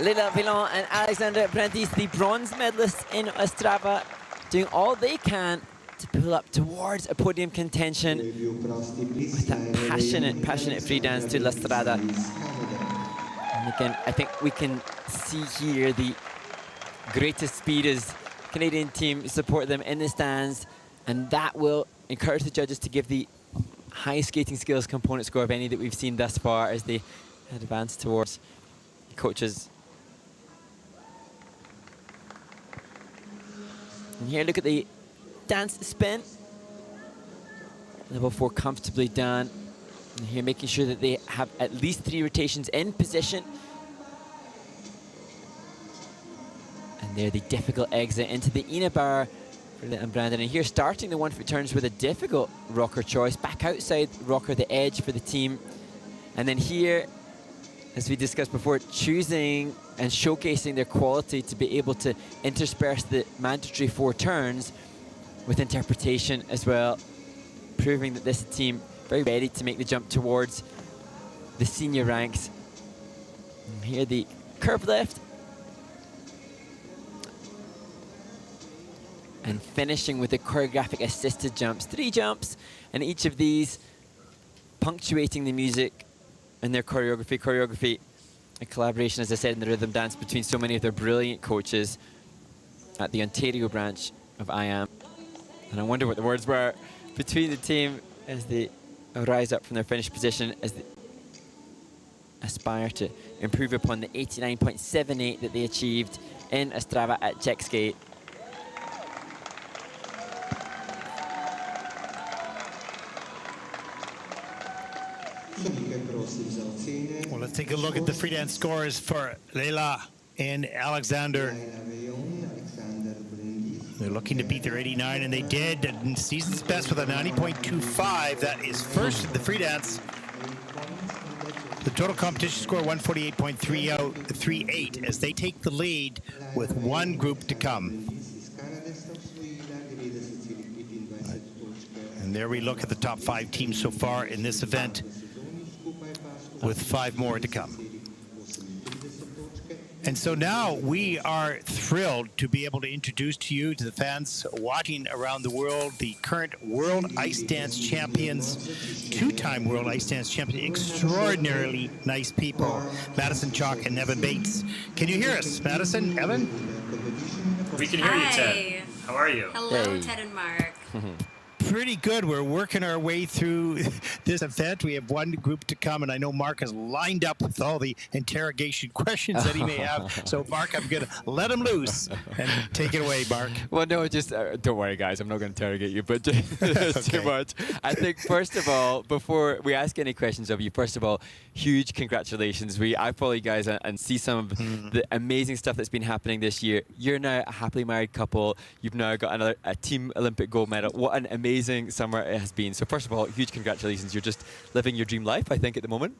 Leila Villon and Alexander Brandis, the bronze medalists in Ostrava, doing all they can to pull up towards a podium contention with that passionate free dance to La Strada. And again, I think we can see here the greatest speeders Canadian team support them in the stands, and that will encourage the judges to give the highest skating skills component score of any that we've seen thus far as they advance towards the coaches. And here, look at the dance spin. Level 4 comfortably done. And here, making sure that they have at least 3 rotations in position. And there, the difficult exit into the Ina bar for Lit and Brandon. And here, starting the 1-foot turns with a difficult rocker choice. Back outside rocker, the edge for the team. And then here, as we discussed before, choosing and showcasing their quality to be able to intersperse the mandatory 4 turns with interpretation as well, proving that this team very ready to make the jump towards the senior ranks. And here the curve lift. And finishing with the choreographic assisted jumps. 3 jumps, and each of these punctuating the music and their choreography, a collaboration, as I said, in the rhythm dance between so many of their brilliant coaches at the Ontario branch of IAM. And I wonder what the words were between the team as they rise up from their finished position, as they aspire to improve upon the 89.78 that they achieved in Ostrava at Czech Skate. Well, let's take a look at the free dance scores for Leila and Alexander. They're looking to beat their 89, and they did. And season's best with a 90.25. That is first in the free dance. The total competition score 148.38 as they take the lead with one group to come. And there we look at the top 5 teams so far in this event, with 5 more to come. And so now we are thrilled to be able to introduce to you, to the fans watching around the world, the current World Ice Dance Champions, 2-time World Ice Dance Champion, extraordinarily nice people, Madison Chalk and Evan Bates. Can you hear us, Madison, Evan? We can hear you, Ted. How are you? Hello, Hey. Ted and Mark. Pretty good. We're working our way through this event. We have one group to come, and I know Mark is lined up with all the interrogation questions that he may have. So, Mark, I'm going to let him loose and take it away, Mark. Well, no, just don't worry, guys. I'm not going to interrogate you, but just too much. I think, first of all, before we ask any questions of you, first of all, huge congratulations. I follow you guys and see some of the amazing stuff that's been happening this year. You're now a happily married couple. You've now got a team Olympic gold medal. What an amazing summer it has been. So first of all, huge congratulations. You're just living your dream life, I think, at the moment.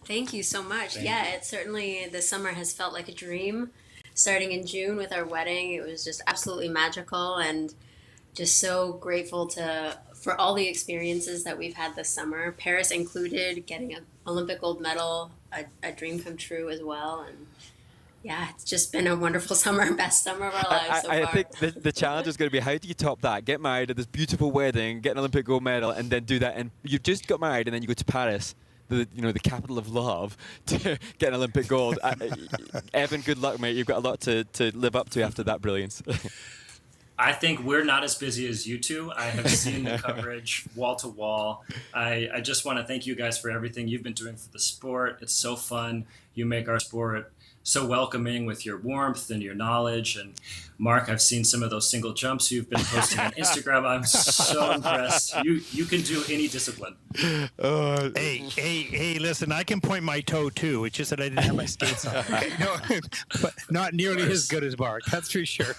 Thank you so much. Yeah, it certainly, the summer has felt like a dream. Starting in June with our wedding, it was just absolutely magical, and just so grateful for all the experiences that we've had this summer, Paris included, getting an Olympic gold medal, a dream come true as well. And yeah, it's just been a wonderful summer, best summer of our lives so far. I think the challenge is going to be, how do you top that? Get married at this beautiful wedding, get an Olympic gold medal, and then do that. And you've just got married, and then you go to Paris, the capital of love, to get an Olympic gold. Evan, good luck, mate. You've got a lot to live up to after that brilliance. I think we're not as busy as you two. I have seen the coverage wall to wall. I just want to thank you guys for everything you've been doing for the sport. It's so fun. You make our sport so welcoming with your warmth and your knowledge. And Mark, I've seen some of those single jumps you've been posting on Instagram. I'm so impressed. You can do any discipline. Hey, listen, I can point my toe too. It's just that I didn't have my skates on. Okay, no, but not nearly as good as Mark. That's for sure.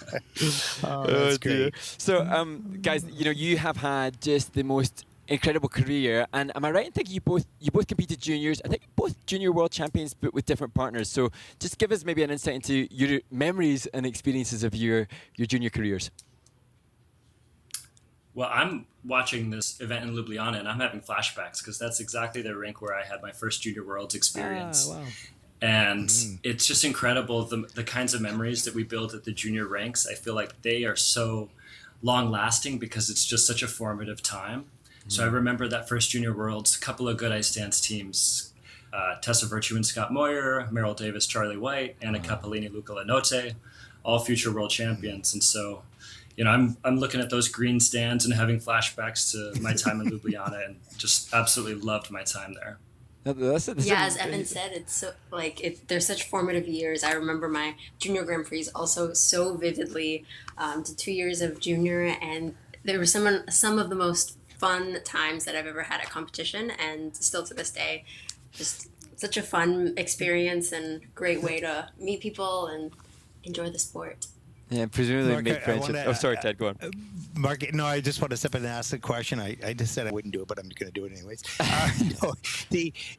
That's great. So, guys, you have had just the most incredible career, and am I right in thinking you both competed juniors? I think both junior world champions, but with different partners. So just give us maybe an insight into your memories and experiences of your junior careers. Well, I'm watching this event in Ljubljana, and I'm having flashbacks because that's exactly the rink where I had my first junior worlds experience. Wow. And it's just incredible the kinds of memories that we build at the junior ranks. I feel like they are so long lasting because it's just such a formative time. So I remember that first Junior Worlds, a couple of good ice dance teams, Tessa Virtue and Scott Moyer, Merrill Davis, Charlie White, Anna Capellini, Luca Lanote, all future world champions. And so, I'm looking at those green stands and having flashbacks to my time in Ljubljana and just absolutely loved my time there. As Evan said, it's so they're such formative years. I remember my junior Grand Prix also so vividly. To 2 years of junior, and there were some of the most fun times that I've ever had at competition, and still to this day, just such a fun experience and great way to meet people and enjoy the sport. Yeah, presumably Mark, make friendships. Sorry, Ted, go on. Mark, no, I just want to step in and ask a question. I just said I wouldn't do it, but I'm going to do it anyways.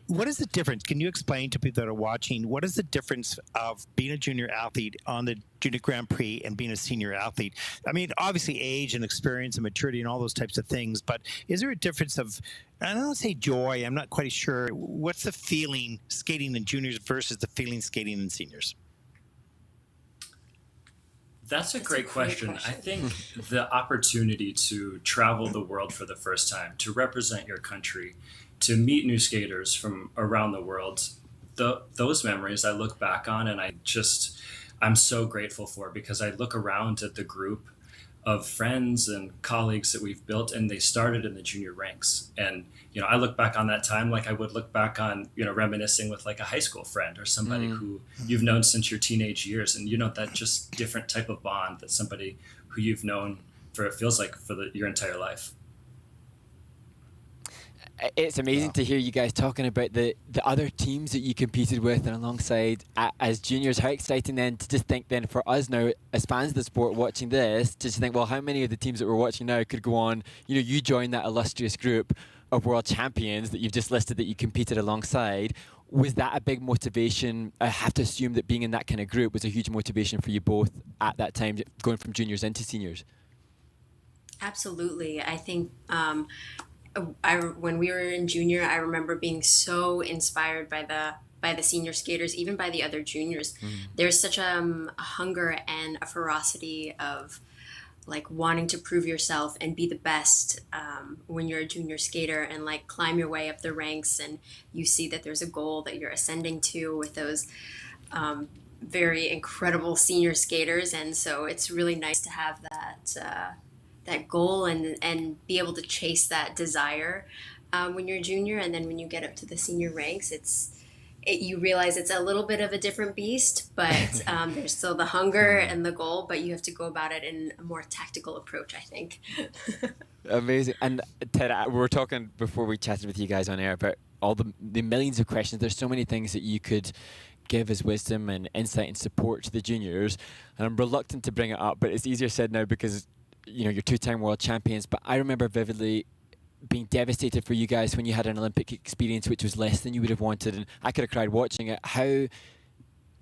What is the difference? Can you explain to people that are watching, what is the difference of being a junior athlete on the Junior Grand Prix and being a senior athlete? I mean, obviously age and experience and maturity and all those types of things, but is there a difference of, I don't say joy, I'm not quite sure. What's the feeling skating in juniors versus the feeling skating in seniors? That's a great question. I think the opportunity to travel the world for the first time, to represent your country, to meet new skaters from around the world, those memories I look back on and I'm so grateful for, because I look around at the group of friends and colleagues that we've built, and they started in the junior ranks. And, I look back on that time like I would look back on, reminiscing with like a high school friend or somebody who you've known since your teenage years. And, that just different type of bond that somebody who you've known it feels like for your entire life. It's amazing to hear you guys talking about the other teams that you competed with and alongside as juniors. How exciting then to just think then for us now as fans of the sport watching this, to just think, well, how many of the teams that we're watching now could go on, you join that illustrious group of world champions that you've just listed that you competed alongside. Was that a big motivation? I have to assume that being in that kind of group was a huge motivation for you both at that time, going from juniors into seniors. Absolutely. I think when we were in junior, I remember being so inspired by the senior skaters, even by the other juniors. There's such a hunger and a ferocity of like wanting to prove yourself and be the best when you're a junior skater, and like climb your way up the ranks, and you see that there's a goal that you're ascending to with those very incredible senior skaters. And so it's really nice to have that goal and be able to chase that desire when you're a junior. And then when you get up to the senior ranks, you realize it's a little bit of a different beast, but there's still the hunger and the goal, but you have to go about it in a more tactical approach, I think. Amazing. And Ted, we were talking before we chatted with you guys on air about all the millions of questions. There's so many things that you could give as wisdom and insight and support to the juniors. And I'm reluctant to bring it up, but it's easier said now because you're two-time world champions. But I remember vividly being devastated for you guys when you had an Olympic experience which was less than you would have wanted, and I could have cried watching it. How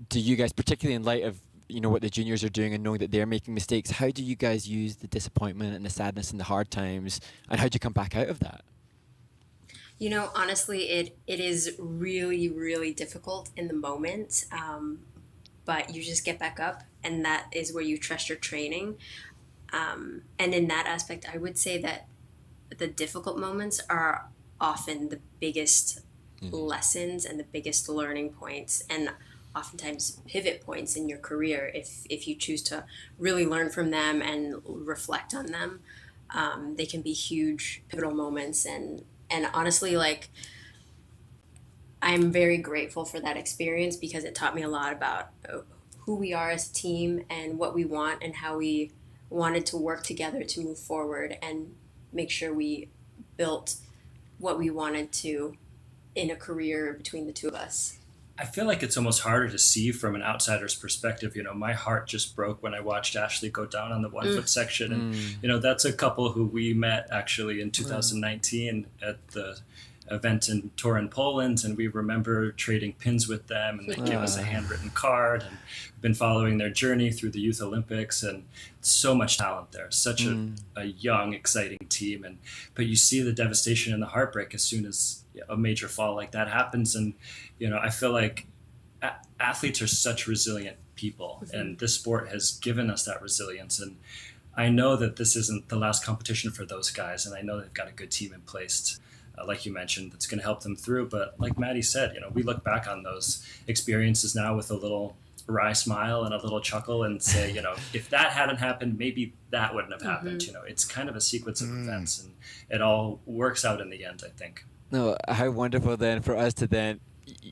do you guys, particularly in light of what the juniors are doing and knowing that they're making mistakes, how do you guys use the disappointment and the sadness and the hard times, and how do you come back out of that? Honestly, it is really, really difficult in the moment, but you just get back up, and that is where you trust your training. And in that aspect, I would say that the difficult moments are often the biggest lessons and the biggest learning points, and oftentimes pivot points in your career if you choose to really learn from them and reflect on them. They can be huge pivotal moments, and honestly, like, I'm very grateful for that experience because it taught me a lot about who we are as a team and what we want and how we wanted to work together to move forward and make sure we built what we wanted to in a career between the two of us. I feel like it's almost harder to see from an outsider's perspective. My heart just broke when I watched Ashley go down on the 1 foot section. And, that's a couple who we met actually in 2019 at the event in Torun, Poland. And we remember trading pins with them, and they gave us a handwritten card, and been following their journey through the Youth Olympics, and so much talent there. Such a young, exciting team. But you see the devastation and the heartbreak as soon as a major fall like that happens. And, I feel like athletes are such resilient people, and this sport has given us that resilience. And I know that this isn't the last competition for those guys, and I know they've got a good team in place, like you mentioned, that's going to help them through. But like Maddie said, we look back on those experiences now with a little wry smile and a little chuckle and say, if that hadn't happened, maybe that wouldn't have happened. It's kind of a sequence of events, and it all works out in the end, I think. No, how wonderful then for us to then,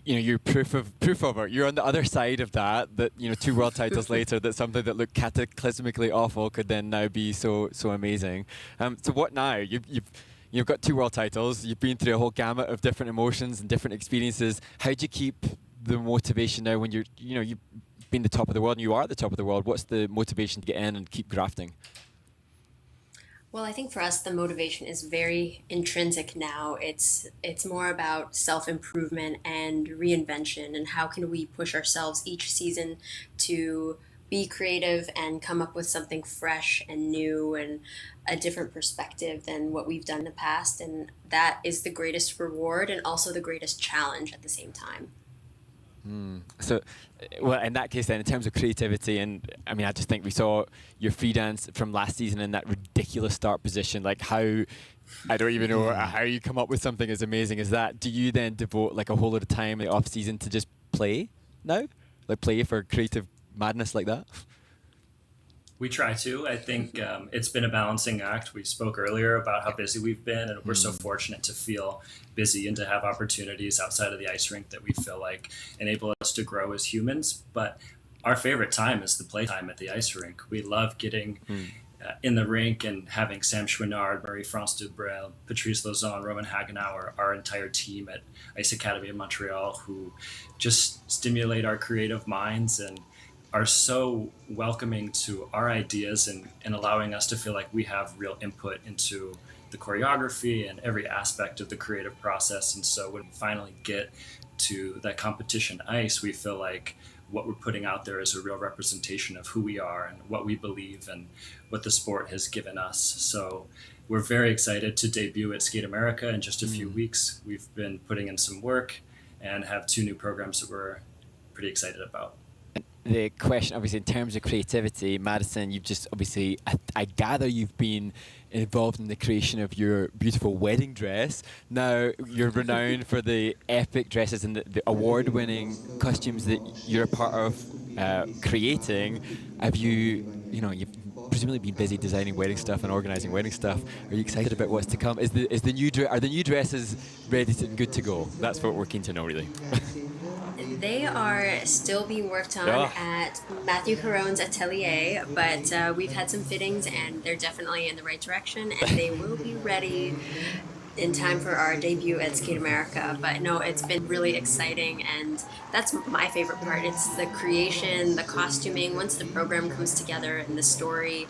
you're proof of it. You're on the other side of that, 2 world titles later, that something that looked cataclysmically awful could then now be so amazing. So what now? You've got 2 world titles. You've been through a whole gamut of different emotions and different experiences. How do you keep the motivation now when you've been the top of the world and you are the top of the world? What's the motivation to get in and keep grafting? Well, I think for us, the motivation is very intrinsic now. It's more about self-improvement and reinvention, and how can we push ourselves each season to be creative and come up with something fresh and new and a different perspective than what we've done in the past. And that is the greatest reward and also the greatest challenge at the same time. So, well, in that case then, in terms of creativity, and I mean, I just think we saw your free dance from last season in that ridiculous start position, like how, I don't even know how you come up with something as amazing as that. Do you then devote like a whole lot of time in the off season to just play now? Like play for creative madness like that? We try to. I think it's been a balancing act. We spoke earlier about how busy we've been, and we're so fortunate to feel busy and to have opportunities outside of the ice rink that we feel like enable us to grow as humans. But our favorite time is the playtime at the ice rink. We love getting in the rink and having Sam Chouinard, Marie-France Dubrel, Patrice Lauzon, Roman Hagenauer, our entire team at Ice Academy in Montreal, who just stimulate our creative minds and are so welcoming to our ideas and allowing us to feel like we have real input into the choreography and every aspect of the creative process. And so when we finally get to that competition ice, we feel like what we're putting out there is a real representation of who we are and what we believe and what the sport has given us. So we're very excited to debut at Skate America in just a few weeks. We've been putting in some work and have 2 new programs that we're pretty excited about. The question, obviously, in terms of creativity, Madison, you've just obviously, I gather you've been involved in the creation of your beautiful wedding dress. Now, you're renowned for the epic dresses and the award-winning costumes that you're a part of creating. Have you've presumably been busy designing wedding stuff and organising wedding stuff. Are you excited about what's to come? Are the new dresses ready and good to go? That's what we're keen to know, really. They are still being worked on at Matthew Caron's atelier, but we've had some fittings and they're definitely in the right direction, and they will be ready in time for our debut at Skate America. But no, it's been really exciting, and that's my favorite part. It's the creation, the costuming. Once the program comes together and the story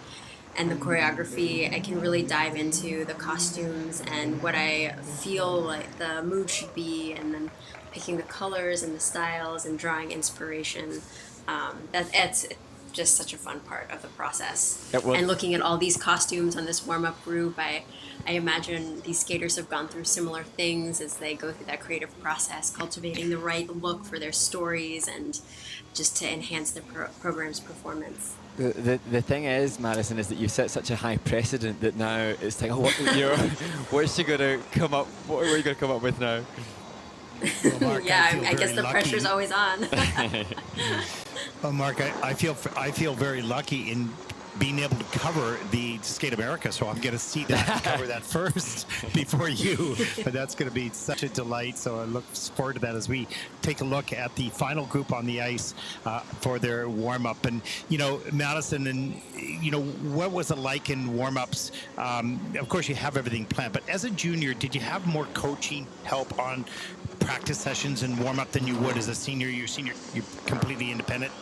and the choreography, I can really dive into the costumes and what I feel like the mood should be, and then picking the colors and the styles and drawing inspiration. That's just such a fun part of the process. And looking at all these costumes on this warm-up group, I imagine these skaters have gone through similar things as they go through that creative process, cultivating the right look for their stories and just to enhance the program's performance. The thing is, Madison, is that you've set such a high precedent that now it's like, what's she going to come up? What are you going to come up with now? Well, Mark, I guess the pressure's always on. Well, Mark, I feel very lucky in being able to cover the Skate America, so I'm going to see that, cover that first before you. But that's going to be such a delight. So I look forward to that as we take a look at the final group on the ice for their warm up. And Madison, and what was it like in warm ups? Of course, you have everything planned, but as a junior, did you have more coaching help on practice sessions and warm up than you would as a senior? You're completely independent.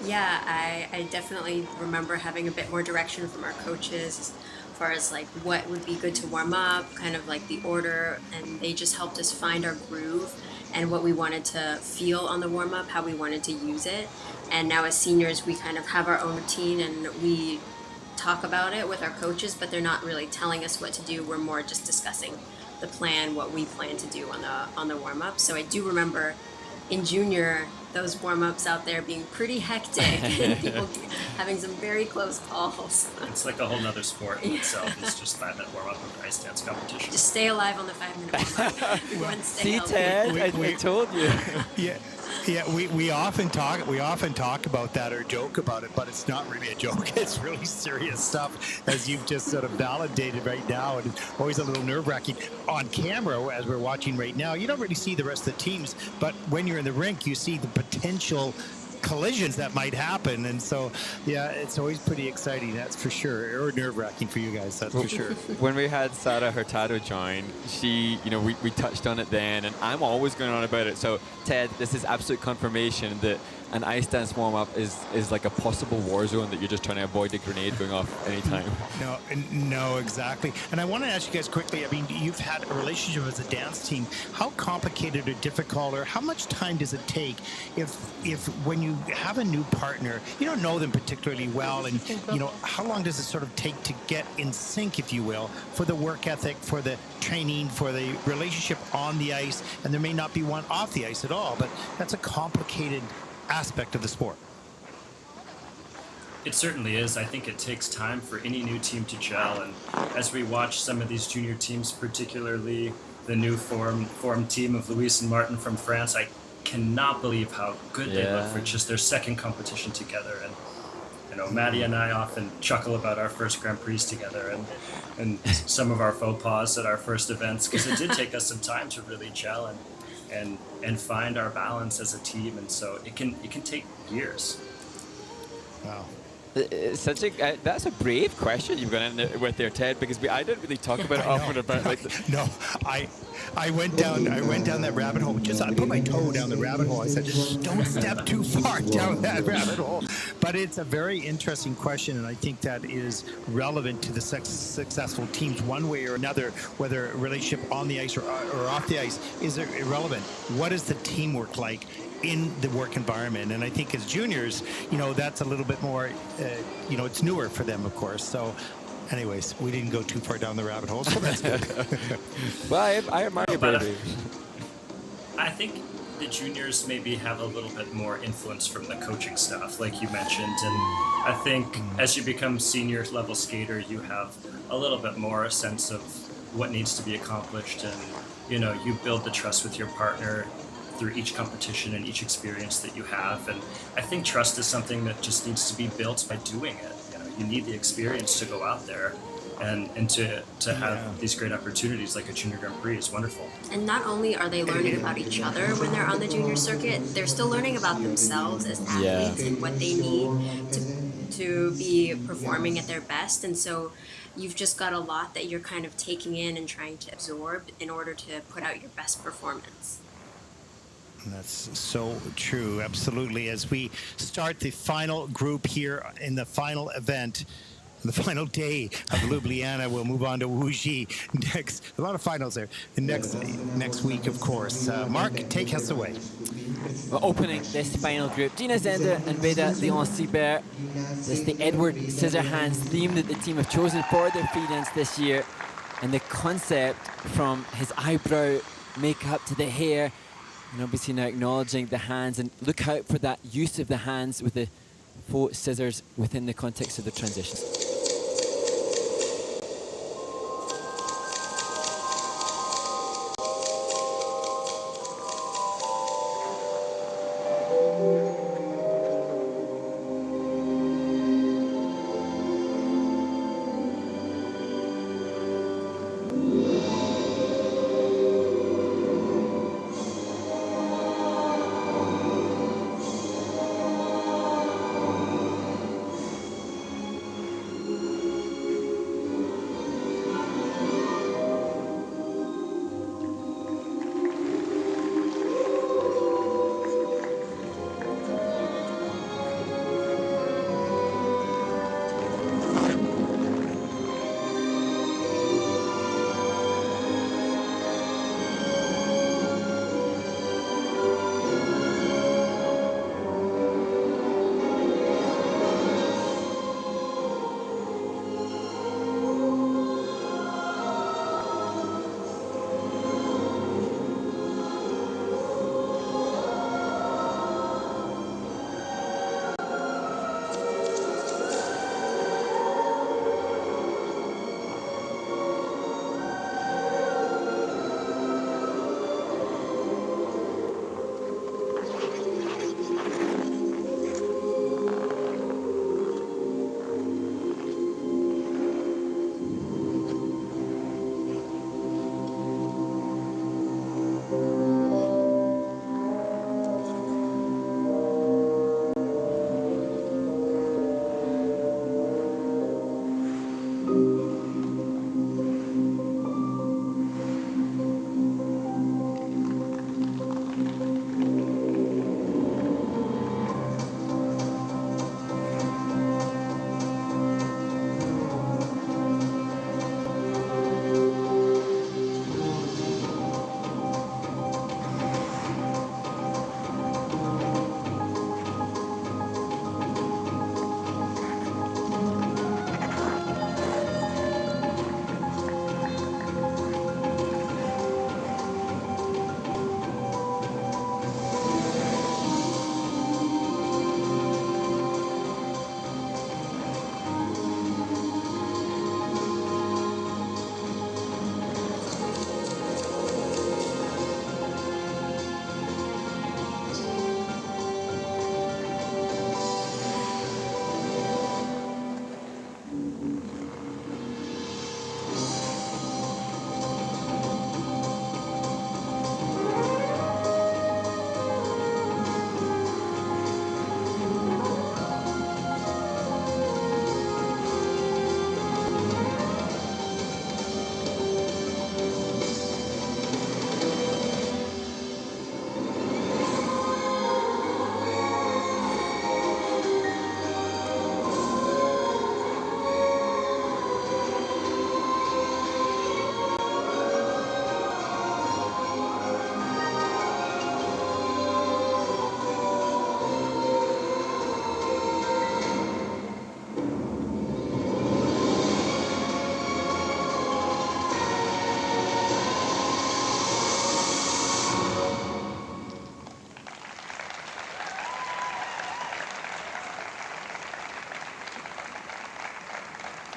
Yeah, I definitely remember having a bit more direction from our coaches as far as like what would be good to warm up, kind of like the order, and they just helped us find our groove and what we wanted to feel on the warm up, how we wanted to use it. And now as seniors, we kind of have our own routine and we talk about it with our coaches, but they're not really telling us what to do. We're more just discussing the plan, what we plan to do on the warm up. So I do remember in junior, those warm-ups out there being pretty hectic and people having some very close calls. It's like a whole nother sport in itself. It's just 5-minute warm-up of ice dance competition. Just stay alive on the 5-minute warm-up. Everyone stay See, healthy. Ted, I told you. Yeah, we often talk about that or joke about it, but it's not really a joke. It's really serious stuff, as you've just sort of validated right now, and it's always a little nerve-wracking. On camera, as we're watching right now, you don't really see the rest of the teams, but when you're in the rink, you see the potential collisions that might happen, and so yeah, it's always pretty exciting, that's for sure, or nerve-wracking for you guys, that's for sure. When we had Sarah Hurtado join, she, we touched on it then, and I'm always going on about it. So Ted, this is absolute confirmation that an ice dance warm-up is like a possible war zone that you're just trying to avoid a grenade going off anytime. No, exactly. And I want to ask you guys quickly, I mean, you've had a relationship as a dance team. How complicated or difficult, or how much time does it take if when you have a new partner, you don't know them particularly well, and how long does it sort of take to get in sync, if you will, for the work ethic, for the training, for the relationship on the ice, and there may not be one off the ice at all, but that's a complicated aspect of the sport. It certainly is. I think it takes time for any new team to gel, and as we watch some of these junior teams, particularly the new formed team of Luis and Martin from France, I cannot believe how good they look for just their second competition together. And Maddie and I often chuckle about our first Grand Prix together and some of our faux pas at our first events, because it did take us some time to really gel and find our balance as a team, and so it can take years. Wow. That's a brave question you've gone in with there, Ted, because I didn't really talk about it often about No, I went down that rabbit hole. I put my toe down the rabbit hole. I said, don't step too far down that rabbit hole. But it's a very interesting question, and I think that is relevant to the successful teams one way or another, whether a relationship on the ice or off the ice is irrelevant. What is the teamwork like in the work environment? And I think as juniors, that's a little bit more, it's newer for them, of course. So anyways, we didn't go too far down the rabbit hole, so that's good. Well, I admire your bravery. I think the juniors maybe have a little bit more influence from the coaching staff, like you mentioned. And I think as you become senior level skater, you have a little bit more a sense of what needs to be accomplished. And, you build the trust with your partner through each competition and each experience that you have. And I think trust is something that just needs to be built by doing it. You need the experience to go out there and to have these great opportunities like a junior Grand Prix is wonderful. And not only are they learning about each other when they're on the junior circuit, they're still learning about themselves as athletes and what they need to be performing at their best. And so you've just got a lot that you're kind of taking in and trying to absorb in order to put out your best performance. That's so true, absolutely. As we start the final group here in the final event, the final day of Ljubljana, we'll move on to Wuxi next. A lot of finals there. Next week, of course. Mark, take us away. We're opening this final group. Gina Zender and Veda Leon-Sibert. This is the Edward Scissorhands theme that the team have chosen for their free dance this year. And the concept from his eyebrow makeup to the hair, and obviously now acknowledging the hands, and look out for that use of the hands with the faux scissors within the context of the transitions.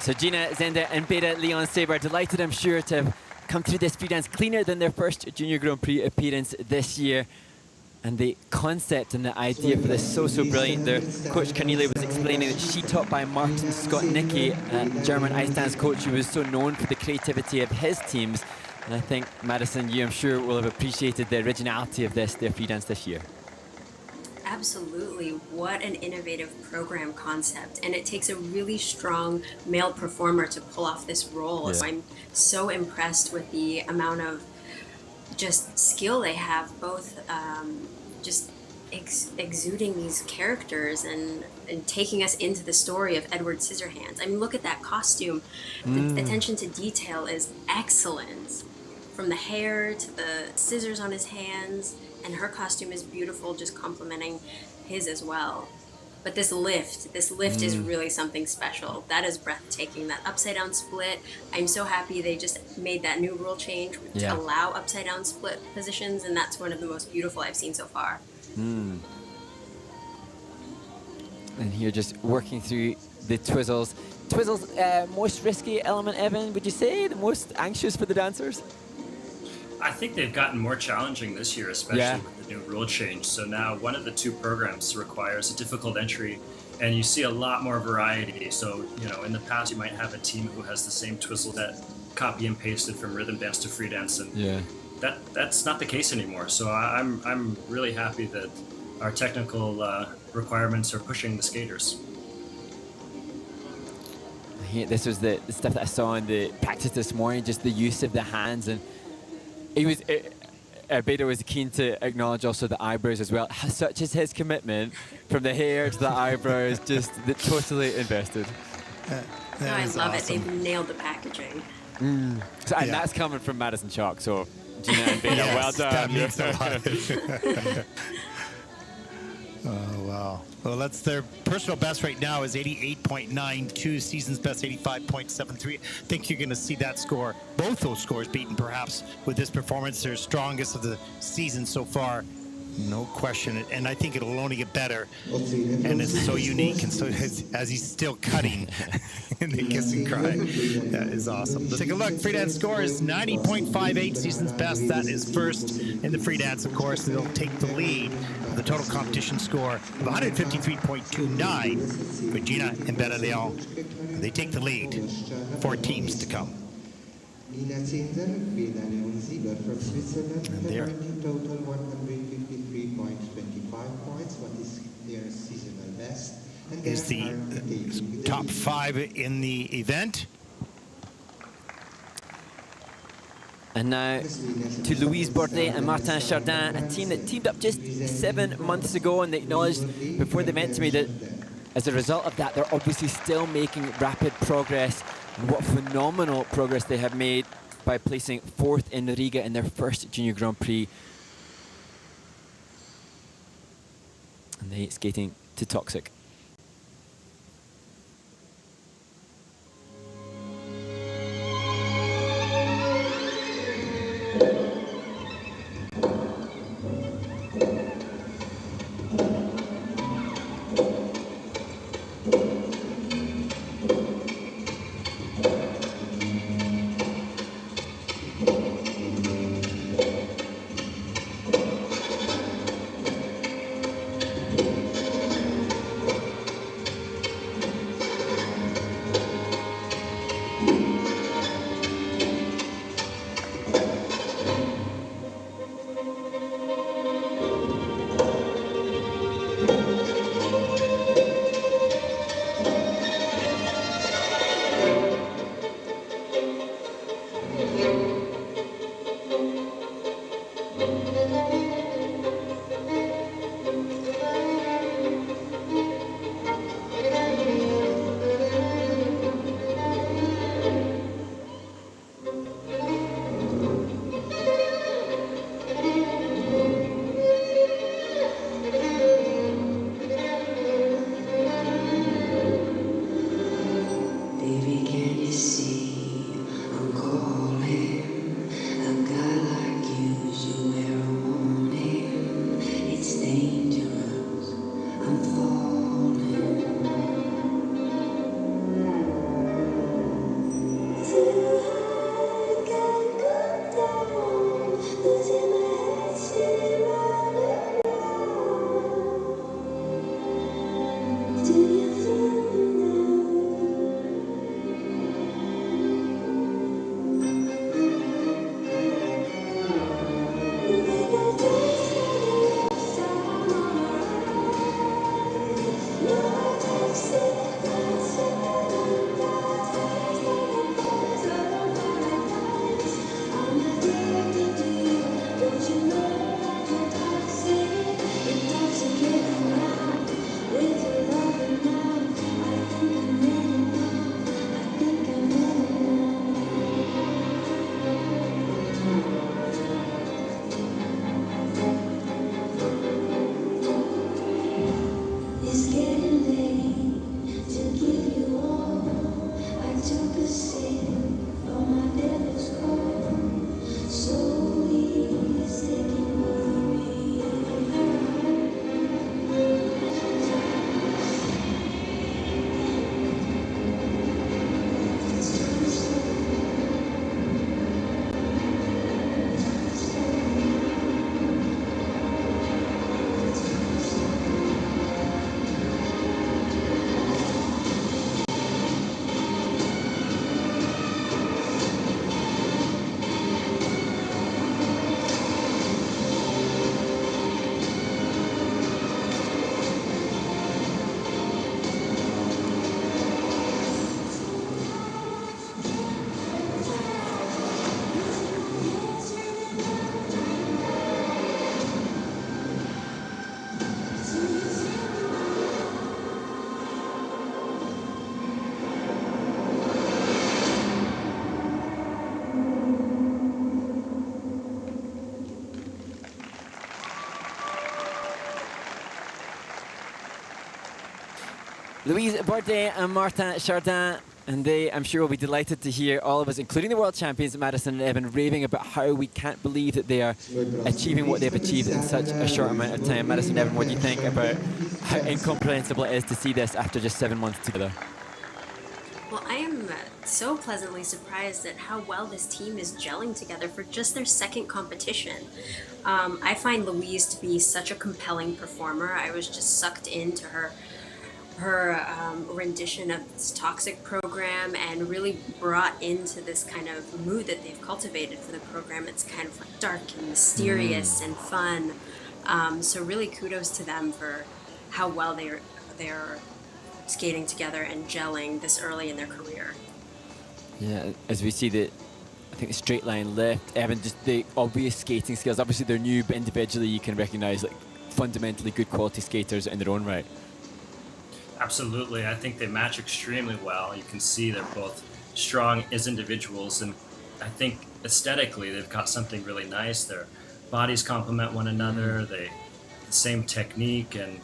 So Gina, Zenda and Beta Leon Saber delighted, I'm sure, to have come through this free dance cleaner than their first Junior Grand Prix appearance this year. And the concept and the idea for this so brilliant. Their coach Cornelia was explaining that she taught by Martin Scott Nicky, a German ice dance coach who was so known for the creativity of his teams. And I think, Madison, you I'm sure will have appreciated the originality of their free dance this year. Absolutely. What an innovative program concept. And it takes a really strong male performer to pull off this role. Yeah. So I'm so impressed with the amount of just skill they have, both just exuding these characters and taking us into the story of Edward Scissorhands. I mean, look at that costume. The attention to detail is excellent. From the hair to the scissors on his hands, and her costume is beautiful, just complementing his as well. But this lift is really something special. That is breathtaking. That upside down split. I'm so happy they just made that new rule change to allow upside down split positions, and that's one of the most beautiful I've seen so far. And here just working through the twizzles. Twizzles, most risky element, Evan, would you say? The most anxious for the dancers? I think they've gotten more challenging this year, especially with the new rule change. So now one of the two programs requires a difficult entry, and you see a lot more variety. So, you know, in the past, you might have a team who has the same twizzle that copy and pasted from rhythm dance to free dance, and that's not the case anymore. So I'm really happy that our technical requirements are pushing the skaters. This was the stuff that I saw in the practice this morning, just the use of the hands, and Beta was keen to acknowledge also the eyebrows as well. Such is his commitment, from the hair to the eyebrows, just totally invested. I love it. They've nailed the packaging. And that's coming from Madison Chalk, so Gina and Beta, well done. That means a lot. Oh, wow. Well, that's their personal best right now is 88.92, season's best 85.73. I think you're going to see that score, both those scores beaten perhaps with this performance. Their strongest of the season so far, no question. And I think it'll only get better. And it's so unique, and so as he's still cutting in the kiss and cry. That is awesome. Let's take a look. Free dance score is 90.58, season's best. That is first in the free dance, of course. They'll take the lead. The total competition score of 153.29 for Gina and Beta Leon. They take the lead. 4 teams to come. Nina Zinder, Beta Leon Sieber from Switzerland, And have there. earned total 153.25 points, what is their seasonal best. And they Is are the currently taking the top lead. 5 in the event. And now to Louise Bordet and Martin Chardin, a team that teamed up just 7 months ago, and they acknowledged before they met to me that as a result of that, they're obviously still making rapid progress. And what phenomenal progress they have made by placing 4th in Riga in their first Junior Grand Prix. And they skating to Toxic. Louise Bordet and Martin Chardin, and they, I'm sure, will be delighted to hear all of us, including the world champions, Madison and Evan, raving about how we can't believe that they are achieving what they've achieved in such a short amount of time. Madison and Evan, what do you think about how incomprehensible it is to see this after just 7 months together? Well, I am so pleasantly surprised at how well this team is gelling together for just their second competition. I find Louise to be such a compelling performer. I was just sucked into her rendition of this Toxic program and really brought into this kind of mood that they've cultivated for the program. It's kind of like dark and mysterious and fun. So really kudos to them for how well they're skating together and gelling this early in their career. Yeah, as we see the, I think the straight line lift, Evan, just the obvious skating skills. Obviously they're new, but individually you can recognize like fundamentally good quality skaters in their own right. Absolutely. I think they match extremely well. You can see they're both strong as individuals, and I think aesthetically they've got something really nice. Their bodies complement one another, the same technique, and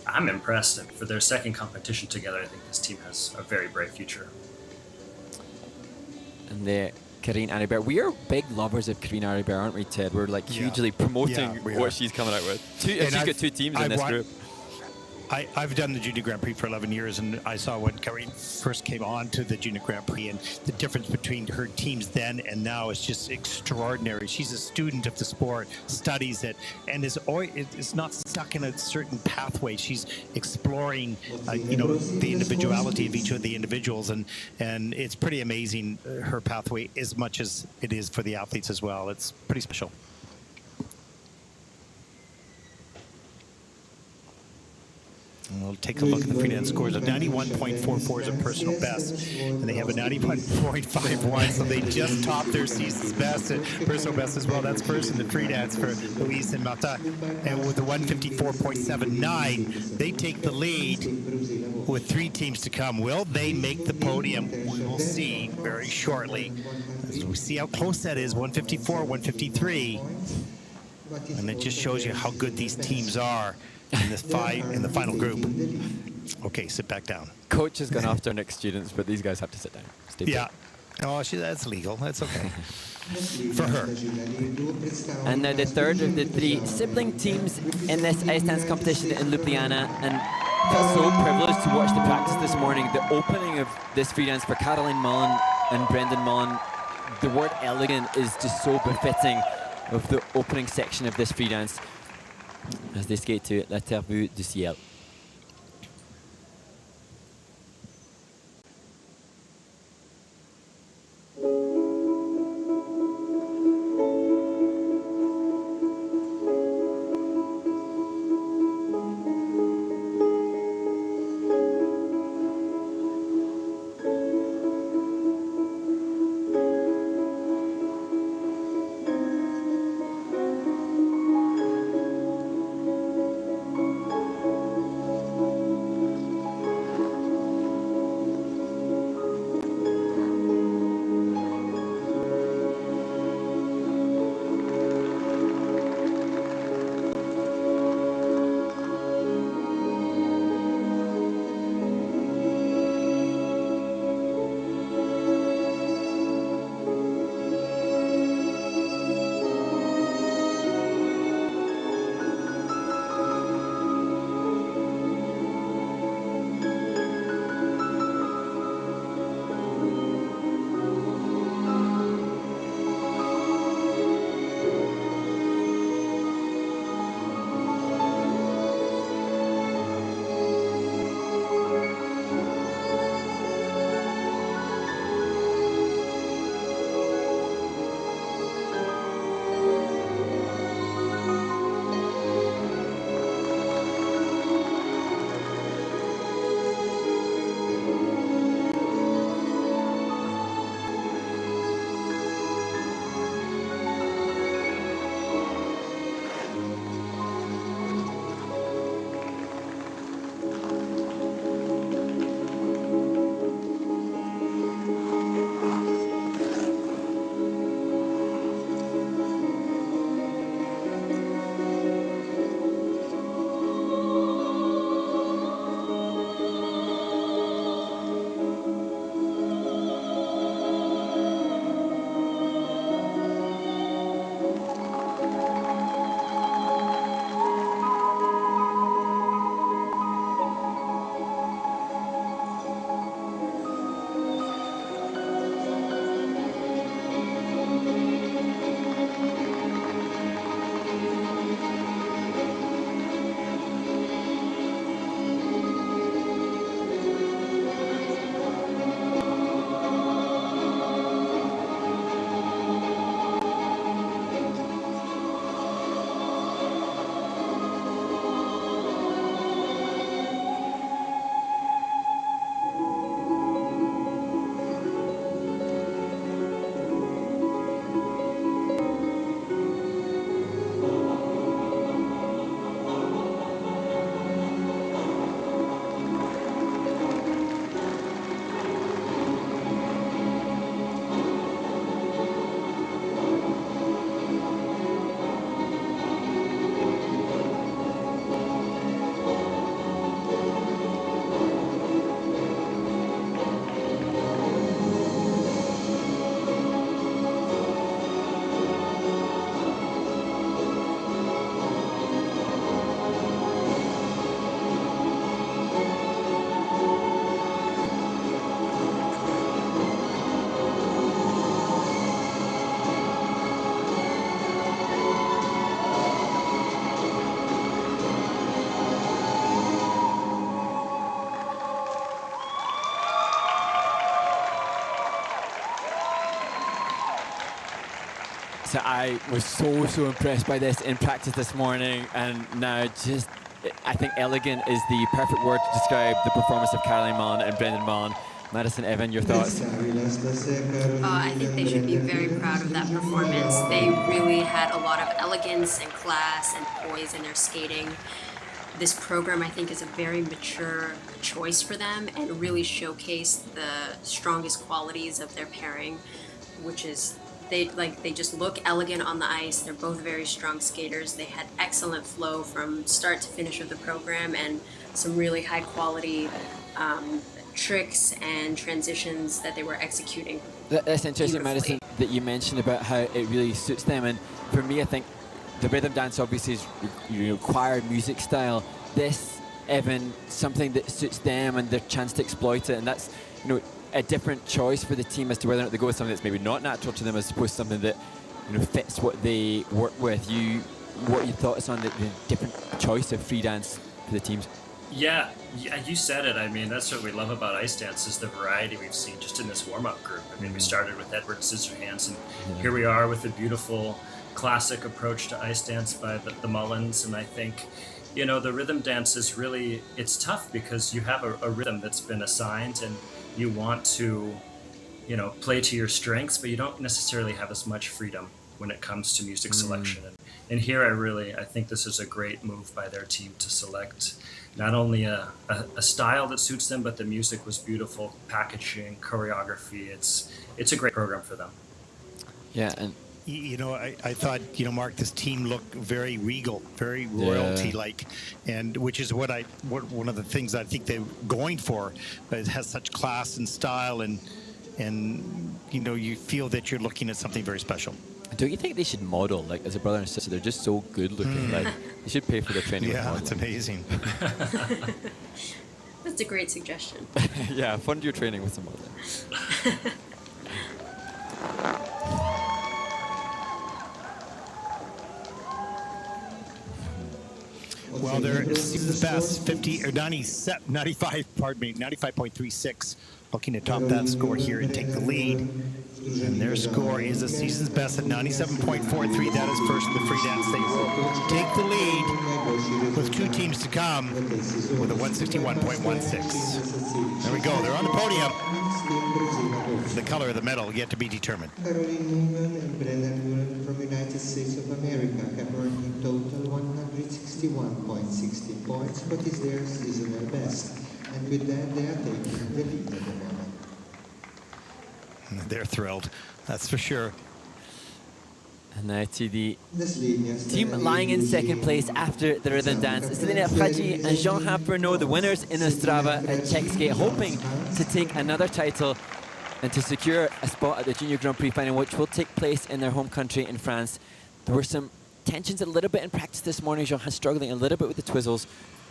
I'm impressed. And for their second competition together, I think this team has a very bright future. And Karine Aribert, we are big lovers of Karine Aribert, aren't we, Ted? We're like hugely promoting what she's coming out with. She's got two teams in this group. I've done the Junior Grand Prix for 11 years, and I saw when Karine first came on to the Junior Grand Prix, and the difference between her teams then and now is just extraordinary. She's a student of the sport, studies it, and is not stuck in a certain pathway. She's exploring, the individuality of each of the individuals, and it's pretty amazing, her pathway, as much as it is for the athletes as well. It's pretty special. And we'll take a look at the freedance scores. A 91.44 is a personal best, and they have a 91.51, so they just topped their season's best, personal best as well. That's first in the freedance for Louise and Martin. And with the 154.79, they take the lead with 3 teams to come. Will they make the podium? We will see very shortly. As we see how close that is, 154, 153. And it just shows you how good these teams are in the final group. Okay, sit back down. Coach has gone after next students, but these guys have to sit down. Stay yeah. Oh, that's legal. That's okay. For her. And now the third of the 3 sibling teams in this ice dance competition in Ljubljana. And I felt so privileged to watch the practice this morning. The opening of this free dance for Caroline Mullen and Brendan Mullen. The word elegant is just so befitting of the opening section of this free dance as they skate to La Terre Vue du Ciel. So I was so impressed by this in practice this morning, and now just, I think elegant is the perfect word to describe the performance of Caroline Mullen and Brendan Mullen. Madison, Evan, your thoughts? I think they should be very proud of that performance. They really had a lot of elegance and class and poise in their skating. This program, I think, is a very mature choice for them and really showcased the strongest qualities of their pairing, which is they just look elegant on the ice. They're both very strong skaters. They had excellent flow from start to finish of the program and some really high quality tricks and transitions that they were executing. That's interesting, Madison, that you mentioned about how it really suits them. And for me, I think the rhythm dance obviously is required music style. This, Evan, something that suits them and their chance to exploit it. And that's, a different choice for the team as to whether or not they go with something that's maybe not natural to them as opposed to something that fits what they work with. What are your thoughts on the different choice of free dance for the teams? Yeah, you said it. I mean, that's what we love about ice dance is the variety we've seen just in this warm-up group. I mean, we started with Edward Scissorhands, and here we are with a beautiful classic approach to ice dance by the Mullins. And I think, the rhythm dance is really, it's tough because you have a rhythm that's been assigned and you want to, play to your strengths, but you don't necessarily have as much freedom when it comes to music selection. And here I think this is a great move by their team to select not only a style that suits them, but the music was beautiful, packaging, choreography. It's a great program for them. Yeah, and I thought, Mark, this team looked very regal, very royalty-like, and which is what one of the things I think they're going for. It has such class and style, and you feel that you're looking at something very special. Don't you think they should model, like, as a brother and sister? They're just so good looking. Like, they should pay for their training. Yeah, it's amazing. That's a great suggestion. Yeah, fund your training with some modeling. Well, their season's best 95.36. Looking to top that score here and take the lead. And their score is a season's best at 97.43. That is first in the free dance. They will take the lead with two teams to come with a 161.16. There we go. They're on the podium. The color of the medal yet to be determined. Caroline Newman and Brendan Mullen from United States of America have earned in total 161.16 points, what is their seasonal best. And with that, they are taking the lead at the moment. They're thrilled, that's for sure. And now to the team lying in second place after the rhythm dance. Selena Hadji and Jean-Hap Bernot, the winners in Ostrava at Czech Skate, hoping to take another title and to secure a spot at the Junior Grand Prix final, which will take place in their home country in France. There were some tensions a little bit in practice this morning. Jean-Hap struggling a little bit with the twizzles.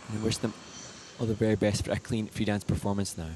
And we wish them all the very best for a clean free dance performance now.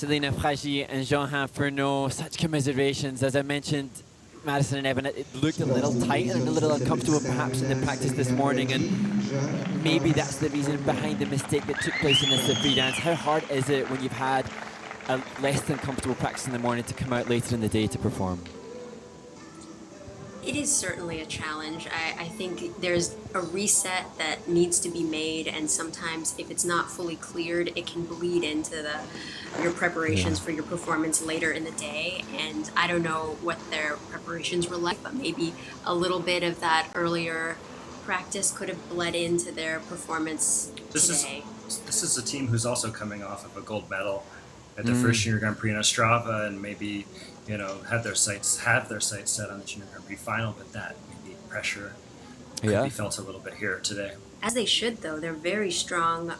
Selena Fragi and Jean-Han Furneaux, such commiserations. As I mentioned, Madison and Evan, it looked a little tight and a little uncomfortable perhaps in the practice this morning, and maybe that's the reason behind the mistake that took place in this free dance. How hard is it when you've had a less than comfortable practice in the morning to come out later in the day to perform? It is certainly a challenge. I think there's a reset that needs to be made, and sometimes if it's not fully cleared, it can bleed into your preparations for your performance later in the day. And I don't know what their preparations were like, but maybe a little bit of that earlier practice could have bled into their performance today. This is a team who's also coming off of a gold medal at the first Junior Grand Prix in Ostrava, and maybe have their sights set on the Junior Grand Prix final, but that maybe pressure could be felt a little bit here today. As they should, though. They're very strong.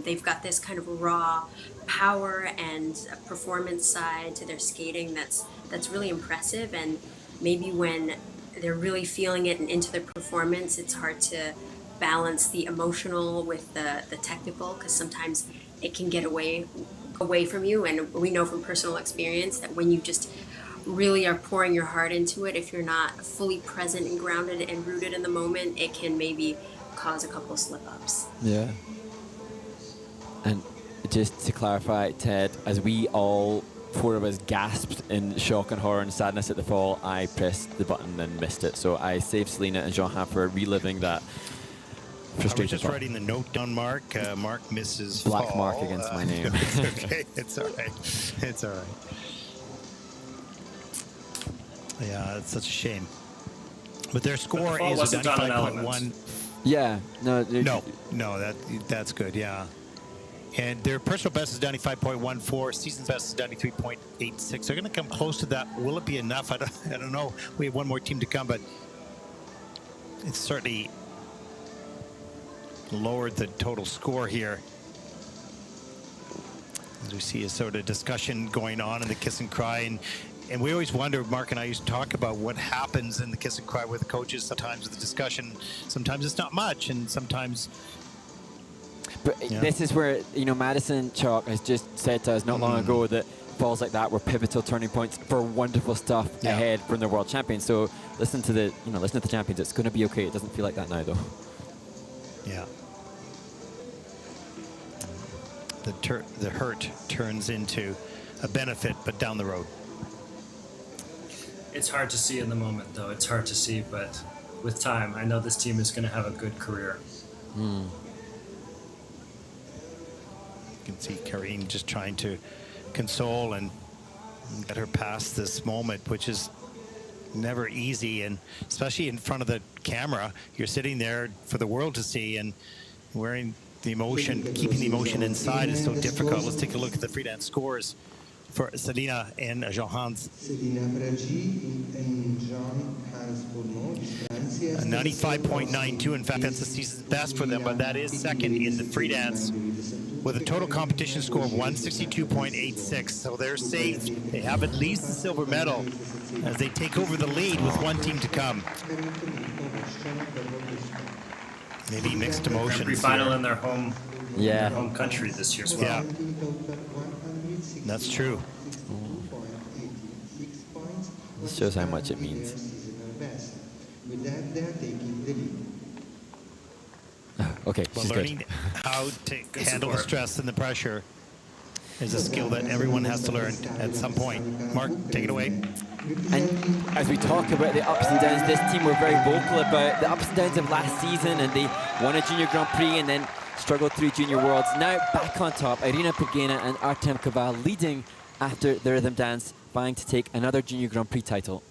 They've got this kind of raw power and a performance side to their skating that's really impressive. And maybe when they're really feeling it and into their performance, it's hard to balance the emotional with the technical, because sometimes it can get away from you. And we know from personal experience that when you just really are pouring your heart into it, if you're not fully present and grounded and rooted in the moment, it can maybe cause a couple slip-ups. Yeah. And just to clarify, Ted, as we all four of us gasped in shock and horror and sadness at the fall, I pressed the button and missed it. So I saved Selena and Jean-Han for reliving that frustration. I was just writing the note down, Mark. Mark misses black fall. mark against my name. Okay, it's all right. It's all right. Yeah, it's such a shame. But their score the is 95.1. Yeah, no, that's good. Yeah, and their personal best is 95.14. Season's best is 93.86. They're going to come close to that. Will it be enough? I don't know. We have one more team to come, but it's certainly lowered the total score here. As we see a sort of discussion going on in the kiss and cry, and we always wonder, Mark and I used to talk about what happens in the kiss and cry with the coaches. Sometimes with the discussion, sometimes it's not much, and sometimes. But this is where, Madison Chalk has just said to us not long ago that falls like that were pivotal turning points for wonderful stuff ahead from the world champions. So listen to the champions. It's going to be okay. It doesn't feel like that now, though. Yeah. The hurt turns into a benefit, but down the road. It's hard to see in the moment, though. It's hard to see, but with time, I know this team is going to have a good career. You can see Karine just trying to console and get her past this moment, which is never easy, and especially in front of the camera. You're sitting there for the world to see, and wearing the emotion, keeping the emotion inside is so difficult. Let's take a look at the freedance scores for Selena and Jean-Hans. Selena Fragi and Jean-Hans Furneaux. 95.92. In fact, that's the season's best for them, but that is second in the free dance with a total competition score of 162.86. So they're safe. They have at least the silver medal as they take over the lead with one team to come. Maybe mixed emotions. Grand Prix final in their home, their home country this year as well. Yeah, that's true. This shows how much it means. With that, they're taking the lead. Okay, Well, she's learning good. how to handle the stress and the pressure is a skill that everyone has to learn at some point. Mark, take it away. And as we talk about the ups and downs, this team were very vocal about the ups and downs of last season, and they won a Junior Grand Prix and then struggled through Junior Worlds. Now back on top, Irina Pegina and Artem Koval leading after the rhythm dance, vying to take another Junior Grand Prix title.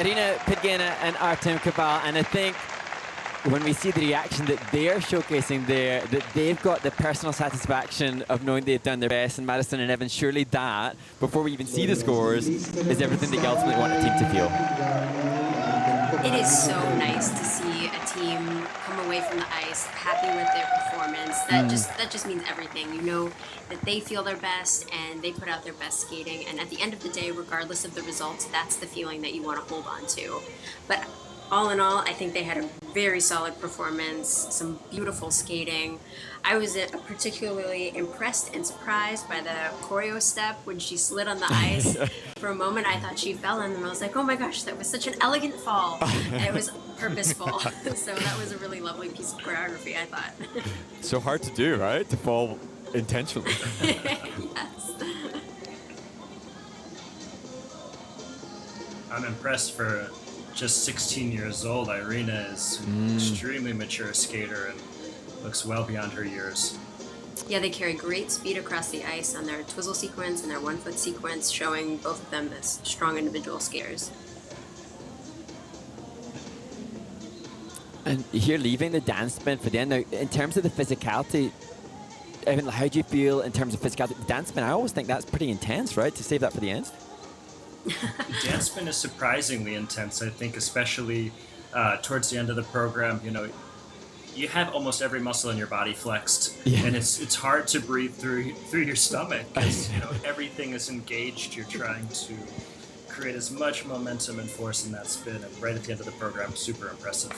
Irina Pidgina and Artem Kaval, and I think when we see the reaction that they're showcasing there, that they've got the personal satisfaction of knowing they've done their best, and Madison and Evan, surely that, before we even see the scores, is everything that you ultimately want a team to feel. It is so nice to see a team come away from the ice happy with their performance. That just means everything. You know that they feel their best and they put out their best skating. And at the end of the day, regardless of the results, that's the feeling that you want to hold on to. But all in all, I think they had a very solid performance, some beautiful skating. I was particularly impressed and surprised by the choreo step when she slid on the ice. For a moment, I thought she fell, and I was like, oh my gosh, that was such an elegant fall. And it was purposeful. So that was a really lovely piece of choreography, I thought. So hard to do, right? To fall intentionally. Yes. I'm impressed for just 16 years old. Irina is an extremely mature skater and looks well beyond her years. Yeah, they carry great speed across the ice on their twizzle sequence and their 1 foot sequence, showing both of them as strong individual skaters. And here, leaving the dance spin for the end. Now, in terms of the physicality, Evan, how do you feel in terms of physicality? The dance spin, I always think that's pretty intense, right? To save that for the end? Dance spin is surprisingly intense, I think, especially towards the end of the program. You know, you have almost every muscle in your body flexed, and it's hard to breathe through your stomach because everything is engaged. You're trying to create as much momentum and force in that spin, and right at the end of the program, super impressive.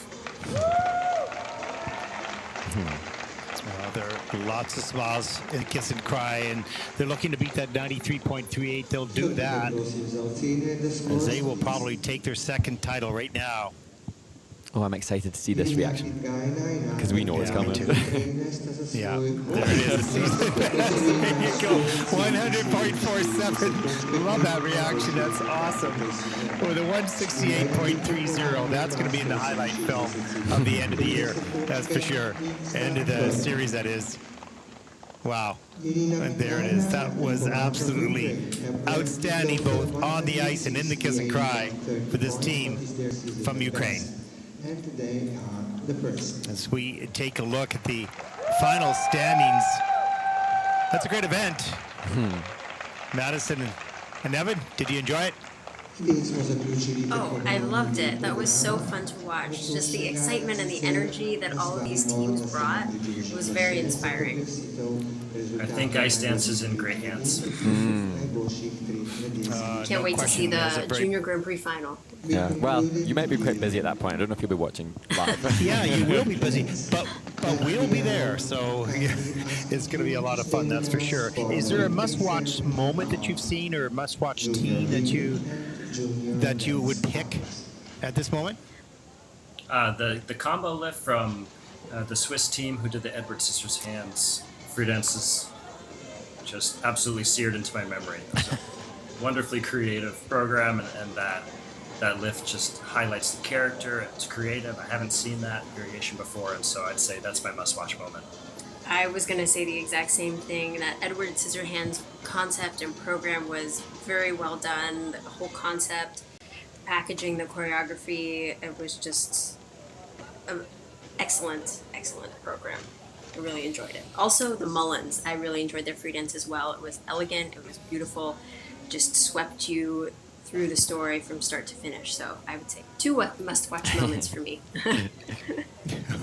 Well, there are lots of smiles and kiss and cry, and they're looking to beat that 93.38. They'll do that, as they will probably take their second title right now. Oh, I'm excited to see this reaction because we know it's coming. Yeah, there it is. There you go, 100.47. Love that reaction. That's awesome. With a 168.30, that's going to be in the highlight film of the end of the year. That's for sure. End of the series, that is. Wow. And there it is. That was absolutely outstanding, both on the ice and in the kiss and cry for this team from Ukraine. And they are the first. As we take a look at the final standings, that's a great event. Madison and Evan, did you enjoy it? Oh, I loved it. That was so fun to watch. Just the excitement and the energy that all of these teams brought was very inspiring. I think Ice Dance is in great hands. Can't wait to see the Junior Grand Prix final. Yeah, well, you might be quite busy at that point. I don't know if you'll be watching live. Yeah, you will be busy, but we'll be there, so it's going to be a lot of fun, that's for sure. Is there a must-watch moment that you've seen, or a must-watch team that you would pick at this moment? The combo lift from the Swiss team who did the Edward Sisters Hands free dance is just absolutely seared into my memory. It was a wonderfully creative program, and that lift just highlights the character. It's creative. I haven't seen that variation before, and so I'd say that's my must-watch moment. I was going to say the exact same thing. That Edward Scissorhands concept and program was very well done. The whole concept, the packaging, the choreography, it was just an excellent program. I really enjoyed it. Also, the Mullins, I really enjoyed their free dance as well. It was elegant, it was beautiful, just swept you through the story from start to finish. So I would say 2 must-watch moments for me.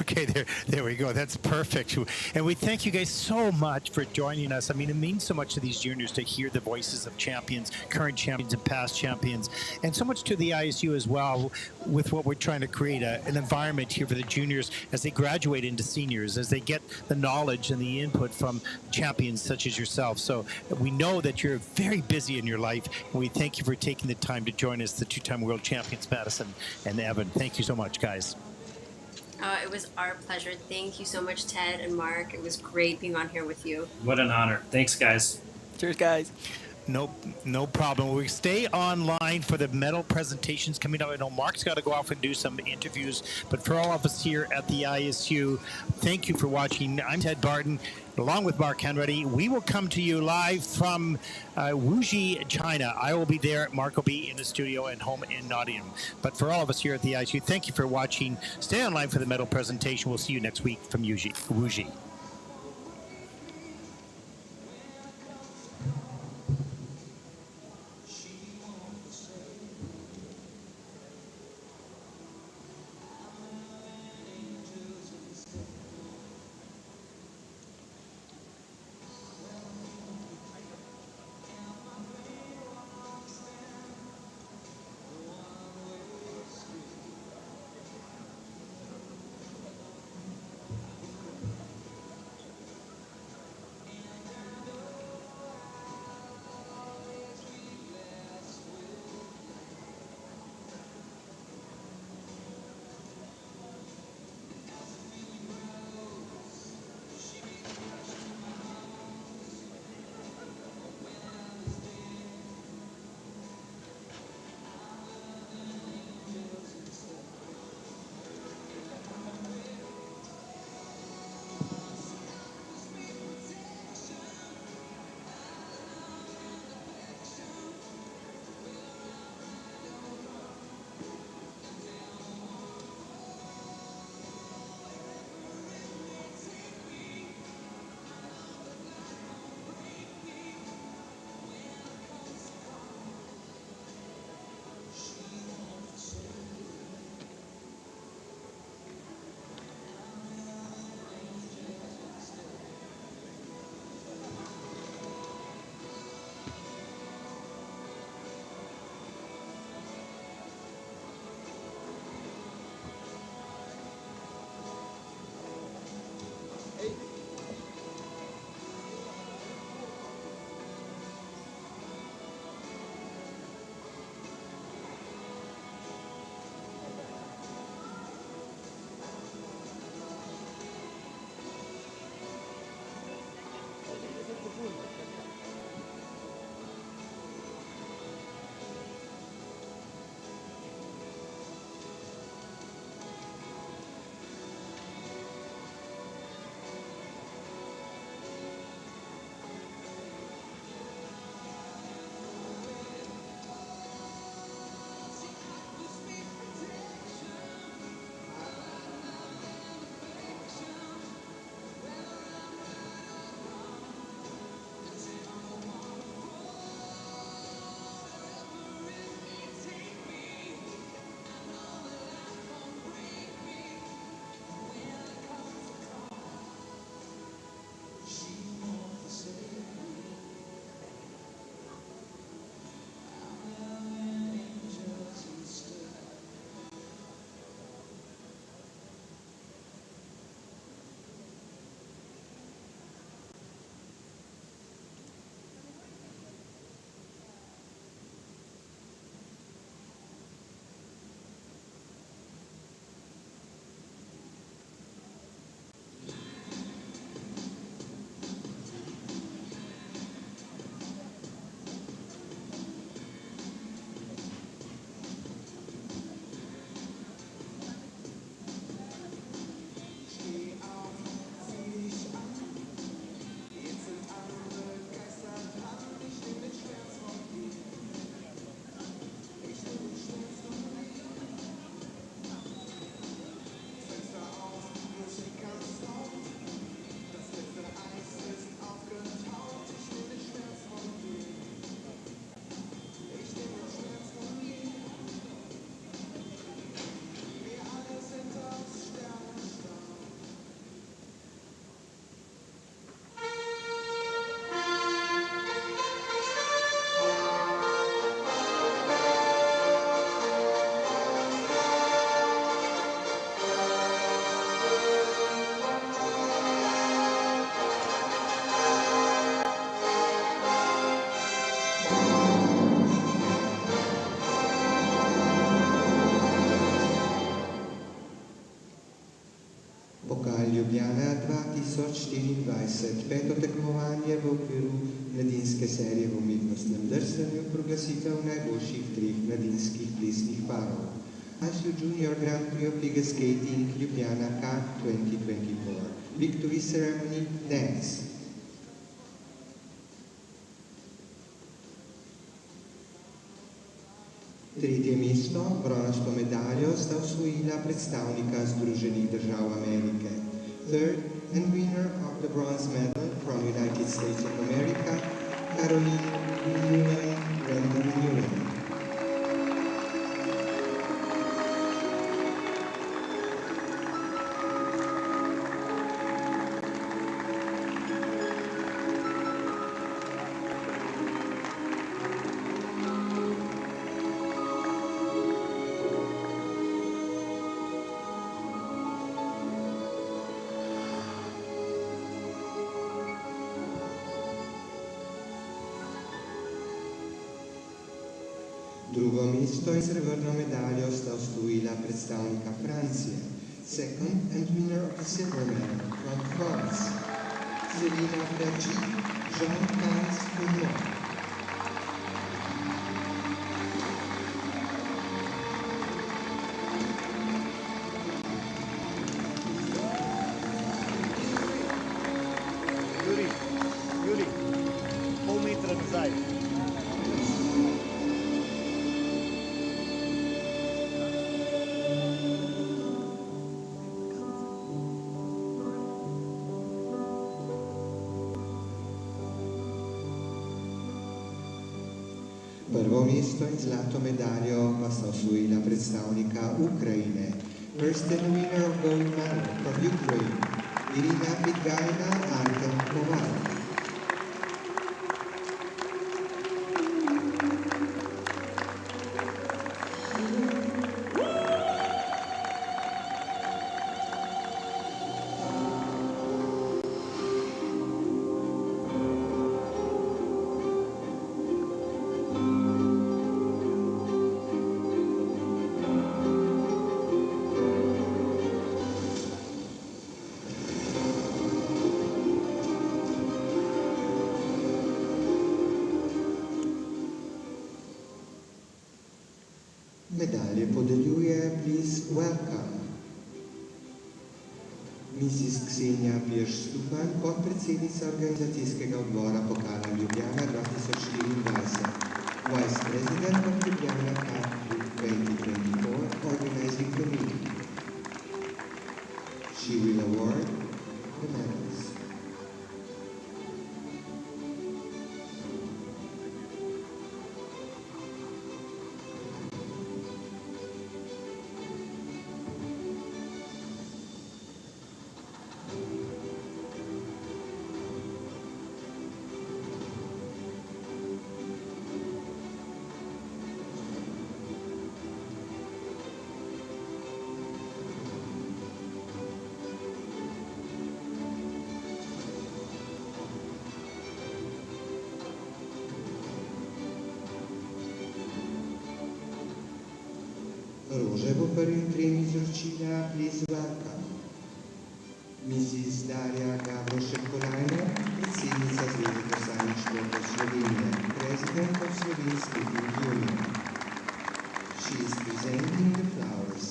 Okay, there we go. That's perfect. And we thank you guys so much for joining us. I mean, it means so much to these juniors to hear the voices of champions, current champions and past champions, and so much to the ISU as well with what we're trying to create, an environment here for the juniors as they graduate into seniors, as they get the knowledge and the input from champions such as yourself. So we know that you're very busy in your life, and we thank you for taking the time to join us, the 2-time world champions, Madison and Evan. Thank you so much, guys. It was our pleasure. Thank you so much, Ted and Mark. It was great being on here with you. What an honor. Thanks, guys. Cheers, guys. No problem. We stay online for the medal presentations coming up. I know Mark's got to go off and do some interviews, but for all of us here at the ISU, thank you for watching. I'm Ted Barton, along with Mark Henready. We will come to you live from Wuxi, China. I will be there. Mark will be in the studio and home in Nottingham. But for all of us here at the ISU, thank you for watching. Stay online for the medal presentation. We'll see you next week from Wuxi. Pokal Ljubljana 2024, peto tekmovanje v okviru mladinske serije v umetnostnem drsanju proglasitev najboljših 3 mladinskih plesnih parov. National Junior Grand Prix of Figure Skating Ljubljana Cup 2024. Victory ceremony dance. Tretje mesto, bronasto medaljo, sta osvojila predstavnika Združenih držav Amerike. Third and winner of the bronze medal from United States of America, Caroline Newman. Drugo mesto in srebrno medaljo sta osvojila predstavnika Francije. Second and winner of the silver medal from France, Selina Fragi, Jean-Charles Fouillon. Juri, pol metra nazaj. Prvo mesto in zlato medaljo pa sta osvojila predstavnika Ukrajine. First and winner of gold medal from Ukraine, Irina Bidgaina, Artem Koval. Medalje podeljuje Please Welcome Mrs. Ksenija Pirš-Stupan, podpredsednica organizacijskega odbora Pokala Ljubljana 2024, Vice President of Ljubljana Cup 2024, organizing committee. She will award the medals. Rože bo prvim 3 izročila Please Welcome. Mrs. Darja Gabrošek-Kolajner, predsednica Zveze drsalnih športov Slovenije, President of Slovene Skating Union. She is presenting the flowers.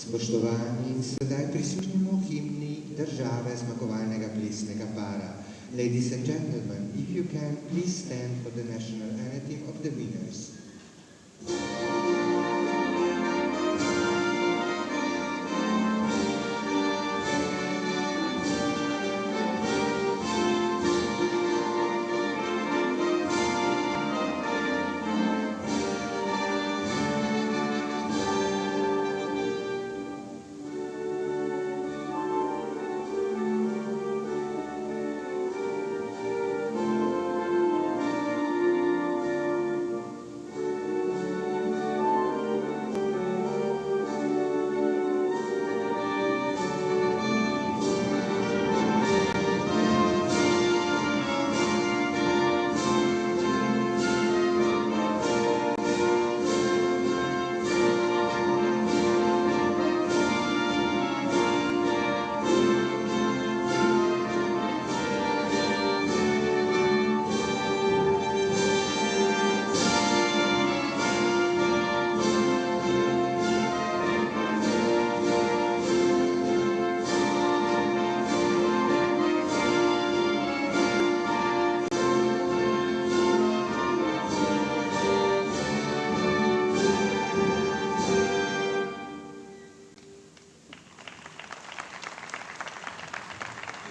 Spoštovani, sedaj prisluhnimo himni države zmagovalnega plesnega para. Ladies and gentlemen, if you can, please stand for the national anthem of the winners.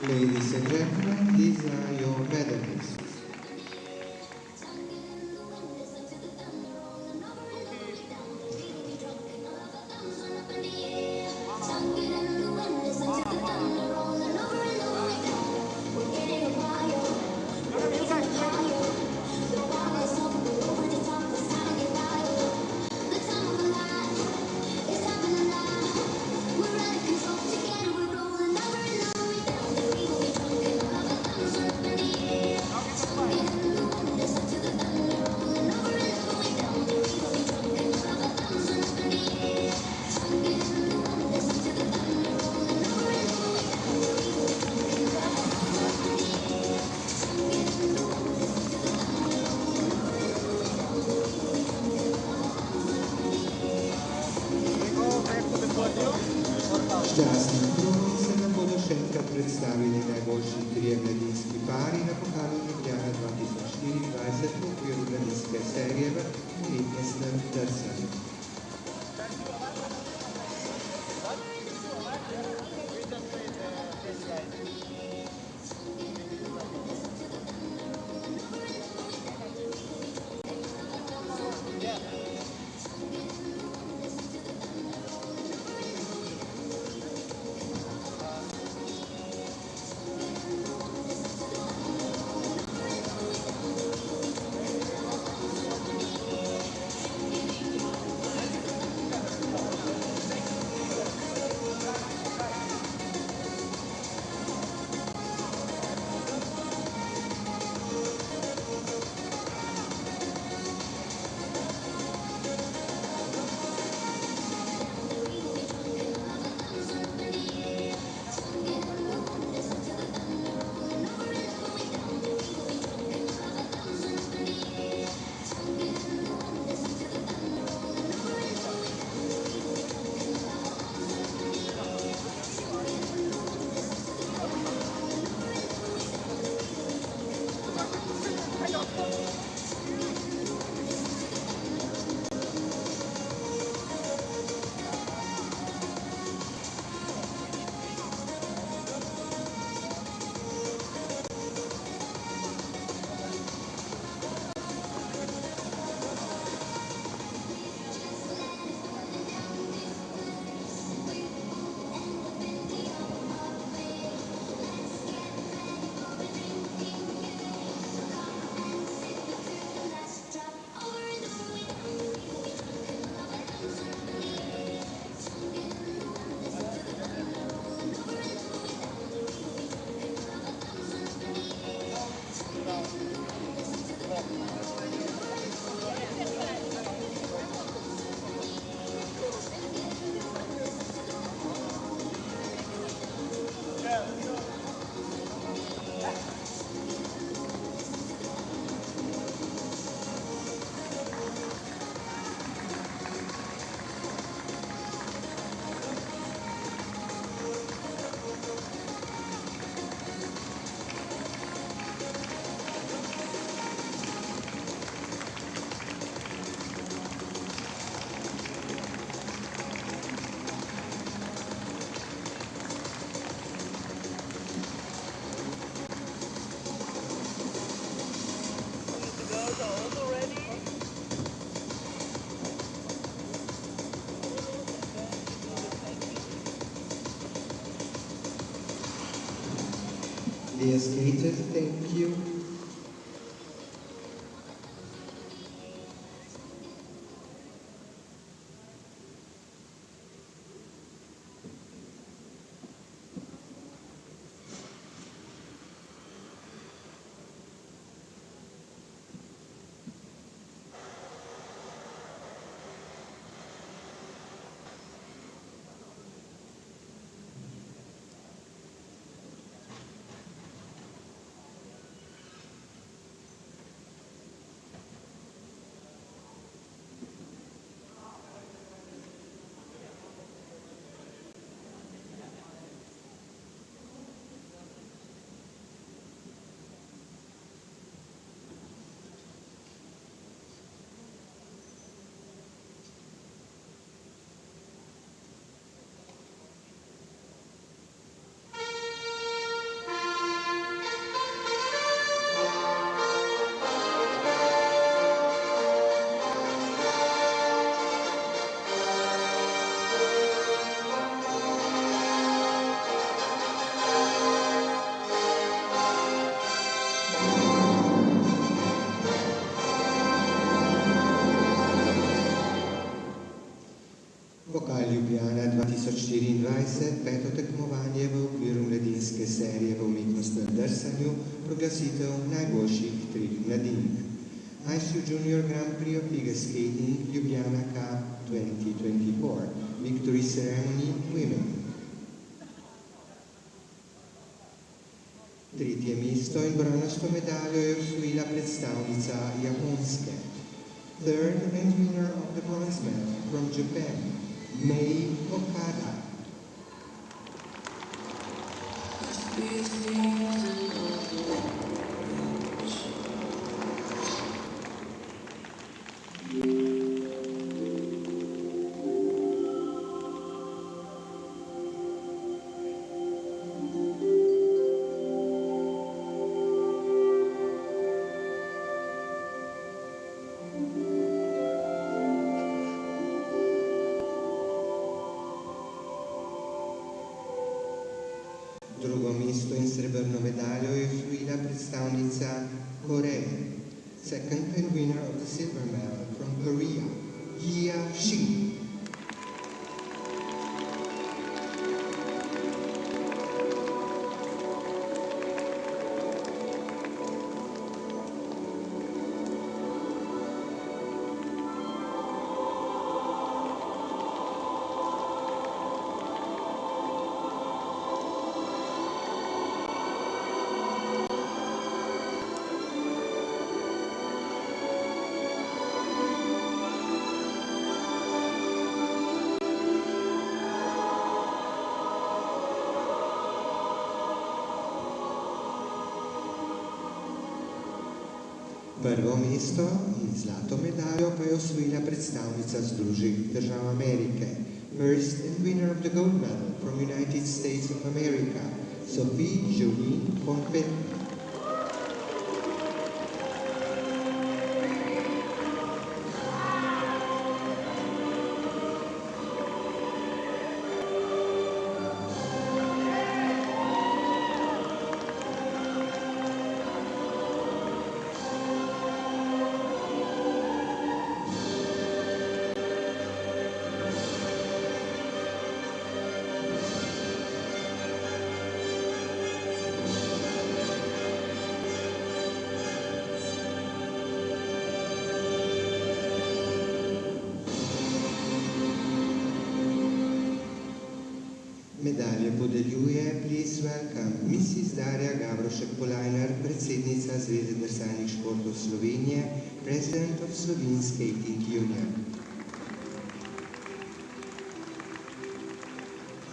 Ladies and gentlemen, these are your medalists. Jasna Krunic se nam bodo še enkrat predstavili najboljši trije mladinski pari na pokalu Ljubljana 2024 v okviru mladinske serije v umetnostnem drsanju. Dear skaters, thank you. Ljubljana 2024 peto tekmovanje v okviru mladinske serije v umetnostnem drsanju, proglasitev najboljših 3 mladink. ISU Junior Grand Prix of Figure Skating Ljubljana Cup 2024, Victory Ceremony Women. Tretje mesto in bronasto medaljo je osvojila predstavnica Japonske. Third and winner of the bronze medal from Japan, Mei Okada. Drugo mesto in srebrno medaljo je osvojila predstavnica Koreje. Second and winner of the silver medal from Korea, Jia Shin. Prvo mesto in zlato medaljo pa je osvojila predstavnica Združenih držav Amerike. First and winner of the gold medal from United States of America, Sophie Jolie Bonfet. Medalje podeljuje, please welcome, Mrs. Darja Gavrošek-Polajnar, predsednica Zveze drsalnih športov Slovenije, President of Slovene Skating Union.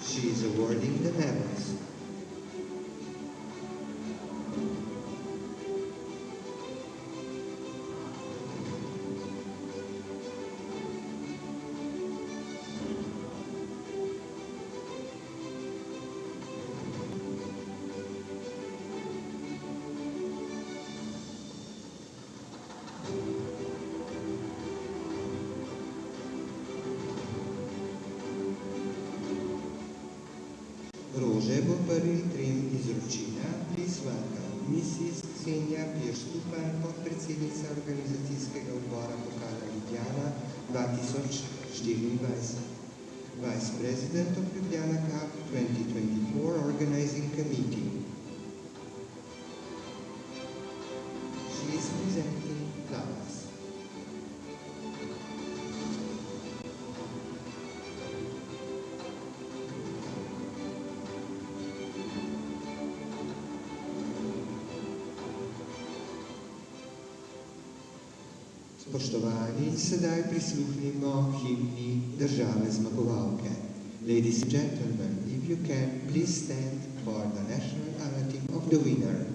She is awarding the medals. Rože bo prvim 3 izročila, please welcome, Mrs. Ksenija Pirstupan, podpredsednica organizacijskega odbora pokala Ljubljana 2024. Vice President of Ljubljana Cup 2024 Organizing Committee. She is presenting flowers. Spoštovani, sedaj prisluhnimo himni države zmagovalke. Ladies and gentlemen, if you can, please stand for the national anthem of the winner.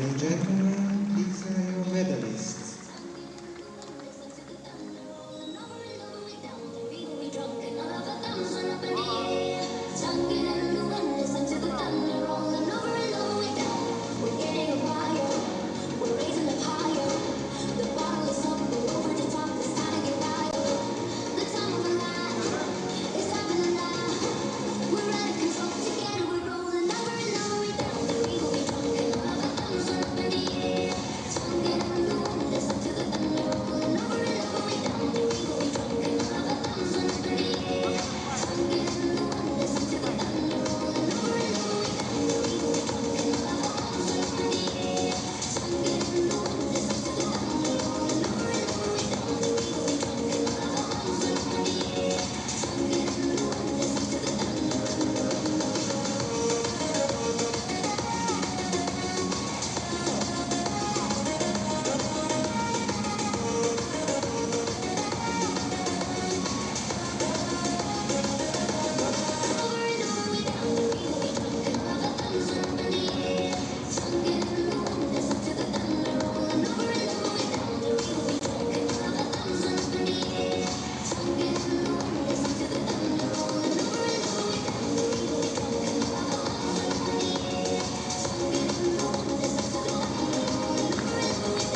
and gentlemen, these are your medalists.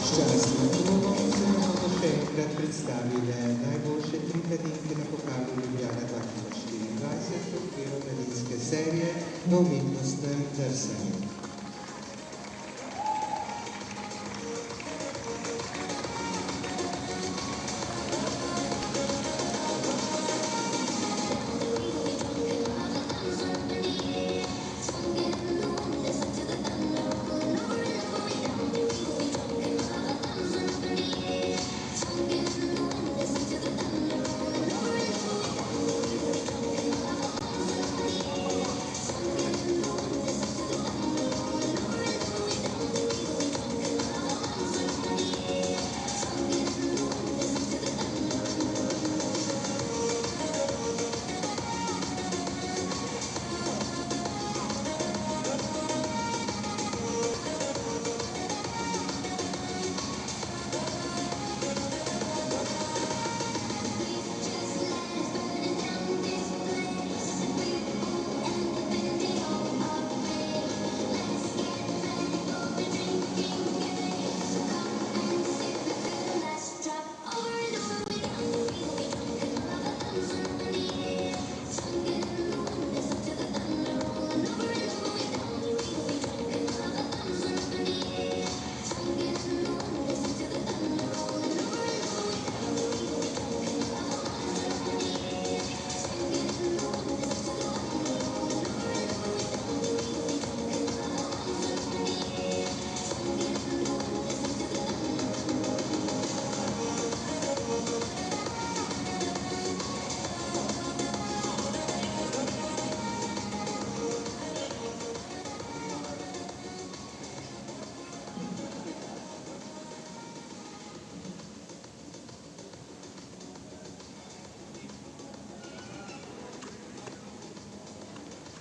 Šťastný predstavili najboljše trikadinke na pokalu Ljubljana 2024 v okviru mladinske serije na umetnostnem drsanju.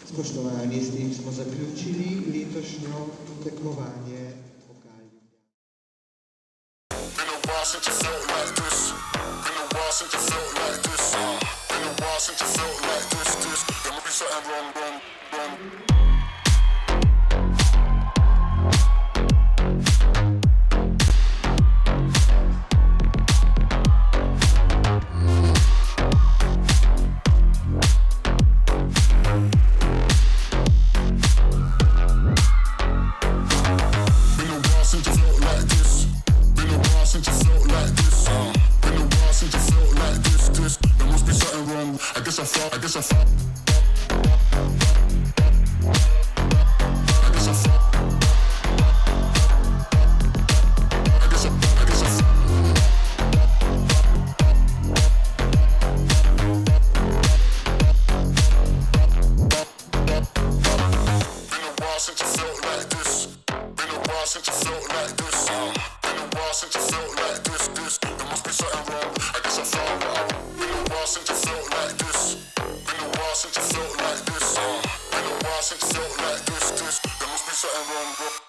Spoštovani, s tem smo zaključili letošnjo tekmovanje Pokal Ljubljana. Been a while since you felt like this. Been a while since you felt like this. Been a while since you felt like this. There must be something wrong. I guess I thought. Since you felt like this. Been a while since you felt like this. Been a while since you felt like this. There must be something wrong. I guess I found out. Been a while since you felt like this. Been a while since you felt like this. Been a while since you felt like this. There must be something wrong.